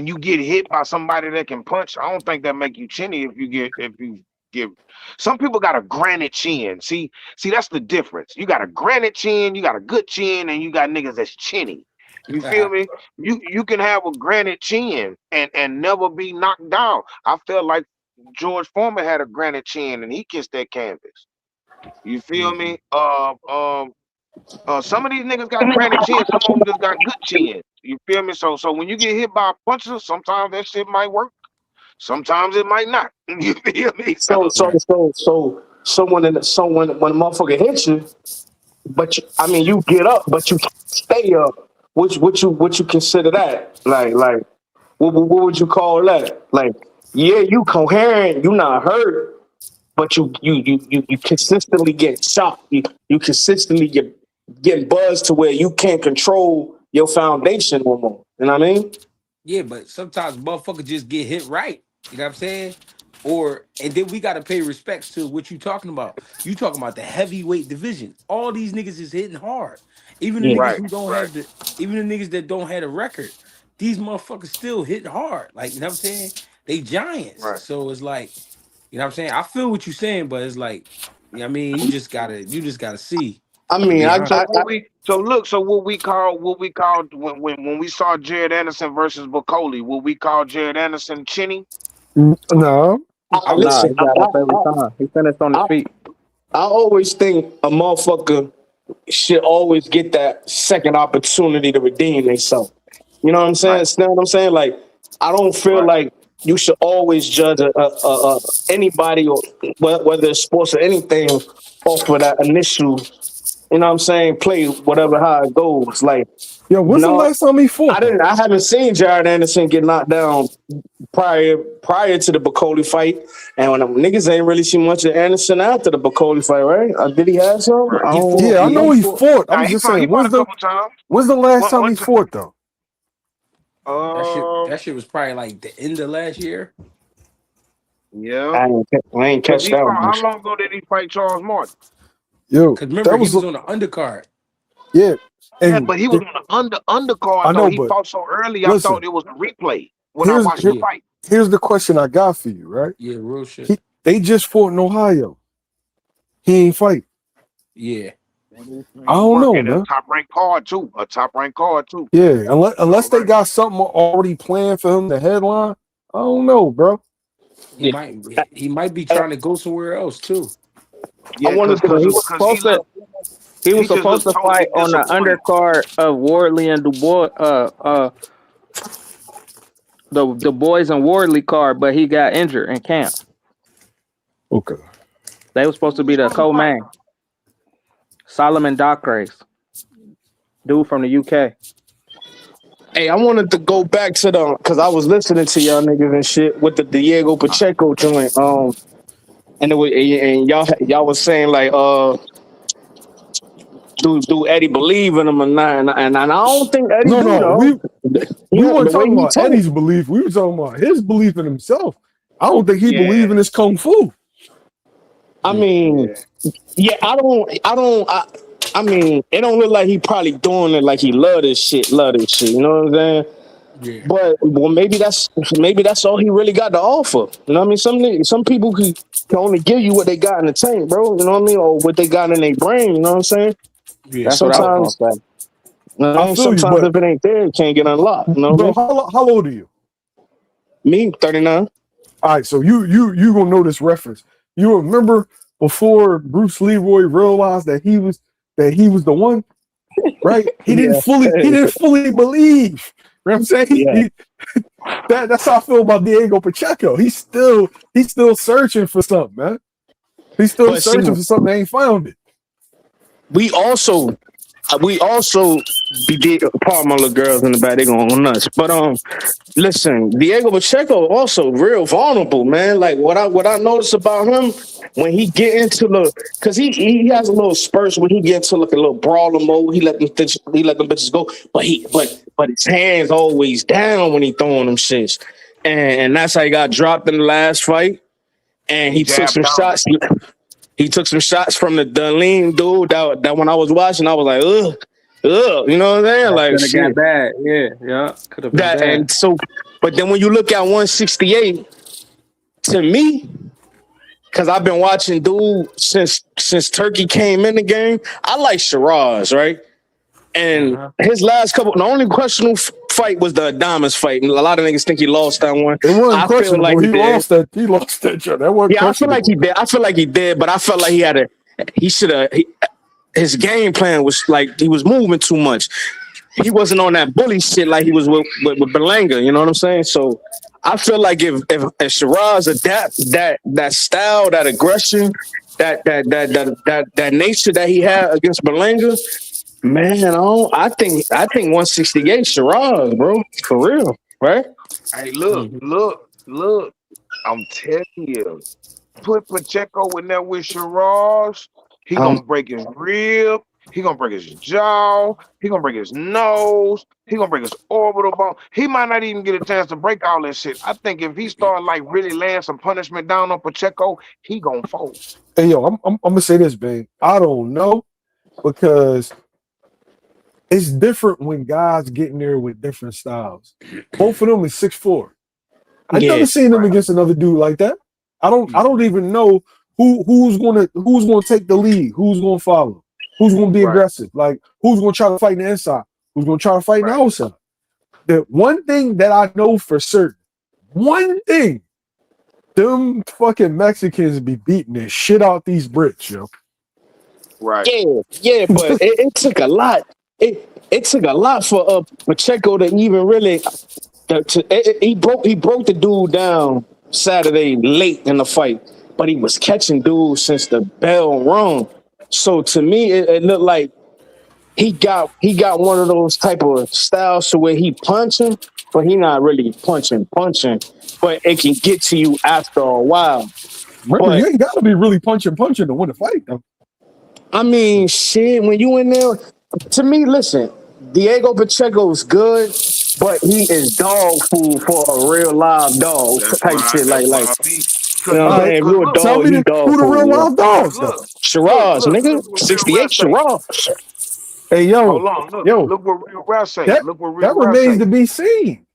you get hit by somebody that can punch, I don't think that make you chinny if you get some people got a granite chin. See that's the difference. You got a granite chin, you got a good chin, and you got niggas that's chinny. You feel me? You can have a granite chin and never be knocked down. I felt like George Foreman had a granite chin and he kissed that canvas. You feel Mhm. me? Some of these niggas got granite chin, some of them just got good chin. You feel me? So when you get hit by a puncher, sometimes that shit might work. Sometimes it might not. You feel me? So Right. when a motherfucker hits you, but you get up, but you can't stay up. What you consider that? Like what would you call that? Like, yeah, you coherent, you not hurt, but you consistently get shocked. You consistently getting buzzed to where you can't control your foundation no more. You know what I mean? Yeah, but sometimes motherfuckers just get hit right. You know what I'm saying? And then we gotta pay respects to what you talking about. You talking about the heavyweight division. All these niggas is hitting hard. Even the Yeah. niggas Right, who don't right, have even the niggas that don't have a record, these motherfuckers still hitting hard. Like, you know what I'm saying? They giants. right. So it's like, you know what I'm saying? I feel what you're saying, but it's like, you know what I mean, you just gotta see. I To mean, be So honest. what we call when we saw Jared Anderson versus Bacoli, what we call Jared Anderson chinny? No. I I would Nah, listen. he got up every time. He finished on his I, feet. I always think a motherfucker should always get that second opportunity to redeem themselves. You know what I'm saying? Right, You know what I'm saying? Like, I don't feel right, like you should always judge anybody, or whether it's sports or anything, off of that initial. You know what I'm saying? Play whatever how it goes. Like, Yo, when's the no, last time he fought though? I haven't seen Jared Anderson get knocked down prior to the Bacoli fight, and when them niggas ain't really seen much of Anderson after the Bacoli fight, right? Did he have some? right. I he don't. fought, Yeah, I yeah, know he he fought. fought. I'm Now just he saying, fought a couple times. when's the last time One he time. fought though? That shit Um, that shit was probably like the end of last year. yeah. I ain't Cause catch he that fought. one. How long ago did he fight Charles Martin? Yo, Cause remember that he was was on the undercard. yeah. Yeah, And but he was on the undercard I though. know, He but fought so early. I listen, thought it was a replay when I here's watched the fight. here's the question I got for you, right? Yeah, real shit. They just fought in Ohio. He ain't fight. Yeah. I don't know, And a man. top ranked card too. A top ranked card too. Yeah, unless they Right. got something already planned for him to headline. I don't know, bro. He Yeah. might he might be I trying to go somewhere else too. I Yeah, wanted to. He was he just supposed looked to totally fight on the disappointed. undercard of Wardley and Dubois. The boys and Wardley card, but he got injured in camp. Okay. They were supposed Who to was be the supposed to fight? co-main. Solomon Docrace, dude from the UK. Hey, I wanted to go back to because I was listening to y'all niggas and shit with the Diego Pacheco joint. And y'all was saying like, do Eddie believe in him or not? And I don't think Eddie do No. though. We weren't The way talking he about talk. Eddie's belief. We were talking about his belief in himself. I don't think he Yeah, believe in his kung fu. I Yeah. mean, yeah. yeah, I mean, it don't look like he probably doing it like he love this shit. You know what I'm saying? Yeah. But well, maybe that's all he really got to offer. You know what I mean? Some people can only give you what they got in the tank, bro. You know what I mean, or what they got in their brain. You know what I'm saying? Yeah. That's what I was Sometimes, gonna say. I feel you, sometimes but if it ain't there, it can't get unlocked. You know what I bro, mean? how old are you? Me, 39. All right, so you gonna know this reference. You remember before Bruce Leroy realized that he was the one, right? He Yeah, didn't fully believe. You know what I'm saying? yeah. That's how I feel about Diego Pacheco. He's still searching for something, man. He's still But see, searching for something. They ain't found it. we also be pardon my little girls in the back, they going nuts. But listen, Diego Pacheco also real vulnerable, man. Like what I notice about him when he get into because he has a little spurts when he get into like a little brawler mode. He let them bitches go, but his hands always down when he throwing them shits, and that's how he got dropped in the last fight. And He he took jabbed some down. shots. He took some shots from the lean dude that when I was watching, I was like, ugh, you know what I'm saying? That Like could have got shit. bad. Yeah, could have been That bad. and so, but then when you look at 168, to me, because I've been watching dude since Turkey came in the game, I like Shiraz, right? And Uh-huh. his last couple, the only questionable fight was the Adamas fight, and a lot of niggas think he lost that one. It wasn't I feel like questionable. he He did. lost that. He lost that shot. That wasn't Yeah, I feel like questionable. he did. I feel like he did, but I felt like he should have. His game plan was like he was moving too much. he wasn't on that bully shit like he was with Berlanga. You know what I'm saying? So I feel like if Shiraz adapt that style, that aggression, that nature that he had against Berlanga, man, I think 168 Shiraz, bro, for real, right? Hey, look, Mhm. look. I'm telling you, put Pacheco in there with Shiraz, he Um, gonna break his rib, he gonna break his jaw, he gonna break his nose, he gonna break his orbital bone. He might not even get a chance to break all that shit. I think if he start like really laying some punishment down on Pacheco, he gonna fold. Hey, yo, I'm gonna say this, man. I don't know because it's different when guys get in there with different styles. Both of them is 6'4". I've yeah, never seen them Right, against another dude like that. I don't even know who's gonna take the lead, who's gonna follow, who's gonna be right, aggressive, like who's gonna try to fight in the inside, who's gonna try to fight in the right. outside. The one thing that I know for certain, one thing, them fucking Mexicans be beating the shit out these Brits, yo. Right. yeah, but it took a lot. It took a lot for Pacheco to even really he broke the dude down Saturday late in the fight, but he was catching dudes since the bell rung. So to me, it looked like he got one of those type of styles to where he punching, but he not really punching, but it can get to you after a while. Remember, But you ain't gotta be really punching to win a fight, though. I mean, shit, when you in there, to me, listen, Diego Pacheco's good, but he is dog food for a real live dog type shit. That's why Like I be. you Cause know what I'm All look, right, saying? If cause you're a look, tell dog, me he dog who the real food. Yeah. wild cause dogs, though. look, Shiraz, nigga, look what Real Rap 68 say. Shiraz. Hey, Hold on, yo, look what Real Rap say. that Look what Real that Rap remains say. to be seen.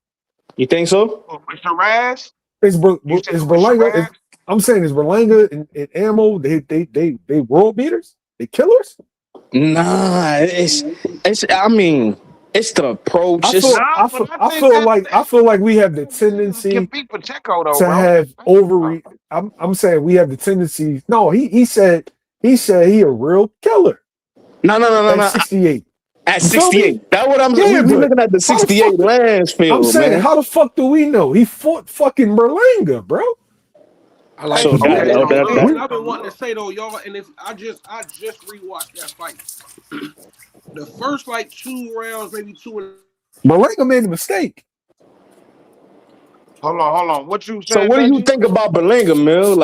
You think so? With Shiraz, Is you said is with Berlanga? Shiraz? I'm saying is Berlanga and Ammo? They world beaters. They killers. Nah, it's. I mean, it's the approach. It's Nah, but I think I feel like we have the can tendency beat Pacheco though, to bro. have overreach. I'm saying we have the tendency. No, he said he a real killer at no. 68. At You feel me? 68, that what I'm. Yeah, We but looking at the how the 68 fuck? I'm Lansfield, saying man. how the fuck do we know he fought fucking Berlanga, bro? I like Hey, So the that, okay, Okay, that, so so that, look, that what look, I've so been wanting to look. say though, y'all, and if I just rewatched that fight. The first like 2 rounds, maybe two and Berlanga made a mistake. Hold on. What you So saying, what do you Benji? think about Belinga, Mill?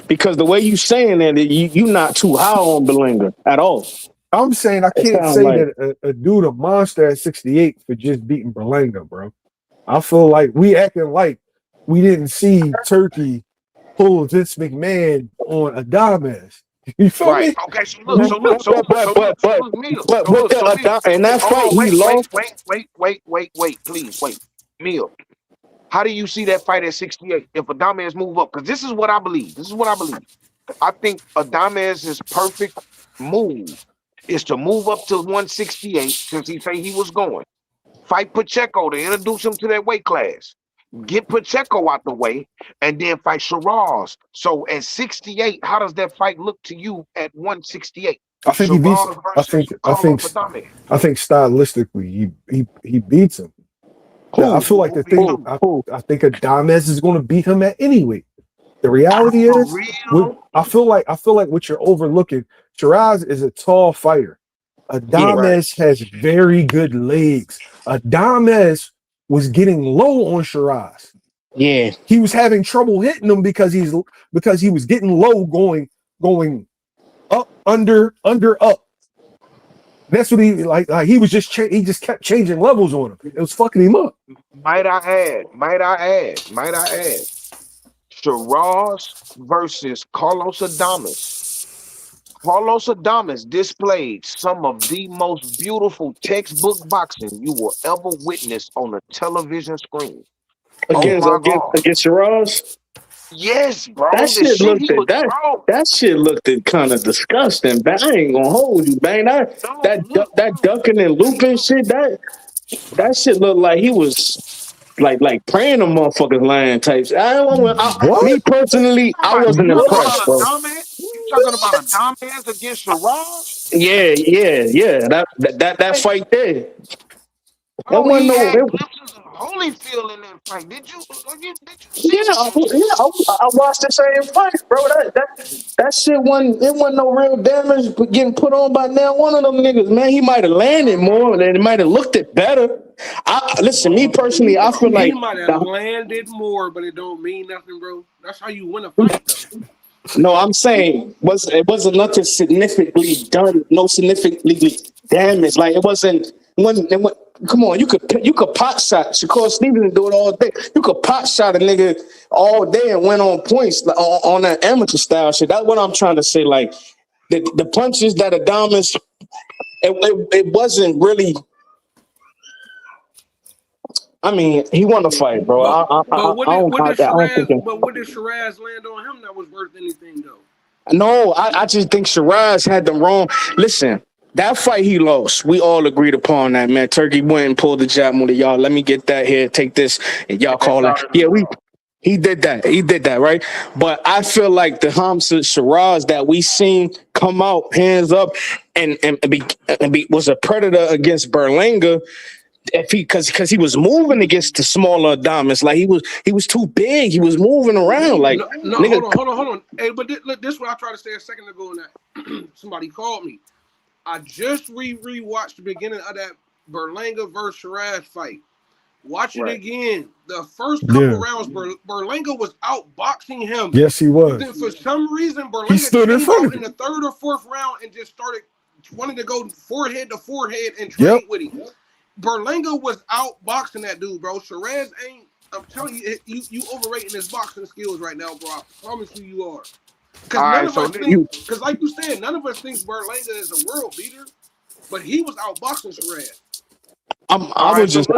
Because the way you saying that you not too high on Belinga at all. I'm saying I It can't sounds say like that a dude a monster at 68 for just beating Berlanga, bro. I feel like we acting like we didn't see Turkey pull Vince McMahon on Adames. You feel Right. me? Okay, You, so look, Neil. but with the in that Hold fight on, he lost. please, wait. Neil, how do you see that fight at 68 if Adames move up? Because this is what I believe. I think Adames' perfect move is to move up to 168 since he say he was going. Fight Pacheco to introduce him to that weight class. Get Pacheco out the way, and then fight Shiraz. So at 68, how does that fight look to you at 168? I think he beats. Shiraz versus Carlos Adames. I think stylistically he beats him. I Who feel like Who the beat thing him? I think Adames is going to beat him at any weight. The reality For is, real? I feel like what you're overlooking. Shiraz is a tall fighter. yeah. Right. Adames has very good legs. Adames was getting low on Shiraz. Yeah. He was having trouble hitting him because he was getting low, going up, under, up. That's what he like. He was just he just kept changing levels on him. It was fucking him up. Might I add, Shiraz versus Carlos Adames. Carlos Adames displayed some of the most beautiful textbook boxing you will ever witness on a television screen. Oh Against my against God. against Shiraz. Yes, That bro. The shit shit looked he at was, that bro. that shit looked kind of disgusting. But I ain't gonna hold you, man. No, look, That bro. ducking and looping shit. That shit looked like he was like praying the motherfuckers lying types. Me What? personally, I You wasn't talking What? impressed, about a bro. dumbass? You talking about a dumbass against Shiraz? Yeah. That fight there. It Oh, wasn't he no. had glimpses of Holyfield in that fight. Did you see Yeah, that? I watched the same fight, bro. That shit wasn't. It wasn't no real damage getting put on by now one of them niggas. Man, he might have landed more, and it might have looked it better. Listen, me personally, I feel He like might have the, landed more, but it don't mean nothing, bro. That's how you win a fight, though. no, I'm saying it wasn't nothing significantly done. No significantly damage. Like it wasn't. Come on, you could pot shot. Shakur Stevens do it all day. You could pot shot a nigga all day and win on points on that amateur style shit. That's what I'm trying to say. Like the punches that Adamas, it wasn't really. I mean, he won the fight, bro. But I don't count that. I don't think. what did Shiraz land on him that was worth anything though? No, I just think Shiraz had them wrong. Listen, that fight he lost, we all agreed upon that, man. Turkey went and pulled the jab on y'all. Let me get that here, take this, and y'all call it. Yeah, he did that. He did that, right? But I feel like the Hamza Shiraz that we seen come out hands up and was a predator against Berlanga. If he because he was moving against the smaller Adamas, like he was too big. He was moving around like no. nigga. Hold on. Hey, but this is what I tried to say a second ago. In that somebody called me. I just rewatched the beginning of that Berlanga versus Shiraz fight. Watch it again. The first couple rounds, Berlanga was outboxing him. Yes, he was. But then for some reason, He stood in Berlanga front came of out him. in the third or fourth round and just started wanting to go forehead to forehead and trade with him. Berlanga was outboxing that dude, bro. Shiraz ain't. I'm telling you, you overrating his boxing skills right now, bro. I promise you are. Because none of us think. Because like you said, none of us think Berlanga is a world beater, but he was outboxing Shiraz. I was just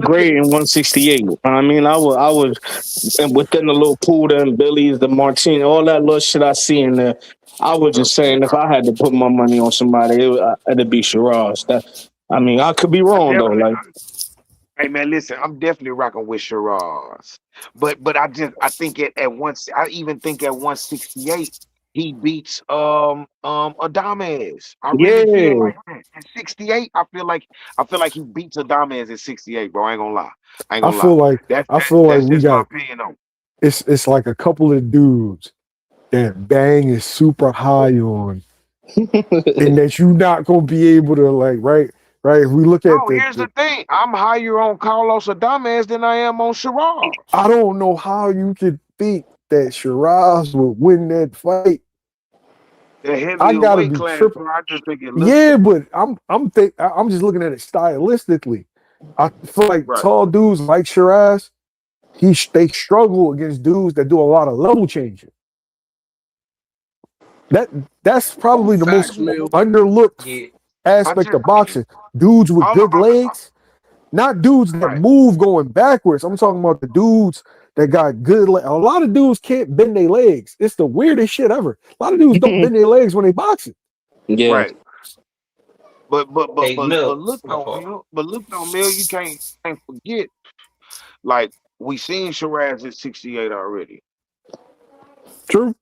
great in 168. I mean, I was within the little Puda and Billy's, the Martini, all that little shit I see in there. I was just saying, if I had to put my money on somebody, it'd be Shiraz. I mean, I could be wrong though. Like, Hey man, listen, I'm definitely rocking with Shiraz. But I think at once I even think at 168 he beats Adames. I really feel yeah, like that. At 68, I feel like he beats Adames at 68, bro. I ain't gonna lie. I ain't I gonna lie. feel like That's we just my got opinion though. it's like a couple of dudes that Bang is super high on, and that you're not gonna be able to like right. If we look at No, here's the thing. I'm higher on Carlos Adames than I am on Shiraz. I don't know how you could think that Shiraz would win that fight. The I heavier gotta weight be class, tripping. bro. I just think it looks Yeah, different. but I'm just looking at it stylistically. I feel like Right. tall dudes like Shiraz, they struggle against dudes that do a lot of level changing. That's probably the most Facts, Mill. underlooked Yeah. aspect of boxing. Dudes with All good legs, not dudes that right. move going backwards. I'm talking about the dudes that got good. A lot of dudes can't bend their legs. It's the weirdest shit ever. A lot of dudes don't bend their legs when they boxing. yeah. Right. Hey, Mill. Look My though, fault. Mill. But look though, Mill, you can't forget. Like we seen Shiraz at 68 already. True.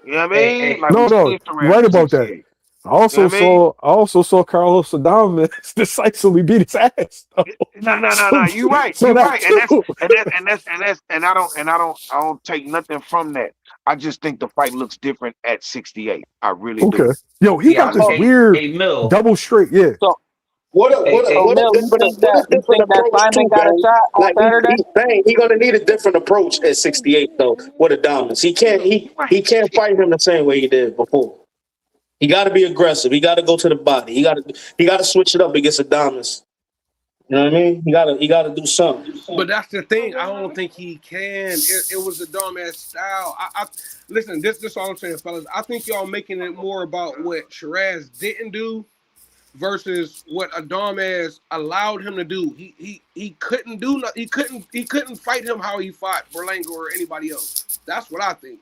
You know what I Hey, mean? hey, Like we No, seen you're Shiraz right at about that. 68. I You know also what I mean? saw Carlos Adames decisively beat his ass. No. You right. So You that right. too. And I don't take nothing from that. I just think the fight looks different at 68. I really Okay. do. Yo, he yeah. got this Hey, weird hey, Mill. double straight. Yeah. So what a Hey, what a hey, what a Mill, different what a different approach too, Bang. Like he Bang, he gonna need a different approach at 68 though. With Adamas, he Right. can't fight him the same way he did before. He got to be aggressive. He got to go to the body. He got to switch it up against Adamas. You know what I mean? He got to do something. But that's the thing. I don't think he can. It was a dumbass style. I listen. This is all I'm saying, fellas. I think y'all making it more about what Shiraz didn't do versus what Adamas allowed him to do. He couldn't do nothing. He couldn't fight him how he fought Berlanga or anybody else. That's what I think.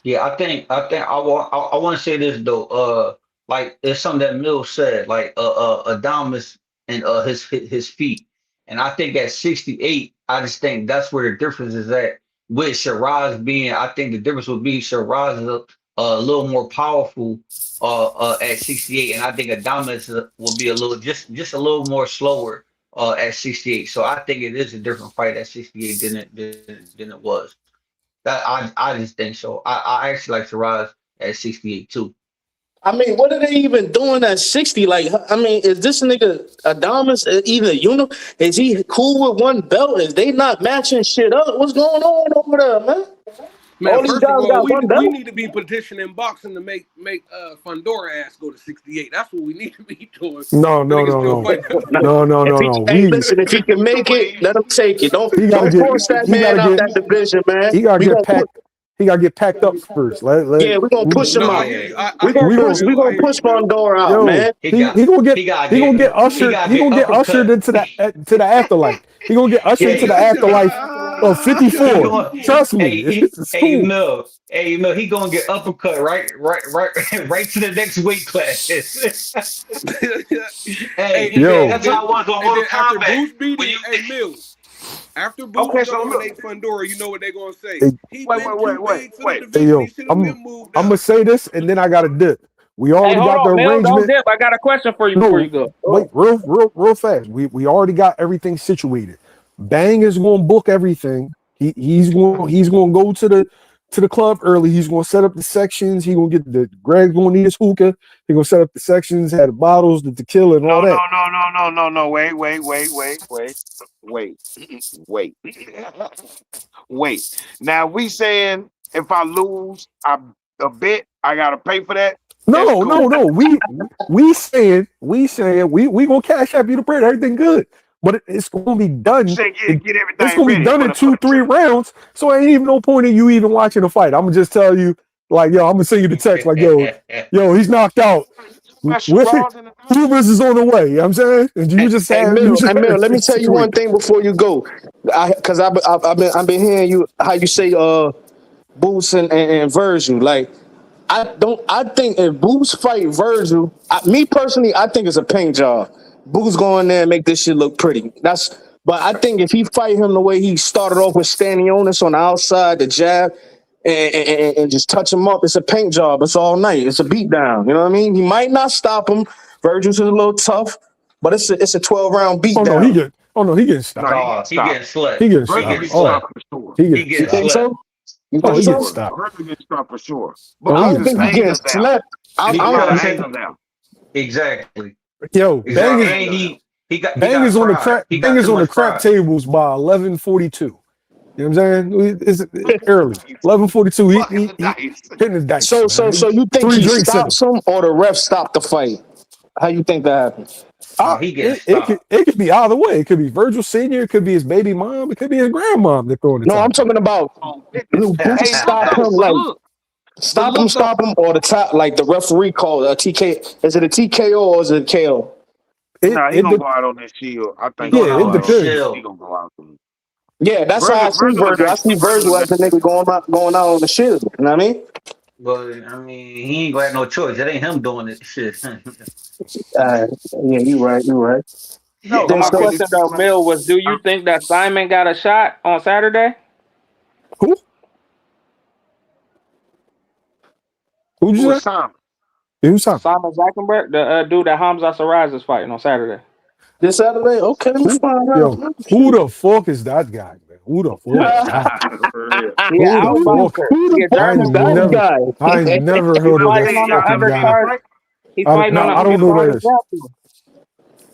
Yeah, I think I want to say this though. Like it's something that Mill said, like Adamas and his feet, and I think at 68, I just think that's where the difference is at. With Shiraz being, I think the difference would be Shiraz is a little more powerful at 68, and I think Adamas will be a little just a little more slower at 68. So I think it is a different fight at 68 than it was. That I just think so. I actually like Shiraz at 68 too. I mean, what are they even doing at 60? Like, I mean, is this nigga Adamas even Is he cool with one belt? Is they not matching shit up? What's going on over there, man? Man, All these first of guys all, got one we belt. need to be petitioning boxing to make Fundora ass go to 68. That's what we need to be doing. No. Hey, listen, if he can make it, let him take it. Don't force that man out that division, man. He gotta get packed. He gotta get packed up first. We're gonna push him out. We're gonna push Fundora out, man. He gonna get ushered. He gonna get ushered into the afterlife. He gonna get ushered into the afterlife of 54. Trust me. Hey, Mill, he gonna get uppercut right to the next weight class. That's how I was on Mortal Kombat. Mill. After Boots dominate Fundora, you know what they're gonna say. I'm gonna say this and then I gotta dip. We already got the arrangement. Don't dip. I got a question for you before you go. Wait, real fast. We already got everything situated. Bang is gonna book everything. He's gonna go to the club early. He's gonna set up the sections. He gonna get Greg's gonna need his hookah. He gonna set up the sections, have the bottles, the tequila, and all that. No. Wait. Now we saying if I lose a bet, I gotta pay for that. No. We saying we gonna cash out you the bread. Everything good. But it's gonna be done. It's gonna be done in 2-3 rounds. So ain't even no point in you even watching the fight. I'm gonna just tell you, like, yo, I'm gonna send you the text, like, yo, he's knocked out. Rubens is on the way. You know what I'm saying? And you just say, Mill, let me tell you one thing before you go, because I've been hearing you how you say Boots and Virgil. Like, I think if Boots fight Virgil, me personally, I think it's a paint job. Boots go in there and make this shit look pretty. But I think if he fight him the way he started off with Stanionis on the outside, the jab, and just touch him up, it's a paint job. It's all night. It's a beat down. You know what I mean? He might not stop him. Virgil's a little tough, but it's a 12-round beat down. He getting stopped. No, he getting slept. He getting stopped. He getting stopped. He getting stopped. Virgil getting stopped for sure. But I don't think he getting slept. Exactly. Yo, Bang is on the crap tables by 11:42. You know what I'm saying? It's early. 11:42. He hitting his dice. So you think he stops him or the ref stopped the fight? How you think that happens? It could be either way. It could be Virgil Sr., it could be his baby mom, it could be his grandmom that throwing it. No, I'm talking about stop him, like stop him, or the top, like the referee called a TK. Is it a TKO or is it a KO? He gonna go out on that shield. I think. It depends. He gonna go out. Yeah, that's how I see Virgil. I see Virgil as the nigga going out on the shield. You know what I mean? But I mean, he ain't got no choice. That ain't him doing it. Shit. Yeah, you right. No, my question though, Mill, was: do you think that Simon got a shot on Saturday? Who? Who'd you say? Simon? Who's Simon? Simon Zackenberg, the dude that Hamza Saraz is fighting on Saturday. This Saturday? Okay, let me find out. Yo, who the fuck is that guy, man? Who the fuck is that? guy? I never heard of that fucking guy. He's fighting on I don't know what that is.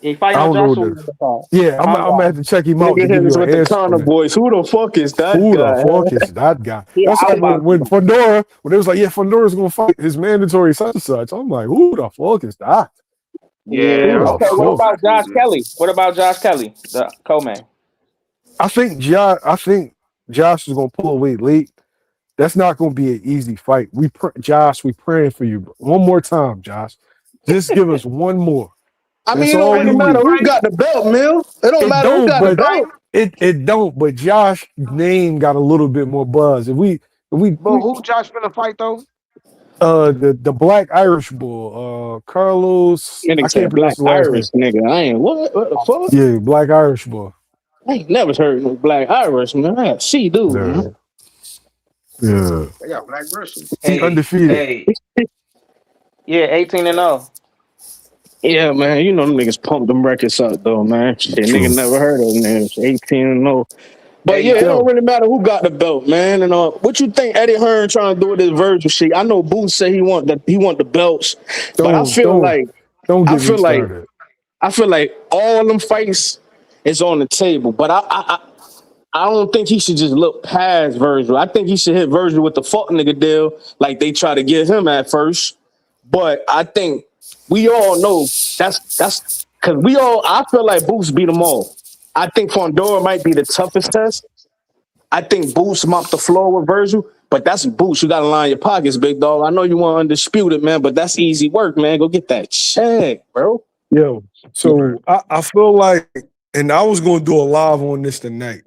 He fighting on Joshua. Yeah, I'm gonna have to check him out. With the Connor boys. Who the fuck is that guy? Who the fuck is that guy? That's like when Fundora, when it was like, yeah, Fundora's gonna fight his mandatory such and such. I'm like, who the fuck is that? Yeah. Okay, what about Josh Kelly? What about Josh Kelly, the co-main? I think Josh is gonna pull away late. That's not gonna be an easy fight. Josh, we praying for you. One more time, Josh. Just give us one more. I mean, it don't really matter who got the belt, Mill. It don't matter who got the belt. It don't, but Josh's name got a little bit more buzz. But who Josh gonna fight though? The Black Irish boy, Carlos. I can't Black Irish nigga. I ain't what the fuck? Yeah, Black Irish boy. I ain't never heard no Black Irish man. I see dude. Man. Yeah. They got Black Russians. He undefeated. Yeah, 18-0. Yeah, man. You know them niggas pump them records up though, man. Shit, True. nigga never heard of them niggas. 18-0. But Hey, yeah, it Yo, don't really matter who got the belt, man. And what you think Eddie Hearn trying to do with this Virgil shit? I know Boots say he want the belts, but don't don't don't I get me feel like started. I feel like all them fights is on the table. But I don't think he should just look past Virgil. I think he should hit Virgil with the fuck nigga deal like they try to get him at first. But I think we all know that's because I feel like Boots beat them all. I think Fondora might be the toughest test. I think Boots mopped the floor with Virgil, but that's Boots. You got to line your pockets, big dog. I know you want undisputed, man, but that's easy work, man. Go get that check, bro. Yo, so I feel like, and I was going to do a live on this tonight.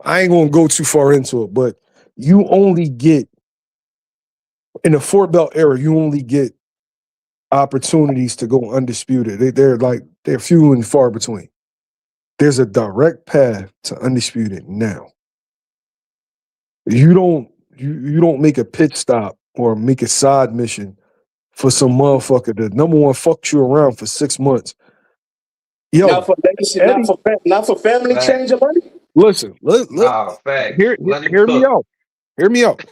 I ain't going to go too far into it, but you only get in the Fort Belt era, you only get opportunities to go undisputed. They're few and far between. There's a direct path to undisputed now. You don't make a pit stop or make a side mission for some motherfucker that number one fucked you around for 6 months. Yo, Not for legacy, Eddie, not for family fact. changing money. listen, Nah, facts. hear Let him hear me cook. out. Hear me out.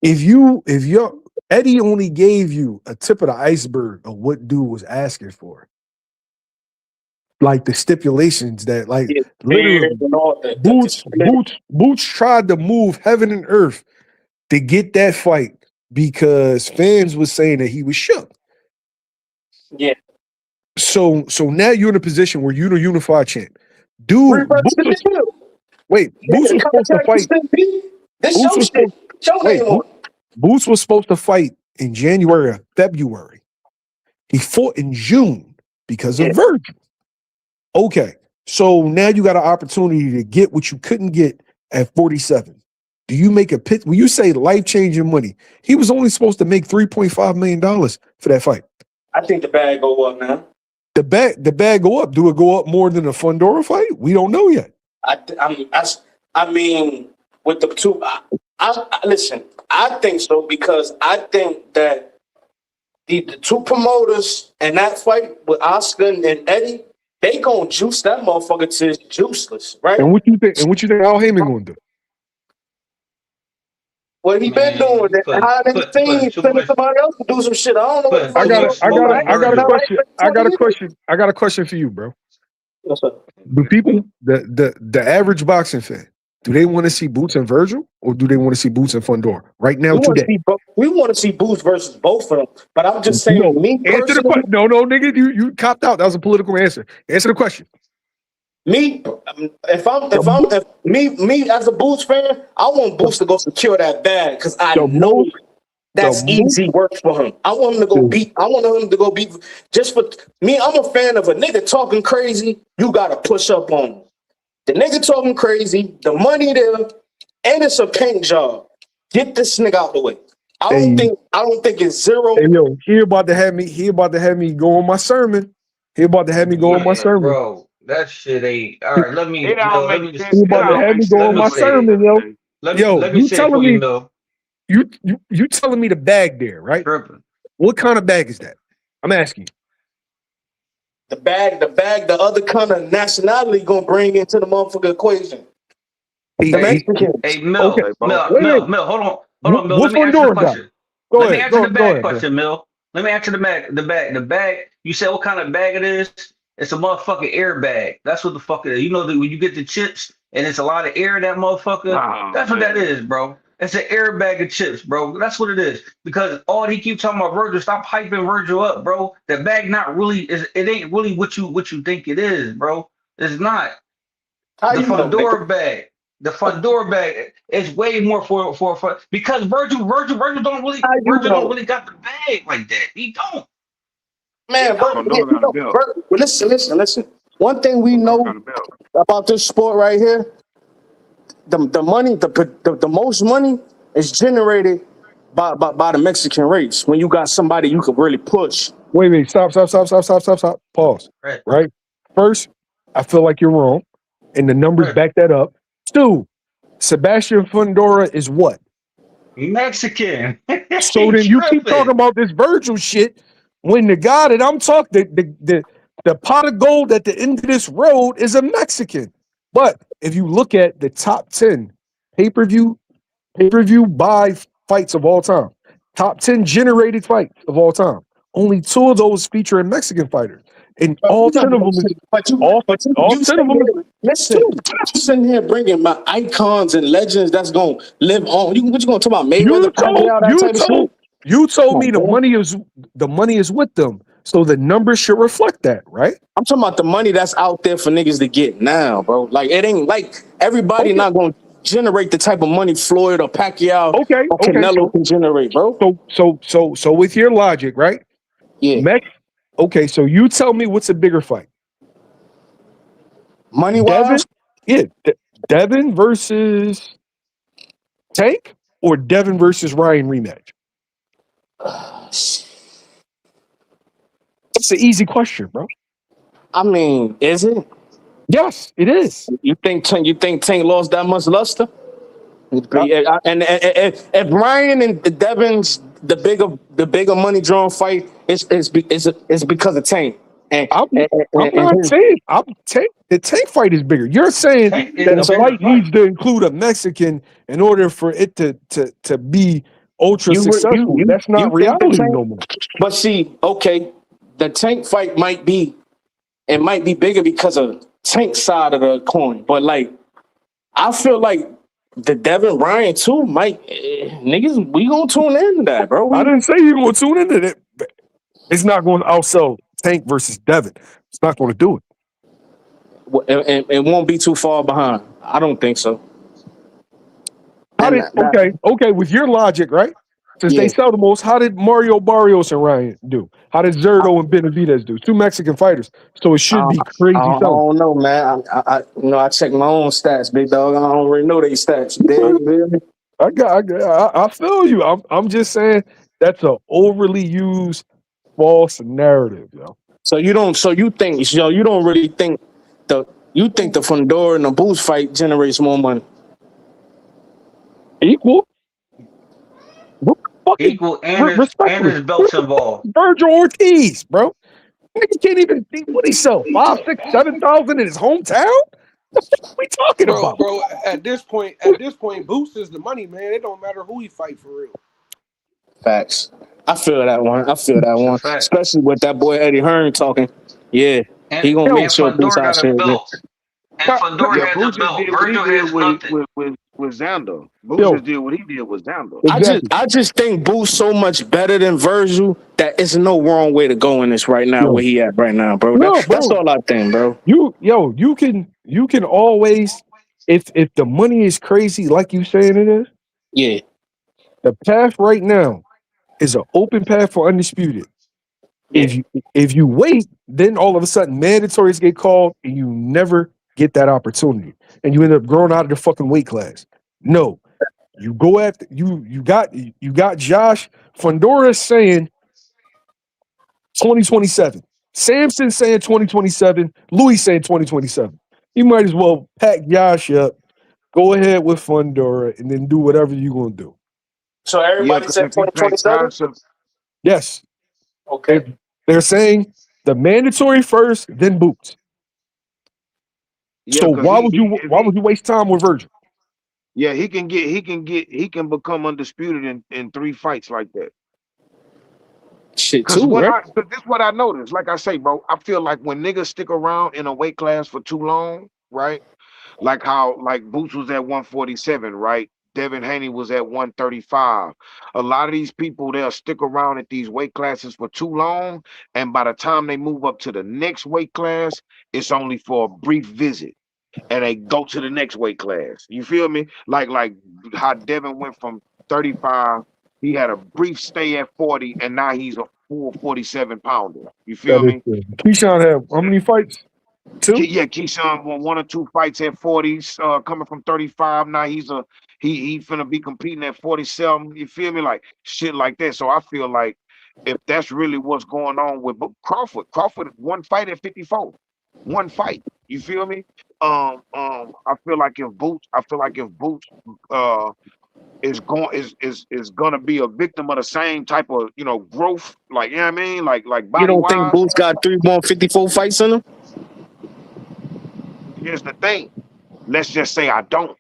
If you're Eddie only gave you a tip of the iceberg of what dude was asking for. Like the stipulations that Yeah, literally and all that. Boots tried to move heaven and earth to get that fight because fans was saying that he was shook. Yeah. So now you're in a position where you're the unified champ. Dude, Reverse the deal. Boots was supposed to fight. This Boots show was shit. supposed Show wait, name on it. Boots was supposed to fight in January or February. He fought in June because of Yeah. Virgil. Okay, so now you got an opportunity to get what you couldn't get at 47. Do you make a pit? When you say life-changing money, he was only supposed to make $3.5 million for that fight. I think the bag go up now. The bag go up. Do it go up more than a Fundora fight? We don't know yet. I mean, with the two, listen. I think so because I think that the two promoters and that fight with Oscar and Eddie, they gonna juice that motherfucker to it's juiceless, right? And what you think? Al Heyman gonna do? What he been doing? Hiding the scenes, sending somebody else to do some shit. I don't know what the fuck. I got a question for you, bro. What's up? Do people, the average boxing fan, do they want to see Boots and Virgil, or do they want to see Boots and Fundora right now today? We want to see Boots versus both of them. But I'm just saying, me answer the question. No, nigga, you copped out. That was a political answer. Answer the question. Me, me as a Boots fan, I want Boots to go secure that bag because I know that's easy work for him. I want him to go beat. I want him to go beat. Just for me, I'm a fan of a nigga talking crazy. You gotta push up on him. The nigga talking crazy, the money there, and it's a paint job. Get this nigga out the way. I don't think it's zero. Hey, yo, he about to have me go on my sermon. He about to have me go on my sermon. Bro, that shit ain't all right. Let me he about to have me go on my sermon, yo. Let me say for you, Mill. You telling me the bag there, right? Tripping. What kind of bag is that? I'm asking you. The bag, the other kind of nationality gonna bring into the motherfucking equation. Hey, Mill, okay. Mill, hold on, Mill. Let me ask you a question. Let me answer the bag question, Mill. Let me answer the bag. You said what kind of bag it is? It's a motherfucking air bag. That's what the fuck it is. You know that when you get the chips and it's a lot of air in that motherfucker, that's what that is, bro. It's an air bag of chips, bro. That's what it is. Because all he keep talking about Virgil, stop hyping Virgil up, bro. The bag not really it ain't really what you think it is, bro. It's not. The Fundora bag. The Fundora bag is way more for because Virgil don't really got the bag like that. He don't. Man, listen. One thing we know about this sport right here, the money, the most money is generated by the Mexican race. When you got somebody you could really push. Wait, stop. Pause. Right. First, I feel like you're wrong, and the numbers back that up. Two, Sebastian Fundora is what? Mexican. So then you keep talking about this Virgil shit. when the guy that I'm talking, the pot of gold at the end of this road is a Mexican. But if you look at the top 10 pay-per-view buy fights of all time, top 10 generated fights of all time, only 2 of those feature a Mexican fighter. And all 10 of them is all 10 of them is listen. You sitting here bringing my icons and legends that's gonna live on. What you gonna talk about Mayweather, Pacquiao, that type of shit? You told Come me on, bro. the money is with them, so the numbers should reflect that, right? I'm talking about the money that's out there for niggas to get now, bro. Like it ain't like everybody Okay, not gonna generate the type of money Floyd or Pacquiao okay, or okay. Canelo can generate, bro. So with your logic, right? Yeah, Mex. Okay, so you tell me what's a bigger fight, money Devin? wise. Yeah, Devin versus Tank or Devin versus Ryan rematch? It's an easy question, bro. I mean, is it? Yes, it is. You think Tank lost that much luster? Uh, And if Ryan and Devin's the bigger money drawn fight, it's because of Tank and I'm and, I'm and, and not his, saying the Tank fight is bigger. You're saying Tank is that the a bigger fight fight. needs to include a Mexican in order for it to be ultra you successful. That's you not think the reality Tank, no more. but see, okay, the Tank fight might be bigger because of Tank's side of the coin, but like I feel like the Devin Ryan too might niggas we gonna tune into that, bro. I didn't say you're going to tune into it. But it's not going to outsell Tank versus Devin. It's not going to do it. It won't be too far behind. I don't think so. How And did okay with your logic, right? Since they yeah. sell the most, how did Mario Barrios and Ryan do? How did Zerto and Benavidez do? 2 Mexican fighters, so it should be I crazy selling. don't know, man. I check my own stats, big dog. I don't really know these stats. You feel me? I feel you. I'm just saying that's a overly used false narrative, yo. So you don't. So you think? So you don't really think the you think the Fundora and the Boost fight generates more money? Equal, fucking Equal and respectfully. his belts involved. Virgil Ortiz, bro. Nigga can't even see what he sell 5, 6, 7,000 in his hometown. The fuck are we talking about? Bro, at this point, Boost is the money, man. It don't matter who he fight for real. Facts. I feel that one. I feel that It's a one, fact. especially with that boy Eddie Hearn talking. Yeah, he And gonna Yo, make and sure Boost Fundora out got a here. belt. And Fundora Yeah, has a Boots just belt. did what he Virgil did has nothing. with Xander. Boots yo, just did what he did with Xander. exactly. I just think Boo's so much better than Virgil that it's no wrong way to go in this right now Yo, where he at right now, bro. no, That's bro. all I think, bro. You can always, if the money is crazy like you saying it is, Yeah, the path right now is an open path for undisputed. yeah. If you wait, then all of a sudden mandatories get called and you never get that opportunity. And you end up growing out of the fucking weight class. No. You go after you got Josh Fundora saying 2027. Samson saying 2027. Louis saying 2027. You might as well pack Josh up, go ahead with Fundora, and then do whatever you're gonna do. So Yeah, everybody because said if he packed 2027? Josh up, Yes. If Okay. they're saying the mandatory first, then boots. yeah, So because why would he you if why he would you waste time with Virgil? yeah, he can become undisputed in 3 fights like that. Shit Cause too, right? this what I noticed. Like I say, bro, I feel like when niggas stick around in a weight class for too long, right? Like how like Boots was at 147, right? Devin Haney was at 135. A lot of these people they'll stick around at these weight classes for too long, and by the time they move up to the next weight class, it's only for a brief visit, and they go to the next weight class. You feel me? Like how Devin went from 35, he had a brief stay at 40, and now he's a full 47 pounder. You That feel is me? true. Keyshawn had how many fights? 2? Yeah, Keyshawn won 1 or 2 fights at 40s, coming from 35. Now he finna be competing at 47. You feel me? Like shit like that. So I feel like if that's really what's going on with Crawford 1 fight at 54. 1 fight. You feel me? I feel like if Boots uh is gonna be a victim of the same type of growth, like you know what I mean, like You body don't think wise. Boots got 3 more 54 fights in him? Here's the thing. Let's just say I don't.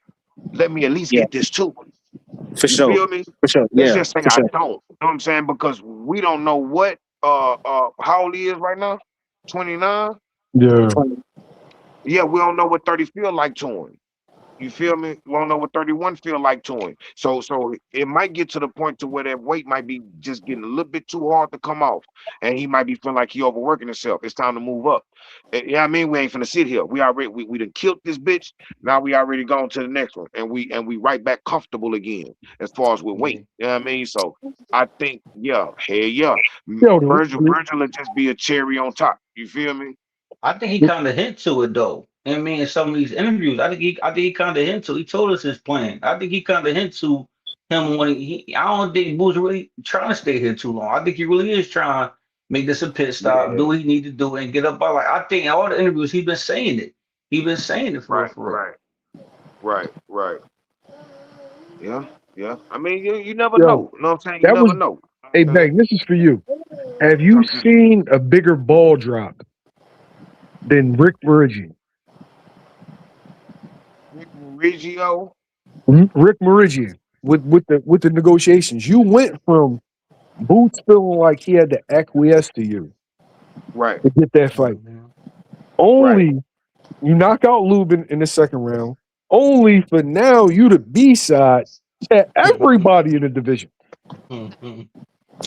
Let me at least Yeah, get this too. for You sure. feel me? For sure. Let's Yeah, just say for I sure. don't. You know what I'm saying? Because we don't know what how old he is right now. 29. Yeah. Yeah, we don't know what 30 feel like to him. You feel me? We don't know what 31 feel like to him. So it might get to the point to where that weight might be just getting a little bit too hard to come off. And he might be feeling like he overworking himself. It's time to move up. Yeah, I mean, we ain't finna sit here. We done killed this bitch. Now we already gone to the next one. And we right back comfortable again as far as with weight. You know what I mean? So I think, yeah, hell yeah. Yo, Virgil will just be a cherry on top. You feel me? I think he kind of hint to it though. I mean, in some of these interviews, I think he kind of hint to. He told us his plan. I think he kind of hint to him when I don't think Boo's really trying to stay here too long. I think he really is trying to make this a pit stop, Yeah. do what he need to do, and get up by like. I think in all the interviews he's been saying it. He been saying it for real, Right, for real. right. Yeah, yeah. I mean, you never yo, know. You know what I'm saying? You that was never know. You know hey what I'm saying? Bang, this is for you. Have you Talk to me. seen a bigger ball drop than Rick Morigian? Rick Morigio. Rick Morigian with the negotiations. You went from Boots feeling like he had to acquiesce to you Right, to get that fight. right, Only you knock out Lubin in the second round. Only for now you the B side to everybody in the division.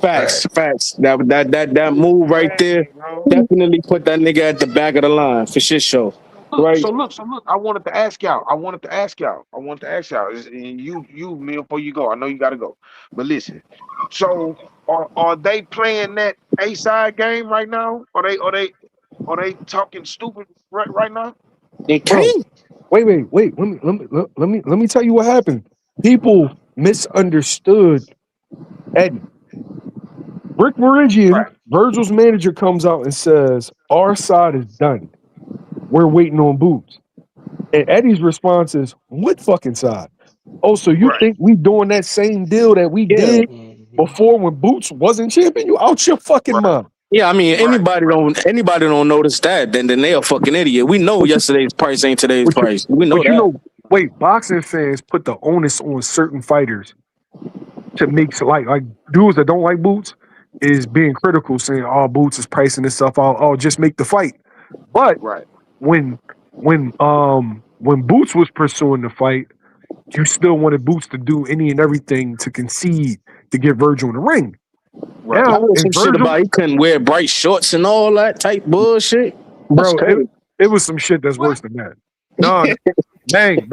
Facts, Fact. facts. That move right there crazy, bro. definitely put that nigga at the back of the line for shit show. Right? So look. I wanted to ask y'all. And you, Mill, before you go. I know you got to go, but listen. So are they playing that A side game right now? Are they talking stupid right now? They Bro, can't. wait. Let me tell you what happened. People misunderstood Eddie. Rick Morigian, Right, Virgil's manager, comes out and says, "Our side is done. We're waiting on Boots." And Eddie's response is, "What fucking side? Oh, so you right, think we doing that same deal that we Yeah. did before when Boots wasn't champion? You out your fucking right, mind." Yeah, I mean, right, anybody don't notice that, then they a fucking idiot. We know But you, yesterday's price ain't today's but you, price. We know but you that. know, wait, boxing fans put the onus on certain fighters to make like dudes that don't like Boots is being critical, saying, "Oh, Boots is pricing this stuff out. Oh, just make the fight." But right, when when Boots was pursuing the fight, you still wanted Boots to do any and everything to concede to get Virgil in the ring. right. I Now, heard and some shit Virgil, about he couldn't wear bright shorts and all that type bullshit. That's bro, crazy. it was some shit that's What? worse than that. No, bang.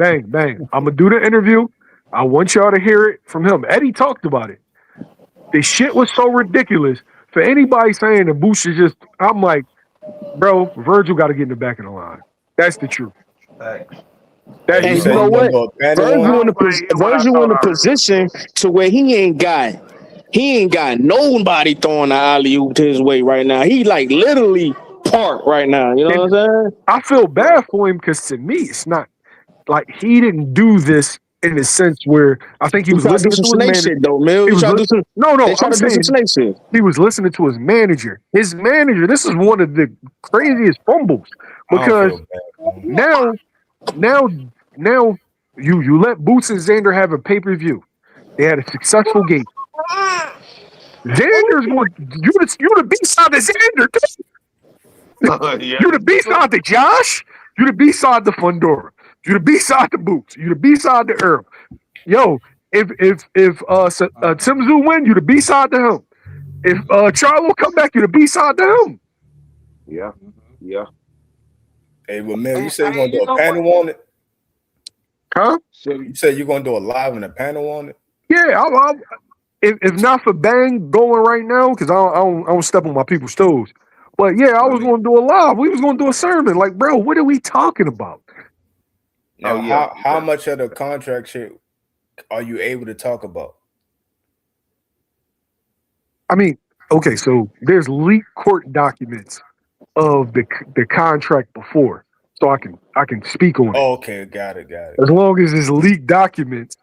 I'm gonna do the interview. I want y'all to hear it from him. Eddie talked about it. The shit was so ridiculous. For anybody saying that Boots is just, I'm like, bro, Virgil got to get in the back of the line. That's the truth. Facts. That's Hey, you And the you said know you truth. gonna what? do a panel on it? Virgil in I ain't hear what I Virgil in thought a I heard. position to where he ain't got nobody throwing the alley oop his way right now. He like literally parked right now. You know And what I'm saying? I feel Right, bad for him because to me, it's not like he didn't do this in the sense where I think he He was try to do listening some to his snake manager. shit though, Mill. He He was try to do some. They no. try I'm to do some saying snake shit. he was listening to his manager. His manager. This is one of the craziest fumbles I don't because feel bad, man. now, now, now you let Boots and Xander have a pay per view. They had a successful game. Xander's going. You the B side of Xander. yeah, You the B side to Josh. You the B side to Fundora. You the B side to Boots. You the B side to Earl. Yo, if Tim Zoo win, you the B side to him. If Charlo come back, you the B side to him. yeah, yeah. Hey, well, Mel, you And, said you're gonna do you a know what? panel on it. Huh? So You said you're gonna do a live and a panel on it. Yeah. If not for Bang going right now, because I don't step on my people's toes. But yeah, I I was mean, going to do a live. We was going to do a sermon. Like, bro, what are we talking about? oh Now, yeah, how much of the contract shit are you able to talk about? I mean, okay, so there's leaked court documents of the contract before, so I can speak on it. Oh, okay, got it. As long as it's leaked documents,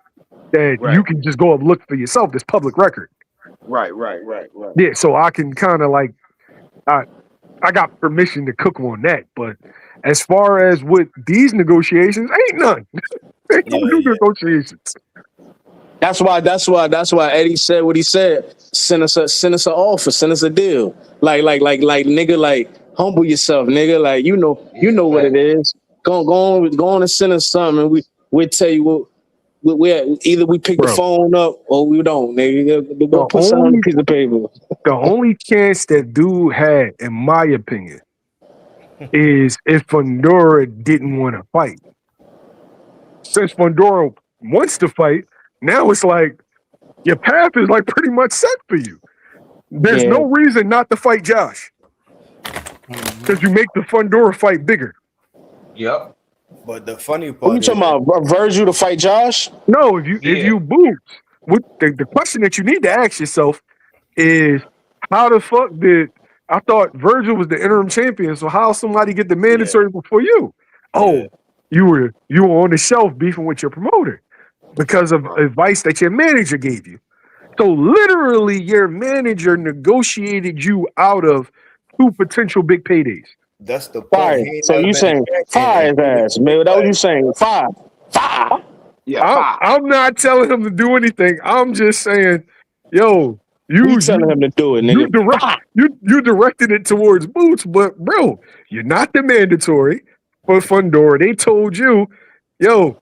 that Right. you can just go and look for yourself. This public record. Right. Yeah, so I can kind of like I got permission to cook on that. But as far as with these negotiations, ain't none. They don't do negotiations. That's why Eddie said what he said. Send us an offer, send us a deal. Like nigga, like humble yourself, nigga. Like you know what it is. Go on and send us something, and we'll tell you what. We either we pick the phone up or we don't, nigga. Go put something on a piece of paper. The only chance that dude had, in my opinion, is if Fundora didn't want to fight. Since Fundora wants to fight, now it's like your path is like pretty much set for you. There's no reason not to fight Josh. Because you make the Fundora fight bigger. Yep. But the funny part What you talking about? Virgil to fight Josh? No, if you boot, the question that you need to ask yourself is how the fuck did I thought Virgil was the interim champion, so how somebody get the mandatory before you? Oh, you were on the shelf beefing with your promoter because of advice that your manager gave you. So literally your manager negotiated you out of 2 potential big paydays. That's the Fire. point. So you saying fire his ass, man? That what you saying? Fire. Yeah, I'm not telling him to do anything. I'm just saying, yo, you telling him to do it, nigga. You directed it towards Boots, but bro, you're not the mandatory for Fundora. They told you, yo,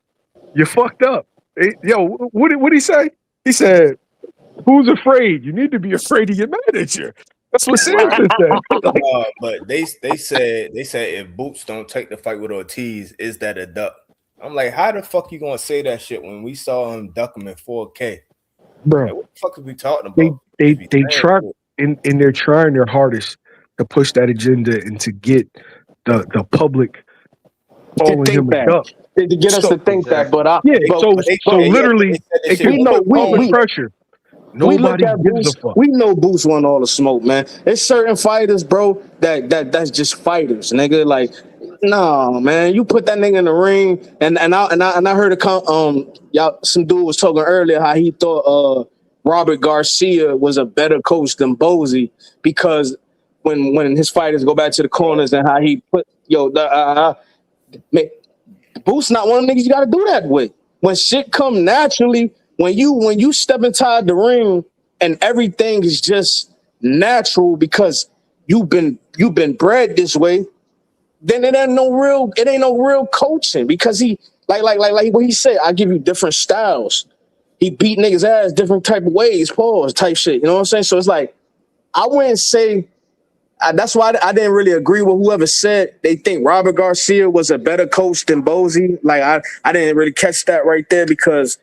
you fucked up. What did he say? He said, "Who's afraid? You need to be afraid of your manager." That's what Samson said. But they said if Boots don't take the fight with Ortiz, is that a duck? I'm like, how the fuck you gonna say that shit when we saw him duck him in 4K? Bro, like, what the fuck are we talking about? They try and they're trying their hardest to push that agenda and to get the public calling him a duck. To get us to think that, but literally, we pressure. Nobody gives a fuck. We know Boots want all the smoke, man. There's certain fighters, bro, that's just fighters, nigga. Like, nah, man, you put that nigga in the ring, and I heard some dude was talking earlier how he thought Robert Garcia was a better coach than Bozy because when his fighters go back to the corners and how he put man, Boots not one of the niggas you got to do that with. When shit come naturally. When you step inside the ring and everything is just natural because you've been bred this way, then it ain't no real coaching because he like what he said. I give you different styles. He beat niggas ass different type of ways, pause type shit. You know what I'm saying? So it's like I wouldn't say. That's why I didn't really agree with whoever said they think Robert Garcia was a better coach than Bozy. Like I didn't really catch that right there because.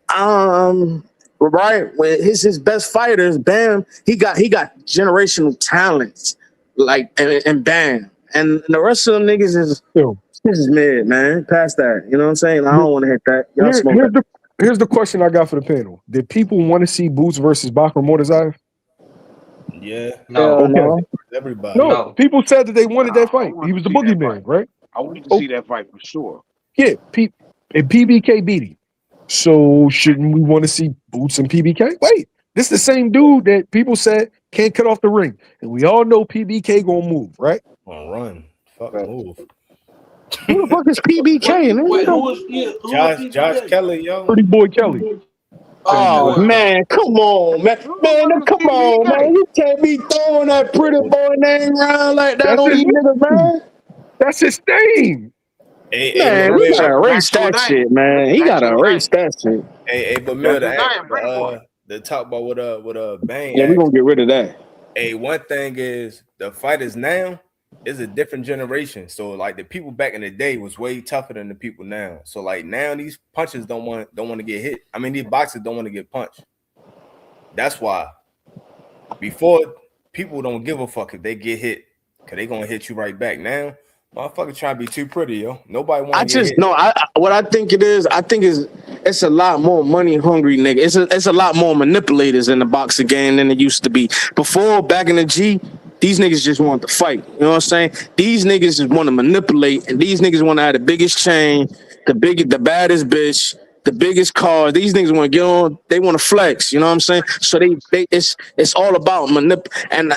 Right when his best fighters, Benn, he got generational talents like and Benn, and the rest of them niggas is mid, man. Past that, you know what I'm saying? I don't want to hit that. Y'all smoke that. Here's the question I got for the panel: did people want to see Boots versus Bakr Mortazaev? Yeah, no. Everybody. No, people said that they wanted that fight. He was the boogeyman, right? I wanted to see that fight for sure. Yeah, and PBK beat him. So shouldn't we want to see Boots and PBK? Wait, this is the same dude that people said can't cut off the ring, and we all know PBK gonna move, right? Gonna run, fuck move. Who the fuck is PBK? Wait, who was Josh Kelly, yo, Pretty boy Kelly. Oh man, come on, man, come on, man. You can't be throwing that pretty boy name around like that on you niggas, man. That's his name. Man, we gotta erase that shit, man. He gotta erase that shit. Hey, but Mil, the talk about what Bang. Yeah, we gonna get rid of that. Hey, one thing is the fighters now is a different generation. So like the people back in the day was way tougher than the people now. So like now these punches don't want to get hit. I mean these boxers don't want to get punched. That's why before people don't give a fuck if they get hit because they gonna hit you right back. Now motherfucker trying to be too pretty, yo. Nobody want to get hit. What I think it is, it's a lot more money hungry, nigga. It's a lot more manipulators in the boxing game than it used to be. Before, back in the G, these niggas just want to fight. You know what I'm saying? These niggas just want to manipulate, and these niggas want to have the biggest chain, the baddest bitch, the biggest cars. These niggas want to get on. They want to flex. You know what I'm saying? So it's all about and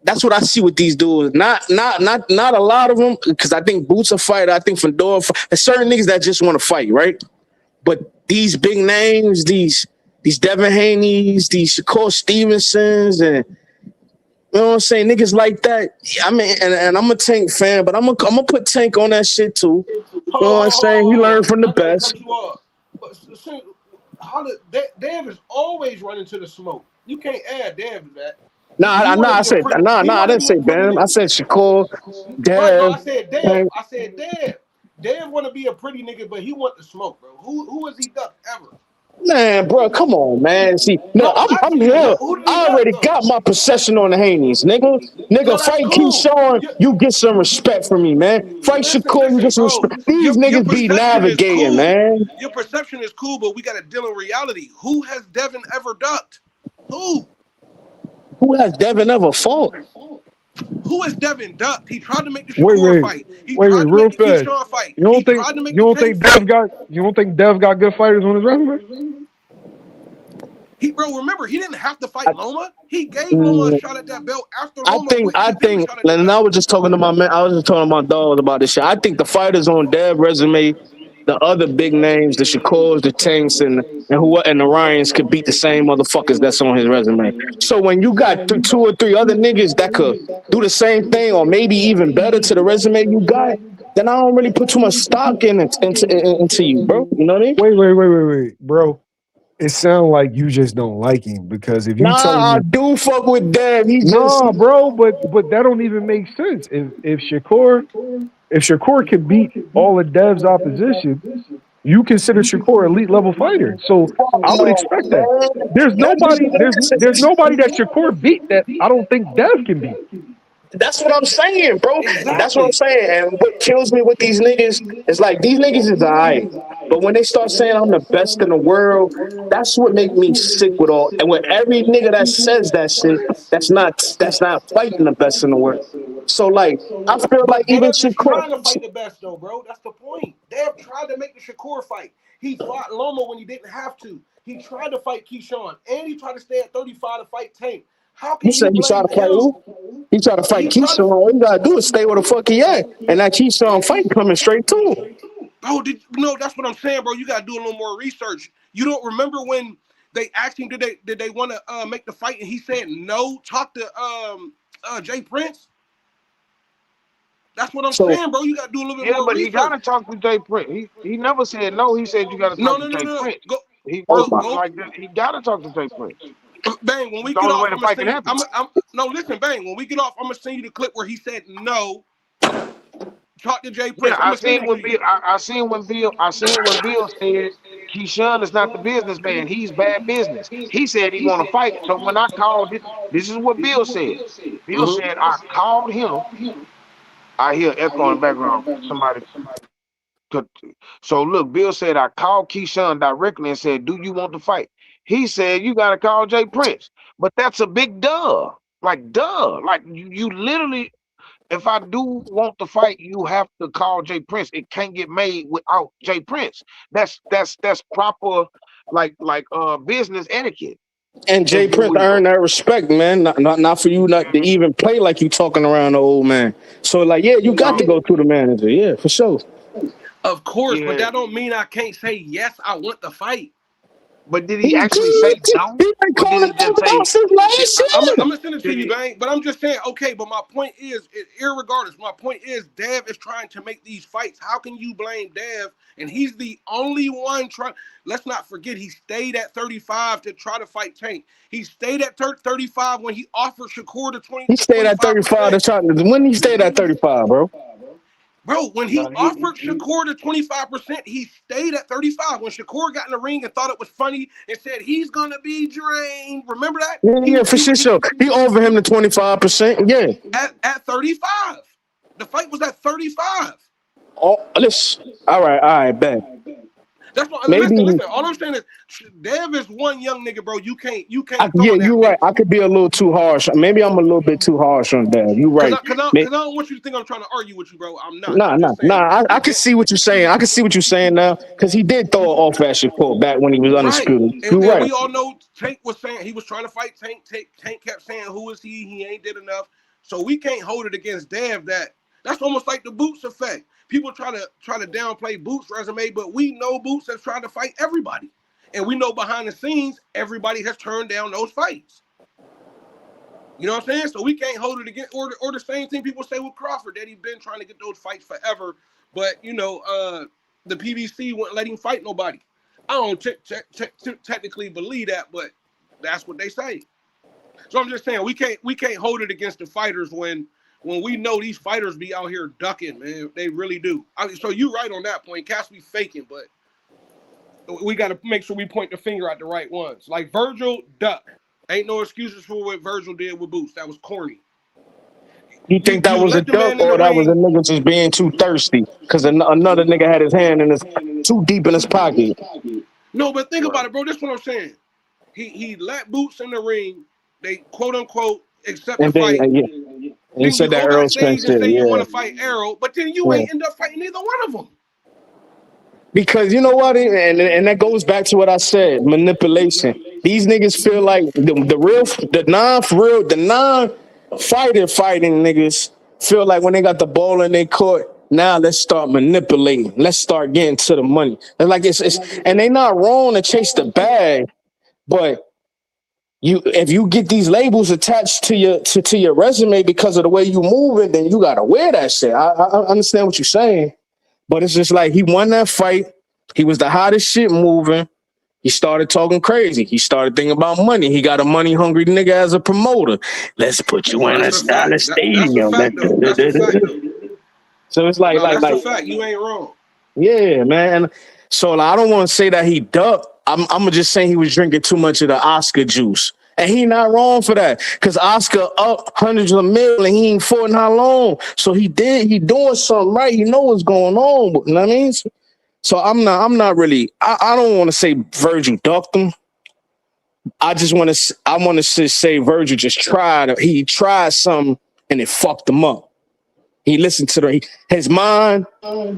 that's what I see with these dudes. Not a lot of them, because I think Boots a fighter. I think Fedora. There's certain niggas that just want to fight, right? But these big names, these Devin Haneys, these Shakur Stevensons, and you know what I'm saying, niggas like that. I mean, and I'm a Tank fan, but I'm gonna put Tank on that shit too. You know what I'm saying? He learned from the I gotta best. cut you off. But Dev is always running to the smoke. You can't add Dev to that. I said I didn't say Ben. I said Shakur, Right, no, Dev, I said Dev. Tank. I said Dev. Dev want to be a pretty nigga, but he want the smoke, bro. Who has he ducked ever? Man, bro, come on, man. See, No, no, I'm I'm asking you, here. who did he I duck already though? got my possession on the Haneys, nigga. No, Nigga, that's fight cool. Keyshawn, you get some respect from me, man. Fight Shakur, you get Listen, some bro. respect. These Your niggas be perception is navigating, cool. man. Your perception is cool, but we got to deal in reality. Who has Devin ever ducked? Who? Who has Devin ever fought? Who has Devin ducked? He tried to make the Shakur Wait, fight. He tried to real make the fast. Keyshawn fight. You He don't think tried to make you the don't Tank think Dev fight. got good fighters on his resume? Bro, remember, he didn't have to fight Loma. He gave Loma a shot at that belt after Loma went I to give a think, shot at the and I belt. was just talking to my man. I was just talking to my dogs about this shit. I think the fighters on Dev resume, the other big names, the Shakurs, the Tanks, and the Ryans could beat the same motherfuckers that's on his resume. So when you got two or three other niggas that could do the same thing, or maybe even better to the resume you got, then I don't really put too much stock into you, bro. You know what I mean? Wait, bro. It sounds like you just don't like him, because if you telling Nah, I me do fuck with Dev. He just no, bro, but that don't even make sense. If Shakur can beat all of Dev's opposition, you consider Shakur elite level fighter. So I would expect that. There's nobody that Shakur beat that I don't think Dev can beat. That's what I'm saying, bro. That's what I'm Exactly. saying. And what kills me with these niggas is like these niggas is alright. But when they start saying I'm the best in the world, that's what make me sick with all. And with every nigga that says that shit, that's not fighting the best in the world. So like I feel like But even Dev is Shakur. trying to fight the best, though, bro. That's the point. Dev tried to make the Shakur fight. He fought Loma when he didn't have to. He tried to fight Keyshawn, and he tried to stay at 35 to fight Tank. How You can said you he tried blame to fight him? who? He tried to fight He tried Keyshawn. to. All you gotta do is stay where the fuck he at. And that Keyshawn fight coming straight to him. Bro, that's what I'm saying, bro. You gotta do a little more research. You don't remember when they asked him did they want to make the fight, and he said no. Talk to Jay Prince. That's what I'm So saying, bro. You gotta do a little bit Yeah, more but he research. gotta talk to Jay Prince. He never said no. He said you gotta No, talk no, to no, Jay no, no. Prince. Go, He oh worded my it like that. He gotta talk to Jay Prince. Bang. When we It's the get only off, way the I'm gonna fight can send you. happen. No, listen, Bang. When we get off, I'm gonna send you the clip where he said no. Talk to Jay Yeah, Prince. I'm gonna send it to you. I seen when Bill said Keyshawn is not the businessman. He's bad business. He said he want to fight. So when I called it, this is what Bill said. Bill Mm-hmm. said I called him. I hear echo in the background. Somebody. could- So look, Bill said I called Keyshawn directly and said, "Do you want to fight?" He said, "You gotta call Jay Prince." But that's a big duh. Like duh. Like you literally. If I do want to fight, you have to call Jay Prince. It can't get made without Jay Prince. That's proper business etiquette, And Jay if you Prince will. earned that respect, man. Not for you not to even play like you talking around the old man. So like, yeah, you got to So go through the manager. Yeah, for sure. Of course, but yeah. that don't mean I can't say yes. I want the fight. But did He he actually say did. no? He been Or did calling he just Devin say out since did, last I'm year. gonna send it to did you, he Bang. But I'm just saying, okay. But my point is, irregardless, my point is, Dev is trying to make these fights. How can you blame Dev? And he's the only one trying. Let's not forget, he stayed at 35 to try to fight Tank. He stayed at 35 when he offered Shakur He the stayed at 35 25%. to try. When he stayed at 35, bro. Bro, when he no offered Shakur the 25%, he stayed at 35. When Shakur got in the ring and thought it was funny and said he's gonna be drained, remember that? Yeah, for sure. He over him to 25%. Yeah. At 35. The fight was at 35. Oh, listen. All right, bet. That's what. Maybe. Listen. All I'm saying is, Dev is one young nigga, bro. You can't Yeah, throw in that you're right. mix. I could be a little too harsh. Maybe I'm a little bit too harsh on that. You're Cause right. I don't want you to think I'm trying to argue with you, bro. I'm not. Nah, I'm nah, just saying. nah. I can see what you're saying. I can see what you're saying now because he did throw it off at Shakur back when he was Right. undisputed. And, You're and right. we all know Tank was saying he was trying to fight Tank. Tank kept saying, "Who is he? He ain't did enough." So we can't hold it against Dev. That's almost like the Boots effect. People try to downplay Boots' resume, but we know Boots has tried to fight everybody, and we know behind the scenes everybody has turned down those fights. You know what I'm saying? So we can't hold it against or the same thing people say with Crawford that he's been trying to get those fights forever, but the PBC wouldn't let him fight nobody. I don't technically believe that, but that's what they say. So I'm just saying we can't hold it against the fighters when we know these fighters be out here ducking, man. They really do. So you're right on that point. Cats be faking, but we got to make sure we point the finger at the right ones. Like Virgil, duck. Ain't no excuses for what Virgil did with Boots. That was corny. You think that You was a let the duck man in the or that was a ring. nigga just being too thirsty because another nigga had his hand in his too deep in his pocket? No, but think about it, bro. This is what I'm saying. He let Boots in the ring. They quote unquote accept the And then fight. and he Then you said that go Earl backstage Spence and shit. say you Yeah, want to fight Errol, but then you yeah. ain't end up fighting neither one of them. Because you know what, and that goes back to what I said: manipulation. These niggas feel like the non-fighting niggas feel like when they got the ball in their court, now let's start manipulating. Let's start getting to the money. And like it's and they not wrong to chase the bag, but if you get these labels attached to your resume because of the way you moving, then you gotta wear that shit. I understand what you're saying. But it's just like he won that fight. He was the hottest shit moving. He started talking crazy. He started thinking about money. He got a money hungry nigga as a promoter. Let's put you in a That's a fact. stylish That's a stadium. fact, though. That's a fact, though. So it's like No, that's a fact. You ain't wrong. yeah, man. So I don't want to say that he ducked. I'm just saying he was drinking too much of the Oscar juice. And he not wrong for that. Because Oscar up hundreds of million and he ain't fought in how long. So he doing something right. He know what's going on. You know what I mean? So I'm not really, I don't want to say Virgil ducked him. I want to say Virgil just he tried something and it fucked him up. He listened to his mind.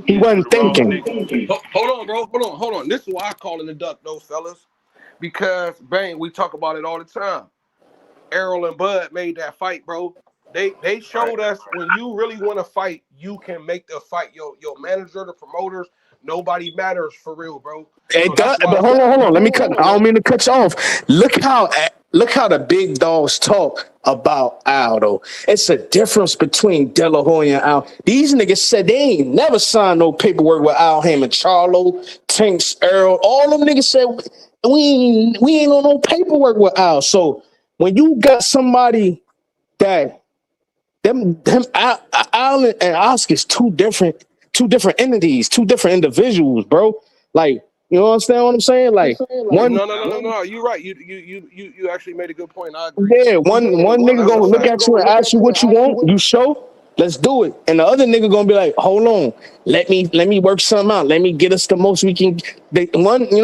He Yeah, with wasn't the wrong thinking. nigga. Hold on, bro. Hold on. This is why I call it a duck, though, fellas. Because, bang, we talk about it all the time. Errol and Bud made that fight, bro. They Right. showed us when you really want to fight, you can make the fight. Your manager, the promoters, nobody matters for real, bro. So It does, that's but why. hold on. Let me cut. I don't mean to cut you off. Look how the big dogs talk about Al though. It's a difference between De La Hoya and Al. These niggas said they ain't never signed no paperwork with Al Hammond, Charlo, Tanks, Earl. All them niggas said we ain't on no paperwork with Al. So when you got somebody that them Al and Oscar is two different entities, two different individuals, bro. Like, you understand what I'm saying? Like one, No. You're right. You actually made a good point. I agree. yeah, one nigga That's a gonna look fact. at you and ask you what you want. You show, let's do it. And the other nigga gonna be like, hold on, let me work something out. Let me get us the most we can. You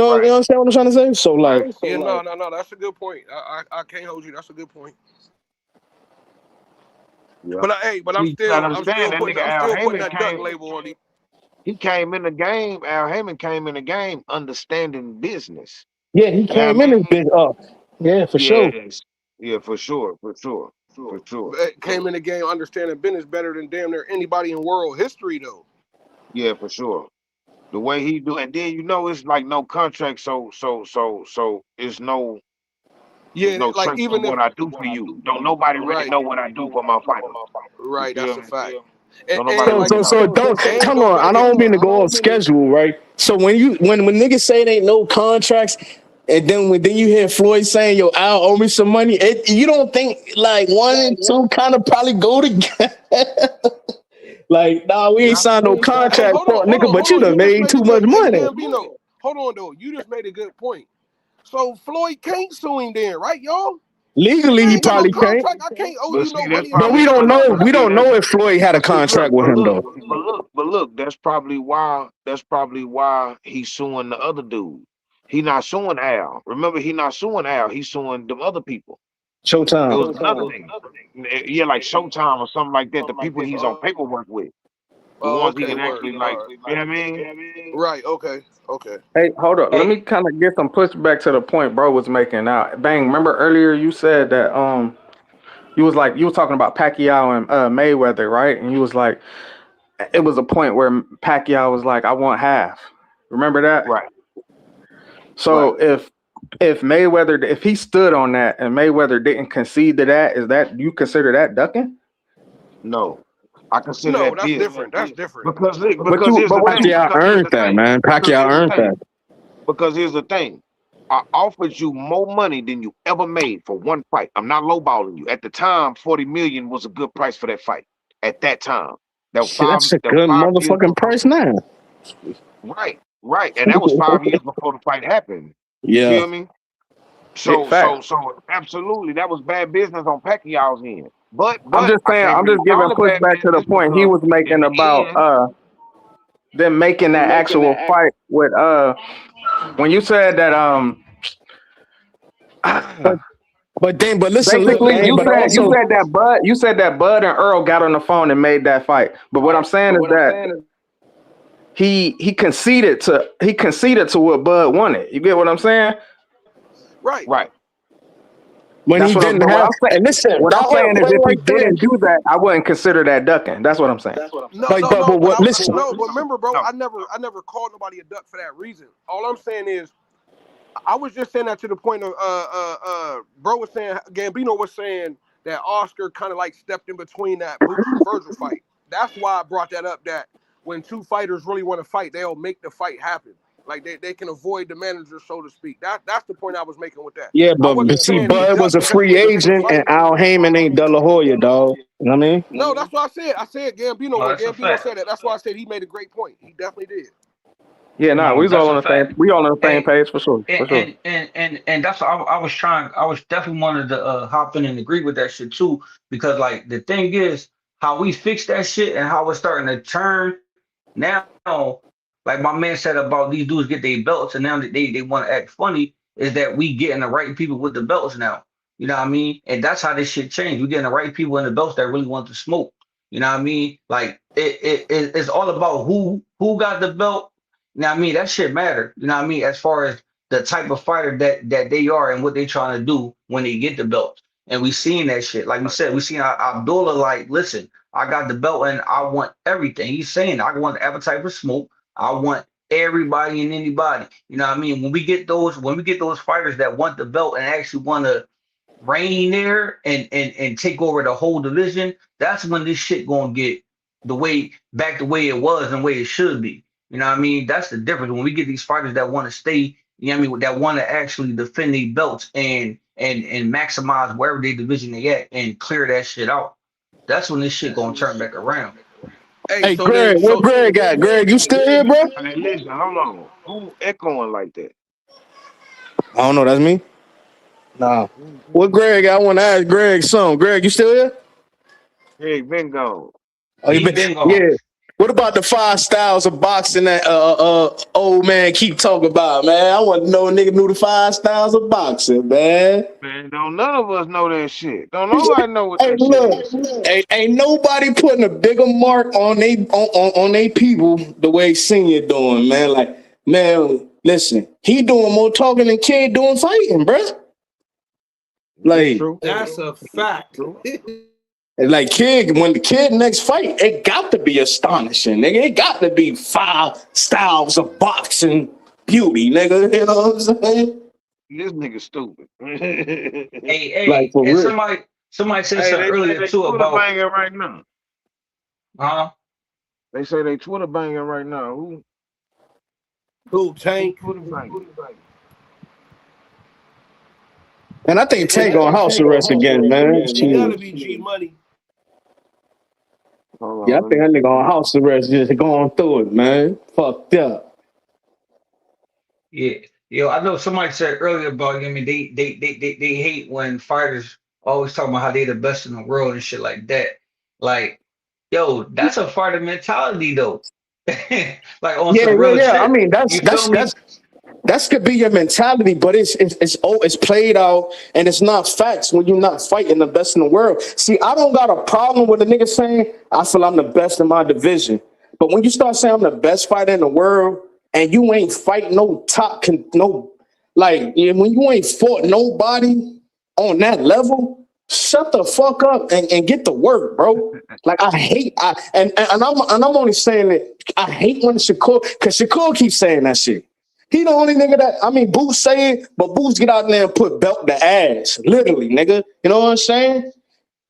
Right. understand what I'm trying to say? So like, Right. Yeah, no. That's a good point. I can't hold you. That's a good point. Yeah. But See, you gotta understand that nigga I'm Al still putting Heyman that duck came. label on him. He came in the game. Al Heyman came in the game understanding business. yeah, he You know what came I in mean? as big up. Yeah, for sure. Yes. Yeah, for sure. For sure. For sure. Came in the game understanding business better than damn near anybody in world history, though. Yeah, for sure. The way he do, and then it's like no contract, so it's Yeah, no like tricks on even if what I do for you. Don't nobody really right, know what I do for my fighters. You right, that's feel a me? fact. Don't nobody And So like really so know. so don't and come don't on. I forget, don't mean to go off schedule, right? So when niggas say it ain't no contracts, and then when you hear Floyd saying, "Yo, Al owe me some money," you don't think like one and two kind of probably go together? Like, nah, we ain't Yeah. signed no hey, contract for nigga, but you done You just made made a too good. much Hey, money. Gambino, hold on though. You just made a good point. So Floyd can't sue him then, right, y'all? Legally, He he ain't got no probably can't. contract. I can't owe But you see, no that's money if But I probably we ain't got don't no why. know. But We contract. see, don't know that's if Floyd had a but see, contract with him though. that's probably why he's suing the other dude. He not suing Al. Remember, he not suing Al. He's suing them other people. It Showtime. was another nigga. Yeah, like Showtime or something like that. The people he's on paperwork with, the Oh, ones he okay, can word. actually All like. right. You know what I mean? Right. Okay. Okay. Hey, hold up. Let Hey, me kind of get some pushback to the point bro was making. Now, Bang, remember earlier you said that you was like you was talking about Pacquiao and Mayweather, right? And you was like it was a point where Pacquiao was like, I want half. Remember that? Right, right. So if Mayweather if he stood on that and Mayweather didn't concede to that, is that you consider that ducking? No, I consider No, that that's business different. That's different. But because here's the what if thing. Pacquiao Because here's earned the that, thing. man. Because Pacquiao here's the earned thing. that. Because here's the thing. I offered you more money than you ever made for one fight. I'm not lowballing you. At the time, 40 million was a good price for that fight. At that time, Shit, that's a that was good 5 years motherfucking before. price now. Right, right, and that was 5 years before the fight happened. You Yeah. feel me? it fact. So absolutely, that was bad business on Pacquiao's end. But I'm just I saying, can't I'm really just giving call it bad pushback to the business point he because was in making the about end, them making that actual fight with when you said that But listen, look, basically man. But also, you said that Bud and Earl got on the phone and made that fight. But what I'm saying is that he conceded to what Bud wanted. You get what I'm saying? Right. right. when he That's what I'm. didn't But have, and listen, what I'm that whole saying is play if he right there. didn't do that, I wouldn't consider that ducking. That's what I'm saying. No, But no, but no. but But what? I'm Listen, no. But remember, bro, No, I never called nobody a duck for that reason. All I'm saying is, I was just saying that to the point of bro was saying Gambino was saying that Oscar kind of like stepped in between that Boots and Virgil fight. That's why I brought that up. That when two fighters really want to fight, they'll make the fight happen. Like they can avoid the manager, so to speak. That's the point I was making with that. yeah, I but wasn't see, saying he Bud was ducked a because it free was a good agent, and fight. Al Heyman ain't De La Hoya, dog. You know what I mean? No, that's what I said. I said Gambino no, when that's a Gambino fact. said that. That's why I said he made a great point. He definitely did. Yeah, no, No, we was that's all a on the same. fact. We all on the same Hey, page for sure. For sure. and that's what I was trying. I was definitely wanted to hop in and agree with that shit too, because like the thing is how we fix that shit and how it's starting to turn now. Like my man said about these dudes get their belts and now that they want to act funny is that we getting the right people with the belts now. You know what I mean? And that's how this shit changed. We getting the right people in the belts that really want to smoke. You know what I mean? Like it's all about who got the belt. You know what I mean? That shit matter. You know what I mean? As far as the type of fighter that they are and what they trying to do when they get the belt. And we seeing that shit. Like we said, we seen Abdullah like, listen, I got the belt and I want everything. He's saying I want the appetite for smoke. I want everybody and anybody. You know what I mean? When we get those fighters that want the belt and actually want to reign there and take over the whole division, that's when this shit gonna get the way it was and the way it should be. You know what I mean? That's the difference. When we get these fighters that want to stay, you know what I mean, that want to actually defend their belts and maximize wherever their division they at and clear that shit out. That's when this shit gonna turn back around. Hey, Hey, so Greg, then where so Greg at? Greg, you still here, bro? hey, listen, hold on. Who echoing like that? I don't know. That's me. Nah. What Greg? I want to ask Greg something. Greg, you still here? Hey, been gone. Oh, He been gone. yeah. What about the 5 styles of boxing that old man keep talking about, man? I want to know a nigga knew the 5 styles of boxing, man. Man, don't none of us know that shit. Don't nobody know what Hey, that shit look, is. ain't nobody putting a bigger mark on they people the way Senior doing, man. Like, man, listen, he doing more talking than Kid doing fighting, bruh. It's Like, true. that's a It's fact. true. like Kid, when the Kid next fight, it got to be astonishing, nigga. It got to be 5 styles of boxing beauty, nigga. You know what I'm saying? This nigga stupid. Hey, Like hey, for and real. somebody said Hey, something they say earlier they too Twitter about banging right now. huh? They say they Twitter banging right now. Who Who Tank? Twitter banging? And I think Tank on house arrest again, man. He gotta Shit. be G Money. Hold Yeah, I on, let think me that see. nigga on house arrest just going through it, man. Fucked up. Yeah. Yo, I know somebody said earlier about, I mean, they hate when fighters always talking about how they the best in the world and shit like that. Like, yo, that's a fighter mentality though. Like on Yeah, some yeah, real yeah. I shit. mean, You feel me? that's could be your mentality, but it's played out and it's not facts when you're not fighting the best in the world. See, I don't got a problem with a nigga saying I feel I'm the best in my division, but when you start saying I'm the best fighter in the world and you ain't fight no when you ain't fought nobody on that level, shut the fuck up and get to work, bro. Like I hate I'm only saying that I hate when Shakur, because Shakur keeps saying that shit. He the only nigga that, I mean, Boots say it, but Boots get out there and put belt to ass, literally, nigga. You know what I'm saying?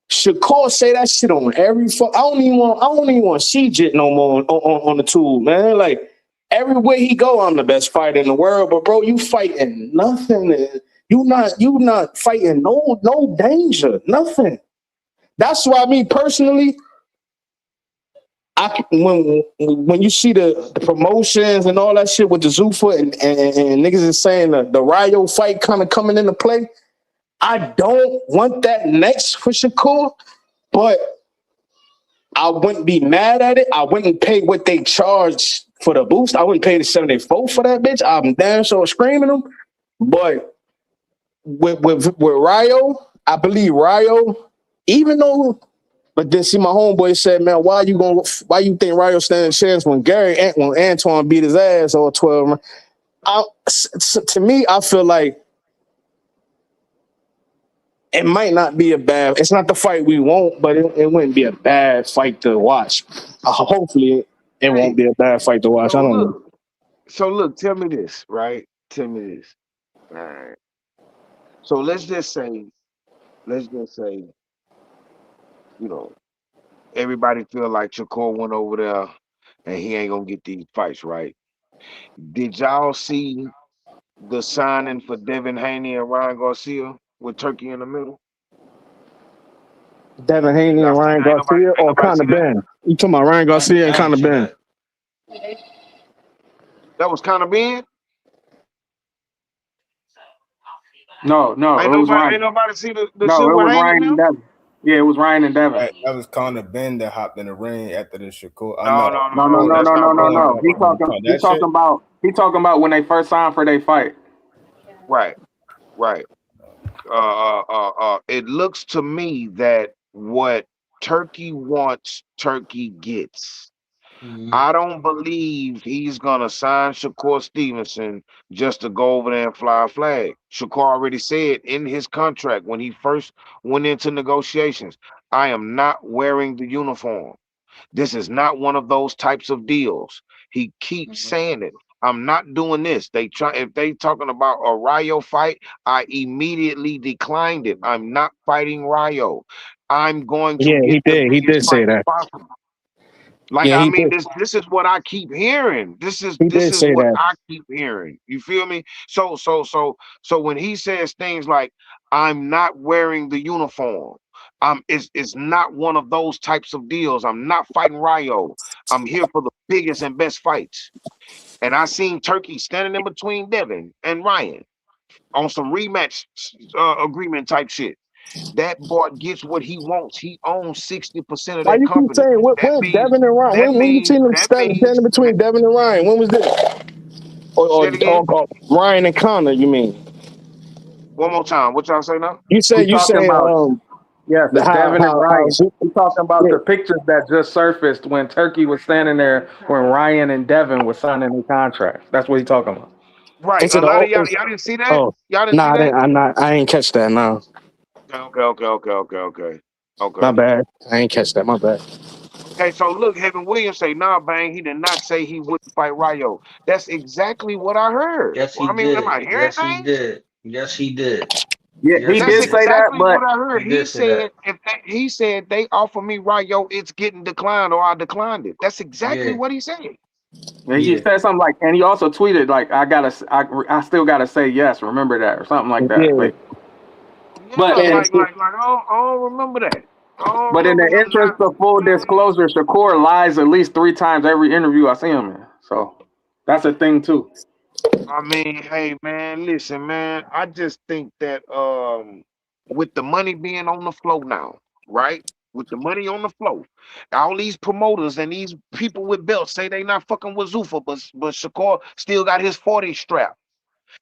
Shakur say that shit on every fuck. I don't even want to see Jit no more on the tool, man. Like everywhere he go, I'm the best fighter in the world. But bro, you fighting nothing. You not fighting no danger, nothing. That's why me personally, when you see the promotions and all that shit with the Zuffa and niggas is saying the Ryo fight kind of coming into play, I don't want that next for Shakur, but I wouldn't be mad at it. I wouldn't pay what they charge for the boost. I wouldn't pay the 74 for that bitch. I'm damn sure screaming them. But with Ryo, I believe Ryo, even though. But then see, my homeboy said, "Man, why you think Ryo stand a chance when Antoine beat his ass all 12?" To me, I feel like it might not be a bad. It's not the fight we want, but it wouldn't be a bad fight to watch. Hopefully, it won't Hey, be a bad fight to watch. I so don't know. look, tell me this, right? Tell me this. All right. So let's just say, you know, everybody feel like Shakur went over there and he ain't gonna get these fights, right? Did y'all see the signing for Devin Haney and Ryan Garcia with Turkey in the middle? Devin Haney Y'all and see Ryan that? Garcia Ain't or nobody Conor see that? Ben? You talking about Ryan Garcia and I ain't Conor see Ben? that. That was kind of Ben. No, no, it was Ain't Ryan. nobody see the No, shit it with was Haney Ryan and now? Devin. Yeah, it was Ryan and Devin. That was Conor Benn that hopped in the ring after the Shakur. I No, know no, No, no, no, no. no, That's no, not no, what I'm no, talking no. He about. talking. He that shit. talking about. He talking about when they first signed for their fight. Right, right. It looks to me that what Turkey wants, Turkey gets. Mhm. I don't believe he's gonna sign Shakur Stevenson just to go over there and fly a flag. Shakur already said in his contract when he first went into negotiations, I am not wearing the uniform. This is not one of those types of deals. He keeps Mhm. saying it. I'm not doing this. If they talking about a Ryo fight, I immediately declined it. I'm not fighting Ryo. I'm going to Yeah, get he the did. He biggest did say fight that. possible. Like Yeah, I he mean, did. this is what I keep hearing. He This did is say what that. I keep hearing. You feel me? So when he says things like I'm not wearing the uniform, it's not one of those types of deals. I'm not fighting Ryo. I'm here for the biggest and best fights. And I seen Turkey standing in between Devin and Ryan on some rematch agreement type shit. That boy gets what he wants. He owns 60% of Why that you keep company. saying That when's means Devin and Ryan? When you seen them that means standing between Devin and Ryan? When was this? say it again. Or Ryan and Connor? You mean? One more time. What y'all say now? He You talking say about yes, it's Devin and Ryan. He talking about yeah. the pictures that just surfaced when Turkey was standing there when Ryan and Devin was signing their contracts. That's what he talking about. Right. Is A it lot all? of y'all didn't see that? Oh, Y'all didn't see nah, that? I ain't catch that. No, Okay. my Okay. bad. I ain't catch that. My bad. Okay, so look, Heaven Williams say, nah, bang, he did not say he wouldn't fight Ryo. That's exactly what I heard. Yes, Well, he I mean, am did. I hearing Yes, he things? did. Yes, he did. Yeah, he Yes, he That's did say did. that, exactly but what I heard. He He did say that. said he said they offer me Ryo, it's getting declined or I declined it. That's exactly Yeah, what he said. he yeah. said something like, and he also tweeted like, I still gotta say yes. Remember that or something like that. Yeah, Yeah, But in I don't remember that. I don't but in remember the him interest not of full disclosure, Shakur lies at least 3 times every interview I see him in. So that's a thing too. I mean, hey man, listen, man. I just think that with the money being on the flow now, right? With the money on the flow, all these promoters and these people with belts say they not fucking with Zuffa, but Shakur still got his 40 strap.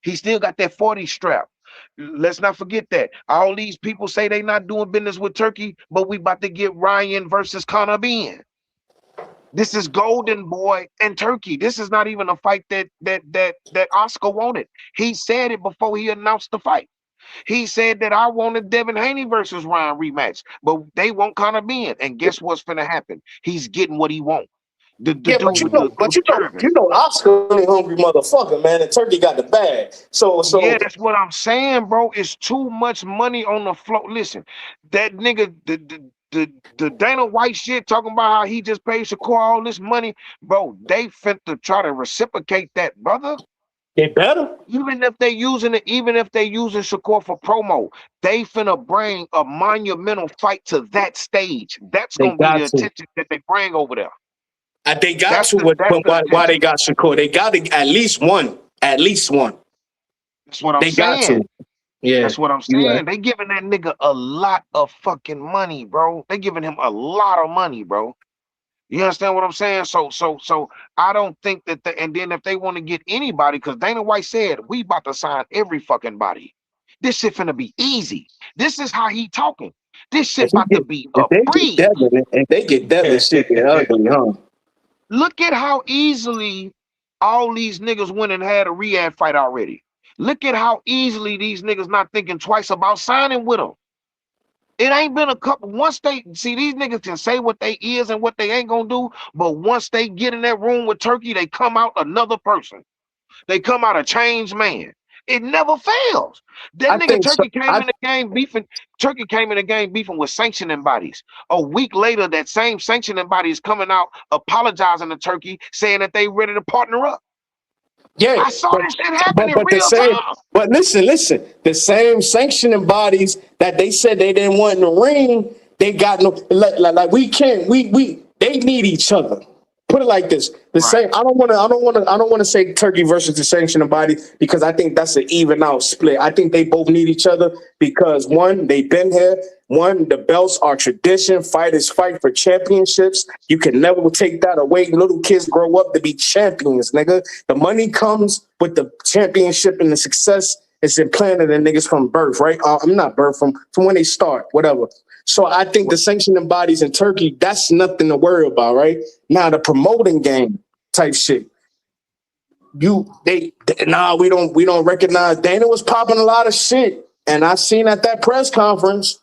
He still got that 40 strap. Let's not forget that. All these people say they not doing business with Turkey, but we about to get Ryan versus Conor Benn. This is Golden Boy and Turkey. This is not even a fight that Oscar wanted. He said it before he announced the fight. He said that I wanted Devin Haney versus Ryan rematch, but they want Conor Benn. And guess what's gonna happen? He's getting what he wants. The Yeah, dude with the turban. Oscar really hungry motherfucker, man. And Turkey got the bag. So Yeah, that's what I'm saying, bro. It's too much money on the floor. Listen, that nigga, the Dana White shit talking about how he just paid Shakur all this money, bro. They finna try to reciprocate that, brother. they better. Even if they using Shakur for promo, they finna bring a monumental fight to that stage. That's They gonna be got the to. attention that they bring over there. They got to. That's But the why they attention. got Shakur? They got to at least one. At least one. That's what I'm They got saying. to. Yeah, That's what I'm you right. saying. They giving that nigga a lot of fucking money, bro. They giving him a lot of money, bro. You understand what I'm saying? So I don't think that and then if they want to get anybody, because Dana White said we about to sign every fucking body. This shit finna be easy. This is how he talking. This shit about to be a breeze. If they get Devin, shit get ugly, huh? Look at how easily all these niggas went and had a Riyadh fight already. Look at how easily these niggas not thinking twice about signing with him. It ain't been a couple. Once they see these niggas can say what they is and what they ain't gonna do, but once they get in that room with Turkey, they come out another person. They come out a changed man. It never fails. That I nigga think so. Turkey came in the game beefing. Turkey came in the game beefing with sanctioning bodies. A week later, that same sanctioning body is coming out apologizing to Turkey, saying that they ready to partner up. Yeah, I saw this shit happen in the real same. time. But listen. The same sanctioning bodies that they said they didn't want in the ring, they got no. Like we can't. We they need each other. Put it like this: the Right. same. I don't want to say Turkey versus the sanctioning body because I think that's an even out split. I think they both need each other because one, they've been here. One, the belts are tradition. Fighters fight for championships. You can never take that away. Little kids grow up to be champions, nigga. The money comes with the championship and the success is implanted in niggas from birth, right? I'm not birth, from when they start, whatever. So I think the sanctioning bodies in Turkey, that's nothing to worry about, right? Now the promoting game type shit. We don't recognize. Dana was popping a lot of shit. And I seen at that press conference.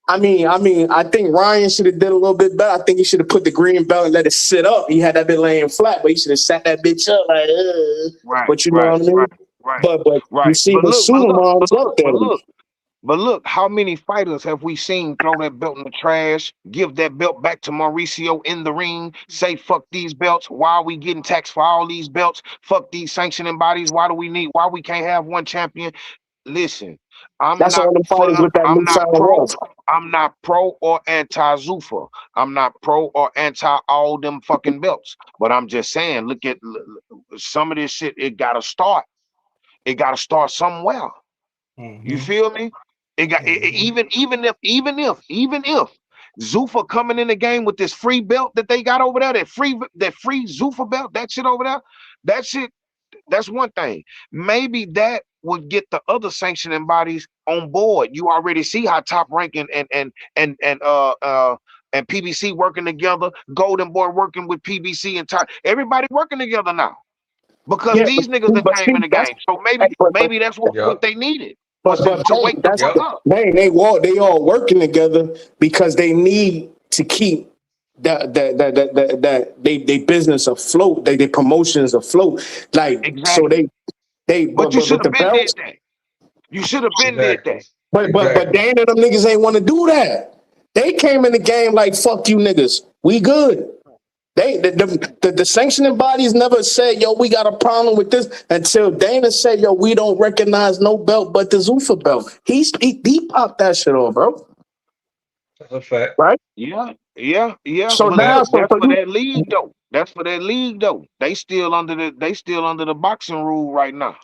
I think Ryan should have did a little bit better. I think he should have put the green belt and let it sit up. He had that bit laying flat, but he should have sat that bitch up like, Right, but you know right, what I mean? right, right, But you right. see the Suleimans up there. But look, how many fighters have we seen throw that belt in the trash, give that belt back to Mauricio in the ring, say, fuck these belts, why are we getting taxed for all these belts? Fuck these sanctioning bodies, why we can't have one champion? Listen, I'm That's not all the for fighters with that I'm new not sign of pro, wealth. I'm not pro or anti Zuffa. I'm not pro or anti all them fucking belts. But I'm just saying, look at some of this shit, it gotta start. It gotta start somewhere. You feel me? Even if Zuffa coming in the game with this free belt that they got over there, that free Zuffa belt, that shit over there, that shit, that's one thing. Maybe that would get the other sanctioning bodies on board. You already see how Top Rank and PBC working together, Golden Boy working with PBC and Top, everybody working together now because Yeah, these niggas that but came see, in the that's game. So hey, maybe that's what they needed was to Bang, wake the fuck up. they all working together because they need to keep they business afloat, they promotions afloat. Like so Exactly. But you should but the have been did belts, that. You should have been did that. but Dana and them niggas ain't want to do that. They came in the game like fuck you niggas. We good. The sanctioning bodies never said, yo, we got a problem with this until Dana said, yo, we don't recognize no belt but the Zuffa belt. He popped that shit off, bro. That's a fact. Right? Yeah. So But now, look, that's where that lead though. That's for that league though. They still under the boxing rule right now.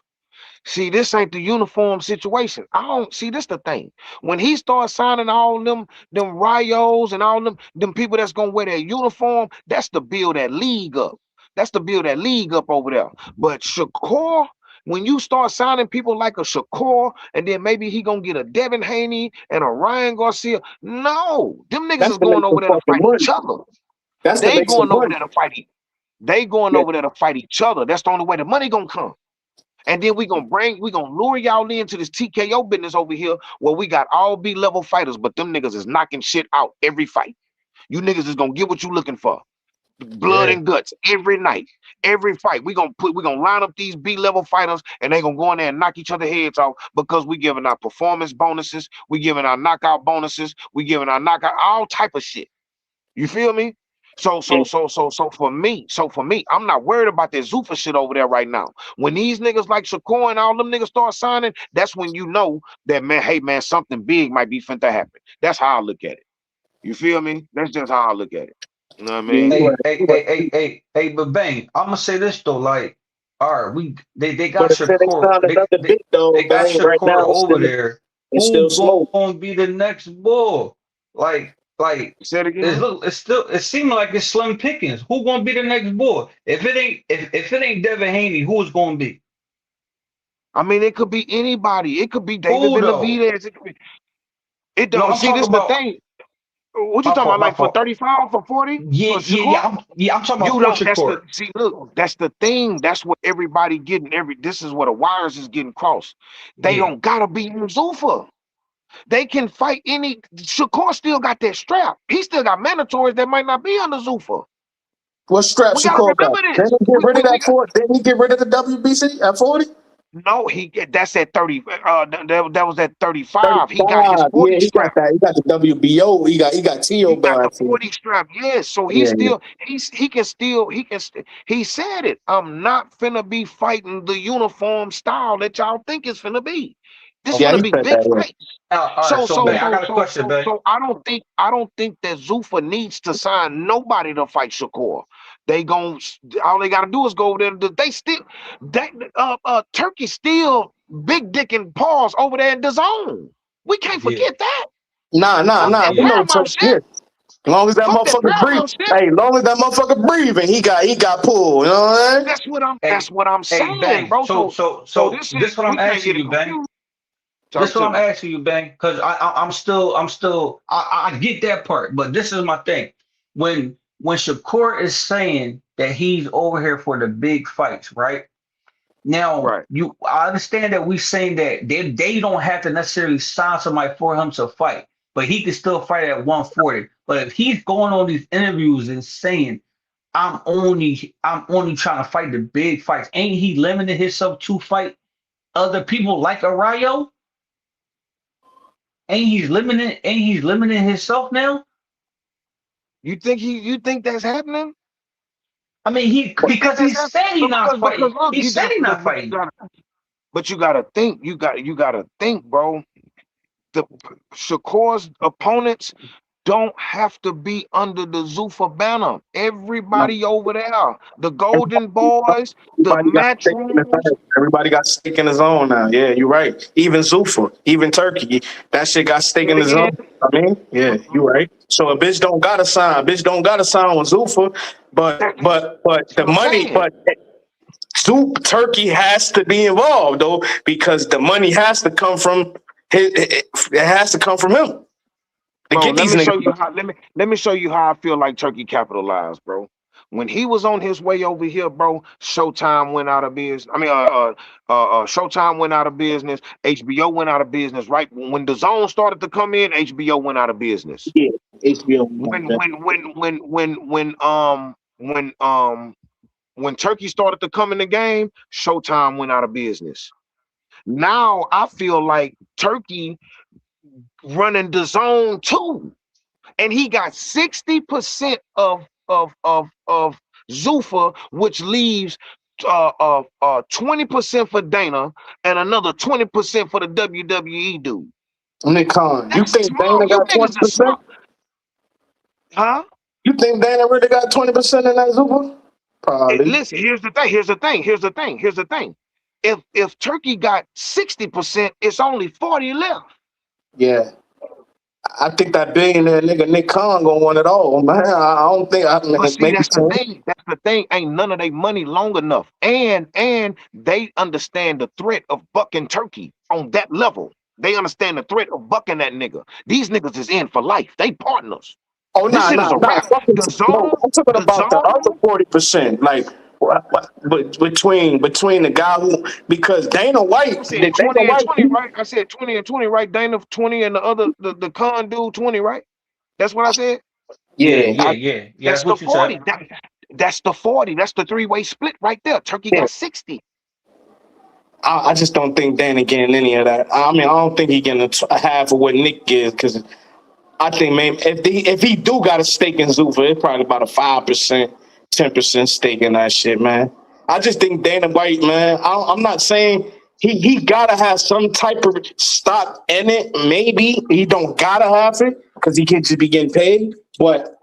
See, this ain't the uniform situation. I don't see this the thing. When he starts signing all them Rios and all them people that's gonna wear that uniform, that's to build that league up. That's to build that league up over there. But Shakur, when you start signing people like a Shakur, and then maybe he gonna get a Devin Haney and a Ryan Garcia. No, them niggas That's is to make going over some there to fucking fight money. each other. That's They to ain't make some going over money. there to fight. They going Yeah. over there to fight each other. That's the only way the money gonna come. And then we gonna lure y'all into this TKO business over here where we got all B-level fighters, but them niggas is knocking shit out every fight. You niggas is gonna get what you looking for. Blood Yeah. and guts every night, every fight. We gonna line up these B-level fighters and they gonna go in there and knock each other heads off because we giving our performance bonuses, we giving our knockout bonuses, we giving our knockout all type of shit. You feel me? So Yeah. for me, I'm not worried about that Zuffa shit over there right now. When these niggas like Shakur and all them niggas start signing, that's when you know that man, hey man, something big might be finna happen. That's how I look at it. You feel me? That's just how I look at it. You know what I Yeah, mean? you Hey, right. hey, You hey, right. hey, hey, hey, but bang, I'm gonna say this though, like, all right, they got But until they Shakur, sign another big they dog, got bang, right Shakur now over there. it's still Who smoke. gonna be the next bull? Like Say it again. it seems like it's slim pickings. Who gonna be the next bull? If it ain't Devin Haney, who's gonna be? I mean, it could be anybody. It could be David Who though? Benavidez. It No, don't I'm see talking this the about thing. What you my talking fault, about? my Like for fault. 35, for 40, Yeah, for yeah, yeah. Shakur? I'm talking about You for don't. That's the Shakur. see. Look, that's the thing. That's what everybody getting. This is what the wires is getting crossed. They Yeah. don't gotta be in Zuffa. They can fight any. Shakur still got that strap. He still got mandatories that might not be under Zuffa. What strap We gotta Shakur got? remember Didn't this. he get rid of that 40? Didn't he get rid of the WBC at 40? No, that's at 30. That was at 35. He got his 35. 40 Yeah, he got strap. that. He got the WBO. He got He TO got the belt. 40 strap, yes. So Yeah, yeah. he said it. I'm not finna be fighting the uniform style that y'all think it's finna be. This Yeah, finna he Okay. be said big that. fights. All right. So So, so bang, I so got a so question, so bang. so I don't think that Zuffa needs to sign nobody to fight Shakur. They gon' all they gotta do is go over there. They still that Turkey still big dick and paws over there in the zone. We can't Yeah. forget that. Fuck Nah. that We Yeah. know Paramount Turk. shit. Yeah. Long as that Fuck that motherfucker breathe. Paramount shit. Hey, long as that motherfucker breathing, he got pulled. You know what I mean? Hey, That's what I'm hey, saying, bang. bro. So So this this is what I'm we can't asking get it you, bang. confused. This Talk what to I'm me. asking you, bang. Because I'm still, I get that part, but this is my thing. When Shakur is saying that he's over here for the big fights, right? Now, Right. I understand that we saying that they don't have to necessarily sign somebody for him to fight, but he can still fight at 140. But if he's going on these interviews and saying, I'm only trying to fight the big fights, ain't he limiting himself to fight other people like Arayo? Ain't he's limiting himself now? You think that's happening? I mean, he You think because he that's happening? said he not Because fighting. look, He said he not fighting. you gotta think. You gotta think, bro. The Shakur's opponents don't have to be under the Zuffa banner. Everybody over there, the Golden Boys, the Everybody got stake in his Matchrooms. own. Everybody got stake in his own now. Yeah, you're right. Even Zuffa, even Turkey, that shit got stake Say it in his again. own. I mean, yeah, you right. So a bitch don't gotta sign. Bitch don't gotta sign with Zuffa, but That's but but the what I'm money, saying. but Turkey has to be involved though, because the money has to come from it has to come from him to Bro, get let these me show niggas. you how let me show you how I feel like Turkey capitalized, bro. When he was on his way over here, bro, Showtime went out of business. I mean, Showtime went out of business. HBO went out of business. Right when the Zone started to come in, HBO went out of business. Yeah, HBO. When Turkey started to come in the game, Showtime went out of business. Now I feel like Turkey running the Zone too, and he got 60% of Zuffa, which leaves 20% for Dana and another 20% for the WWE dude. Nick Khan, you That's think smart. Dana You got niggas are 20%? smart, huh? You think Dana really got 20% in that Zuffa? Probably. Listen, here's the thing. Here's the thing. If Turkey got 60%, it's only 40 left. Yeah. I think that billionaire nigga Nick Khan gonna want it all, man. I don't think I But see, maybe that's the 10. thing. That's the thing. Ain't none of their money long enough. And they understand the threat of bucking Turkey on that level. They understand the threat of bucking that nigga. These niggas is in for life. They partners. Oh This nah shit is nah a nah. wrap. Fucking The no. zone, I'm talking the about the other zone. 40%. Like between the guy who because Dana I White, said Dana 20 and White, 20, right? I said 20 and 20, right? Dana 20 and the other the con dude 20, right? That's what I said. Yeah, yeah, yeah, yeah, yeah. That's That's the what you said. 40. That's the 40. That's the three-way split right there. Turkey yeah. got 60. I just don't think Dana getting any of that. I mean, I don't think he getting a half of what Nick gives because I think maybe if he do got a stake in Zuffa, it's probably about a 5%, 10% stake in that shit, man. I just think Dana White, man. I'm not saying he gotta have some type of stock in it. Maybe he don't gotta have it because he can't just be getting paid. But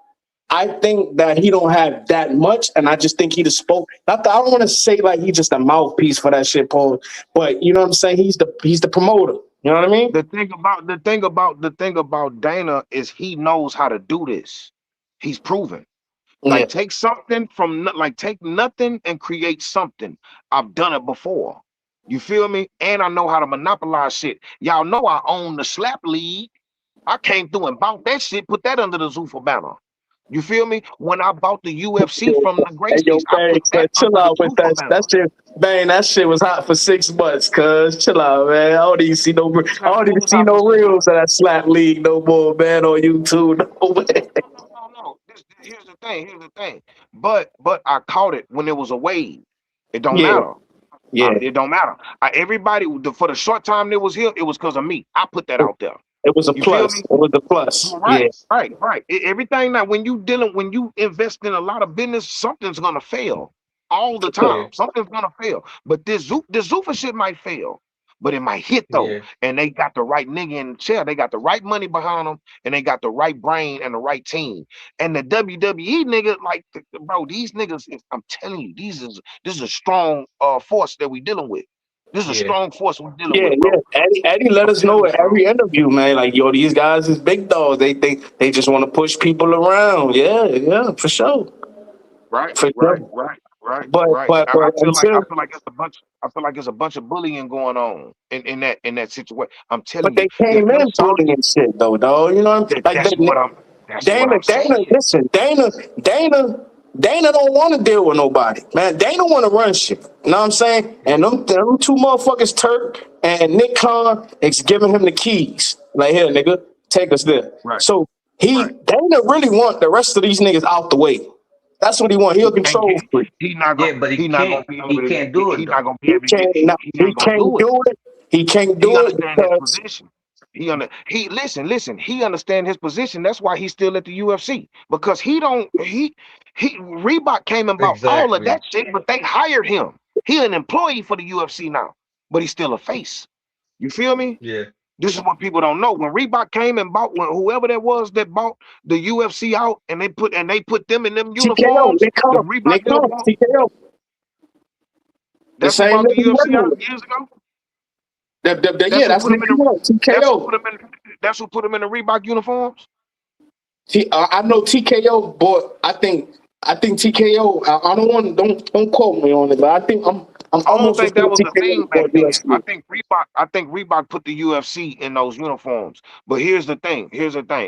I think that he don't have that much, and I just think he just spoke. Not that, I don't want to say like he's just a mouthpiece for that shit, Paul. But you know what I'm saying? He's the promoter. You know what I mean? The thing about Dana is he knows how to do this. He's proven. Yeah. Like take something from like take nothing and create something. I've done it before. You feel me? And I know how to monopolize shit. Y'all know I own the slap league. I came through and bought that shit, put that under the Zuffa banner. You feel me? When I bought the UFC from the Hey, yo, Gracies, I Bang, put that but chill under the out with Zuffa that banner. shit. Bang, that shit was hot for 6 months, cuz. Chill out, man. I don't even What was see hot no for 6 months? reels of that slap league no more, man, on YouTube. No, man. No. Here's the thing. Here's the thing. But I caught it when it was a wave. It don't Yeah, matter. yeah. It don't matter. Everybody for the short time it was here, it was because of me. I put that It, out there. it was a You feel plus. me? It was a plus. Yeah, Right. Everything that when you invest in a lot of business, something's gonna fail all the sure. Yeah, time. Something's gonna fail. But this Zuffa shit might fail, but it might hit though. yeah, And they got the right nigga in the chair. They got the right money behind them, and they got the right brain and the right team. And the WWE niggas, like bro, these niggas, I'm telling you, this is a strong force that we dealing with. This is a yeah, strong force we're dealing Yeah, with, yeah. bro. Eddie let I'm us telling know you, at bro. every interview, man. Like, yo, these guys is big dogs. They just want to push people around. Yeah, yeah, for sure. Right, For right, sure. right, right, But right. but I but feel like until I feel like it's a bunch of bullying going on in that situation. I'm but telling you, they if came them in Saudi, bullying shit though, dog. You know what I'm like that's what I'm Dana, saying. listen, Dana don't want to deal with nobody. Man, Dana want to run shit. You know what I'm saying? And them two motherfuckers, Turk and Nick Khan, is giving him the keys. Like, here, nigga, take us there. Right, So right. Dana really want the rest of these niggas out the way. That's what he want. He a He can't control get freak. yeah. But he not gonna be able he to can't do it he not though. gonna be able to get he He ain't gonna can't do it. do it. He can't He do it understand his because position. He listen. He understand his position. That's why he's still at the UFC because he don't he Reebok came and bought all of Exactly. that shit, but they hired him. He an employee for the UFC now, but he's still a face. You feel me? Yeah, This is what people don't know. When Reebok came and bought whoever that was that bought the UFC out and they put them in them TKO, uniforms, the Reebok Nick Khan, uniform, TKO, the that's who same bought nigga the he UFC working out with. years ago. Yeah, That's who that's put Nick them in the Khan, that's who TKO. put them in the Reebok uniforms. I know TKO, but I think TKO. I don't quote me on it, but I'm I don't almost for think that sure was the TKO thing back bought then. UFC. I think Reebok put the UFC in those uniforms. But here's the thing.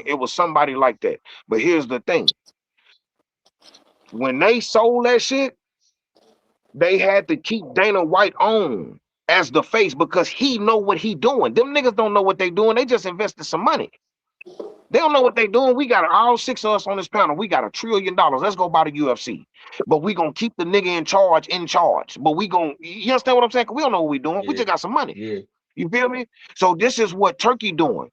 It was somebody like that. But here's the thing. When they sold that shit, they had to keep Dana White on as the face because he know what he doing. Them niggas don't know what they doing. They just invested some money. They don't know what they doing. We got all six of us on this panel. We got $1 trillion. Let's go buy the UFC. But we gonna keep the nigga in charge. But you understand what I'm saying? 'Cause we don't know what we doing. We yeah, just got some money. yeah, You feel me? So this is what Turkey doing.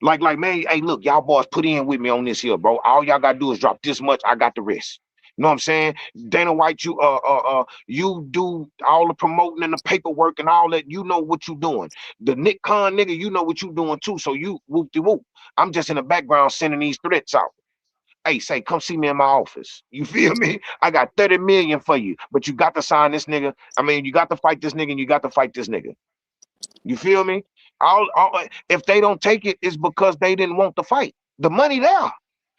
Like, man, hey, look, y'all boys put in with me on this here, bro. All y'all gotta do is drop this much. I got the rest. You know what I'm saying? Dana White, you do all the promoting and the paperwork and all that. You know what you doing. The Nick Khan nigga, you know what you doing too. So you whoop de whoop. I'm just in the background sending these threats out. Hey, say, come see me in my office. You feel me? I got 30 million for you, but you got to sign this nigga. I mean, you got to fight this nigga and you got to fight this nigga. You feel me? If they don't take it, it's because they didn't want the fight. The money there.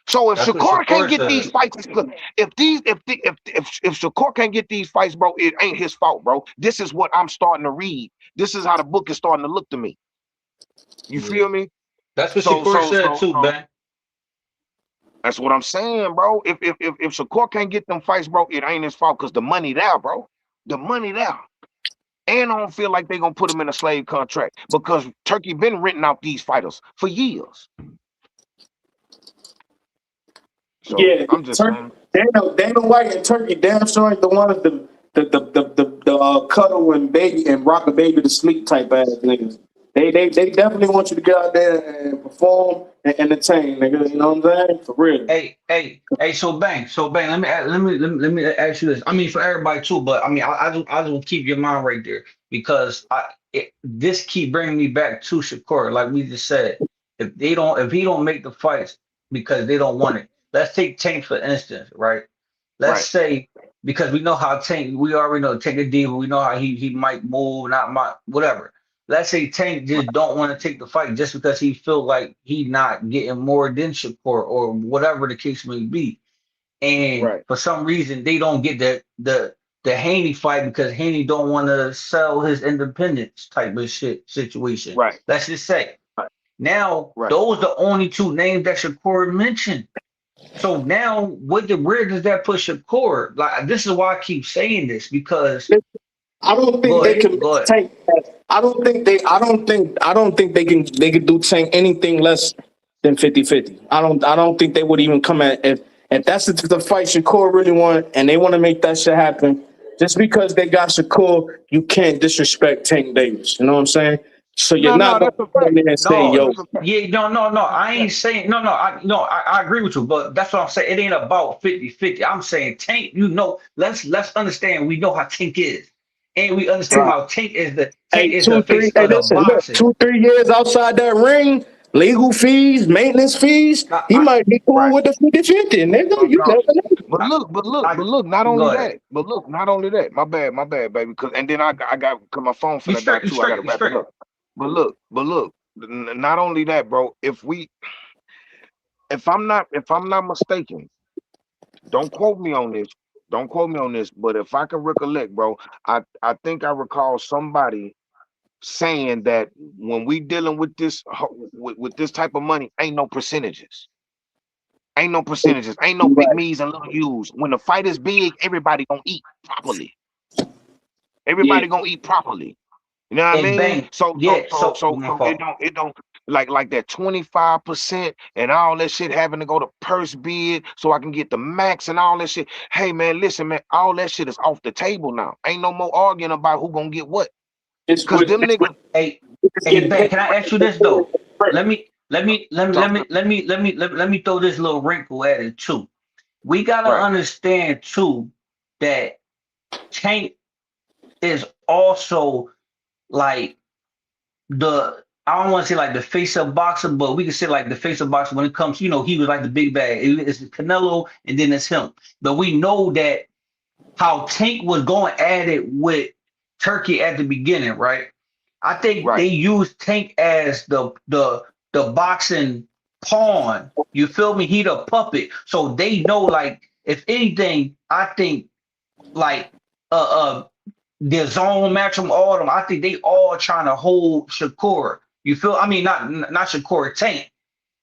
So if That's what Shakur can't Shakur get these said. fights, if Shakur can't get these fights, bro, it ain't his fault, bro. This is what I'm starting to read. This is how the book is starting to look to me. You Yeah. feel me? That's what So Shakur so said so too, so Ben. that's what I'm saying, bro. If Shakur can't get them fights, bro, it ain't his fault because the money there, bro. The money there. And I don't feel like they're gonna put him in a slave contract because Turkey been renting out these fighters for years. So Yeah, I'm just Turkey. saying. Dana White and Turkey damn sure ain't the ones the cuddle and baby and rock a baby to sleep type ass niggas. They definitely want you to get out there and perform and entertain, nigga. You know what I'm saying? For real. Hey. So bang. Let me ask you this. I mean, for everybody too, but I mean, I just will keep your mind right there because this keep bringing me back to Shakur. Like we just said, if he don't make the fights because they don't want it. Let's take Tank for instance, right? Let's Right, say because we know how Tank, we already know Tank a diva. We know how he might move, not might whatever. Let's say Tank right, just don't want to take the fight just because he feel like he not getting more than Shakur or whatever the case may be. And right, for some reason they don't get the Haney fight because Haney don't want to sell his independence type of shit situation. right, Let's just say. right, Now right. those the only two names that Shakur mentioned. So now where does that put Shakur? Like this is why I keep saying this because I don't think go they ahead, can go ahead. tank. I don't think they can do tank anything less than 50-50. I don't think they would even come at if that's the fight Shakur really want and they want to make that shit happen. Just because they got Shakur, you can't disrespect Tank Davis. You know what I'm saying? So you're No, not no, gonna that's a come in fact. there and say, No, yo, That's a fact. yeah, no. That's a I ain't fact. saying I agree with you, but that's what I'm saying. It ain't about 50-50. I'm saying Tank, let's understand we know how Tank is. And we understand right. how Tank Hey, is the face hey, of the listen, look, boxing. 2-3 years outside that ring, legal fees, maintenance fees, I, he I, might be cool Right. with the 50-50, nigga. No You doubt. never know. I But look, not go only ahead. that, but look, not only that. My bad, baby. Cause and then I got cause my phone You finna die straight, you too. I straight, gotta you wrap it straight. up. But look, not only that, bro. If I'm not mistaken, don't quote me on this. Don't quote me on this, but if I can recollect, bro, I think I recall somebody saying that when we dealing with with this type of money, ain't no percentages. Ain't no percentages. Ain't no big Right. me's and little U's. When the fight is big, everybody gonna eat properly. Yeah. Everybody gonna eat properly. You know what I And mean? bang, So so yeah. so So so my so it fault. don't like that 25% and all that shit having to go to purse bid so I can get the max and all that shit. Hey man, listen, man, all that shit is off the table now. Ain't no more arguing about who gonna get what. It's Cause with them niggas Hey, niggas hey, getting Ben, paid. can I ask you this though? talk to Let me throw this little wrinkle at it too. We gotta right, understand too that Tank is also like I don't want to say like the face of boxing, but we can say like the face of boxing when it comes, he was like the big bag. It's Canelo and then it's him. But we know that how Tank was going at it with Turkey at the beginning, right? I think right, they used Tank as the boxing pawn. You feel me? He the puppet. So they know like if anything, I think like the zone match them all of them. I think they all trying to hold Shakur. You feel? I mean, not Shakur Tank.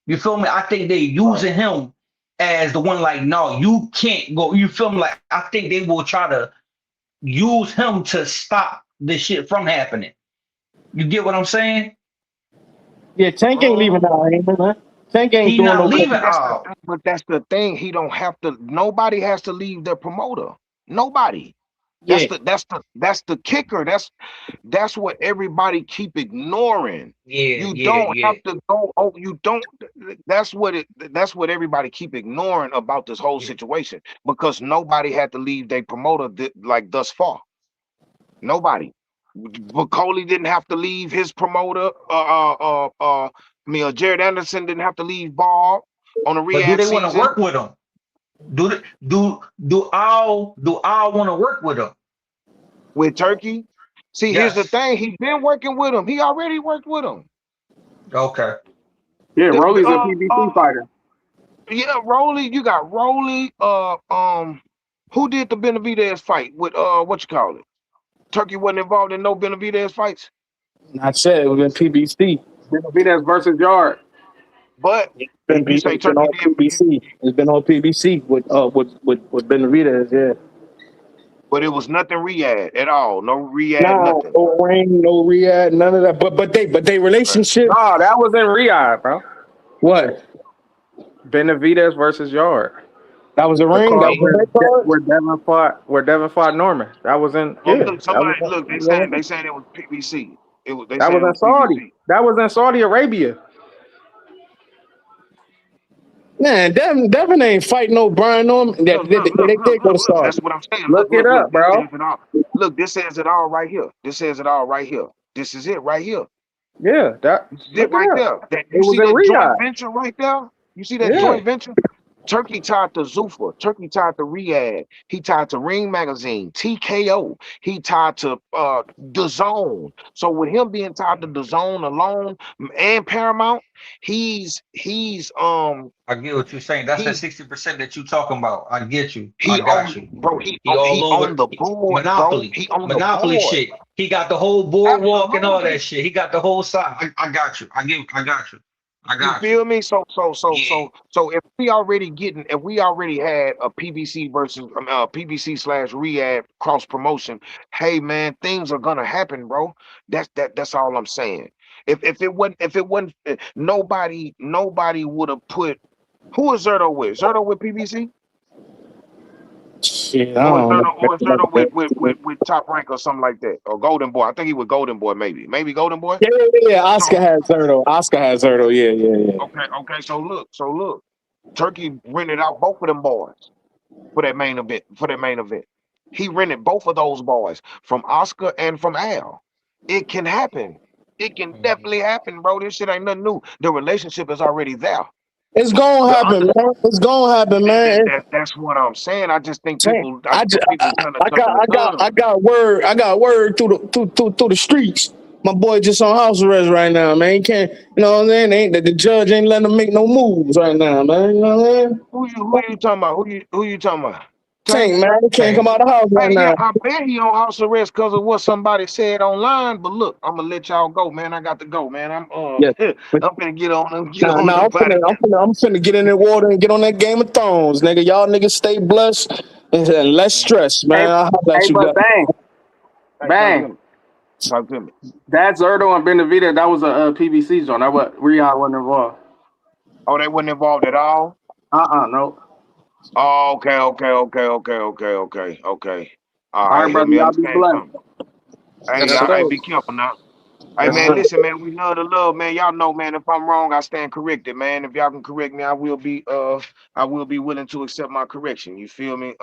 You feel me? I think they right. using him as the one like, no, you can't go. You feel me? Like I think they will try to use him to stop this shit from happening. You get what I'm saying? Yeah, Tank ain't leaving Um, out, ain't he, man? Tank ain't He doing not no. leaving. that's the thing. He don't have to. Nobody has to leave their promoter. Nobody. Yeah, That's the kicker. That's what everybody keep ignoring. Yeah, You yeah, don't yeah, have to go. Oh, you don't. That's what everybody keep ignoring about this whole yeah. situation because nobody had to leave their promoter like thus far. Nobody. Bacoli didn't have to leave his promoter. I mean, Jared Anderson didn't have to leave Bob. on the But do rehab they want to season work with him? Do all want to work with him? with Turkey. See, here's the Yes. thing. He's been working with him. He already worked with him. Okay. Yeah, The, Rolly's a PBC fighter. yeah, Rolly. You got Rolly. Who did the Benavidez fight with what you call it? Turkey wasn't involved in no Benavidez fights. I said it was in PBC. Benavidez versus Yard. But you say It's been Turkey on did, PBC. It's been on PBC with Benavidez. Yeah. but it was nothing Riyadh at all. No Riyadh, No, nothing. no ring, no Riyadh, none of that. But they Okay. relationship. No, that was in Riyadh, bro. What? Benavidez versus Yard. That was a The ring. That card was a red card. where Devin fought Norman. That was in Oh, yeah. look, somebody look. They saying it was PBC. They That saying was it in was Saudi. PBC. That was in Saudi Arabia. Man, Devin ain't fighting no Brian Norman. They did go to Look. Saudi. That's what I'm saying. Look it up, This bro. says it all. Look, this says it all right here. This says it all right here. This is it right here. Yeah, This is it look it right up. there. That It you was see in that joint Riyadh. venture right there? You see that Yeah. joint venture? Turkey tied to Zuffa. Turkey tied to Riyadh. He tied to Ring Magazine, TKO. He tied to The Zone. So with him being tied to The Zone alone and Paramount, he's I get what you're saying. That's that 60% that you talking about. I get you. I he got own you. bro. He all He over on the board, bro. Monopoly. He on the Monopoly board. shit. He got the whole boardwalk and all that Absolutely. shit. He got the whole side. I got you. I got you. I You got you. feel me? So Yeah. if we already had a PBC versus PBC / Riyadh cross promotion, hey man, things are gonna happen, bro. That's all I'm saying. If it wasn't nobody would have put who is Zerto with? Zerto with PBC? Shit, I don't know. Or is Zerto with Top Rank or something like that? Or Golden Boy. I think he was Golden Boy, maybe. Maybe Golden Boy. Yeah. So Oscar has Zerto. Yeah. okay. So look. Turkey rented out both of them boys for that main event. He rented both of those boys from Oscar and from Al. It can happen. It can definitely happen, bro. This shit ain't nothing new. The relationship is already there. It's gonna The happen, man. It's gonna happen, man. that's what I'm saying. I just think Saying, people I kind of jumping the gun. I got word through the streets. My boy just on house arrest right now, man. He can't, you know what I'm saying? The judge ain't letting him make no moves right now, man. You know what I'm saying? Who you talking about? Who you talking about? Tank, man, he can't come out of the house right Hey, yeah, now. I bet he on house arrest because of what somebody said online. But look, I'm gonna let y'all go, man. I got to go, man. I'm Yes. I'm gonna get on I'm up out of here. finna get in the water and get on that Game of Thrones, nigga. Y'all niggas stay blessed and less stress, man. I'll holler at you But guys. Hey, bang. talk to me. That Zerto and Benavidez, that was a PBC zone. That what Riyadh wasn't involved. Oh, they wasn't involved at all. No. Oh, okay. All All right, right, help brother. me Y'all be understand blessed. something. Hey, Yes, y'all, hey, sir. be careful now. Hey Yes, man, sir. listen, man, we love the love, man. Y'all know, man, if I'm wrong, I stand corrected, man. If y'all can correct me, I will be willing to accept my correction. You feel me?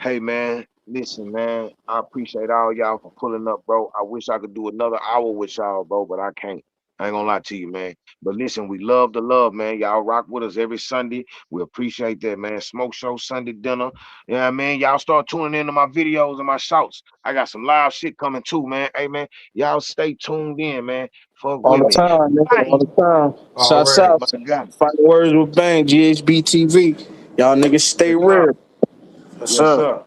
Hey man, listen, man, I appreciate all y'all for pulling up, bro. I wish I could do another hour with y'all, bro, but I can't. I ain't gonna lie to you, man. But listen, we love the love, man. Y'all rock with us every Sunday. We appreciate that, man. Smoke show, Sunday dinner. Yeah, I mean, y'all start tuning into my videos and my shouts. I got some live shit coming too, man. Hey man, y'all stay tuned in, man. Fuck All with the me. time, nigga. All Bang. the time. Shouts Already. out. My God. Fighting words with Bang, GHBTV. Y'all niggas stay Yes, sir. real. Yes, Yes, sir. sir.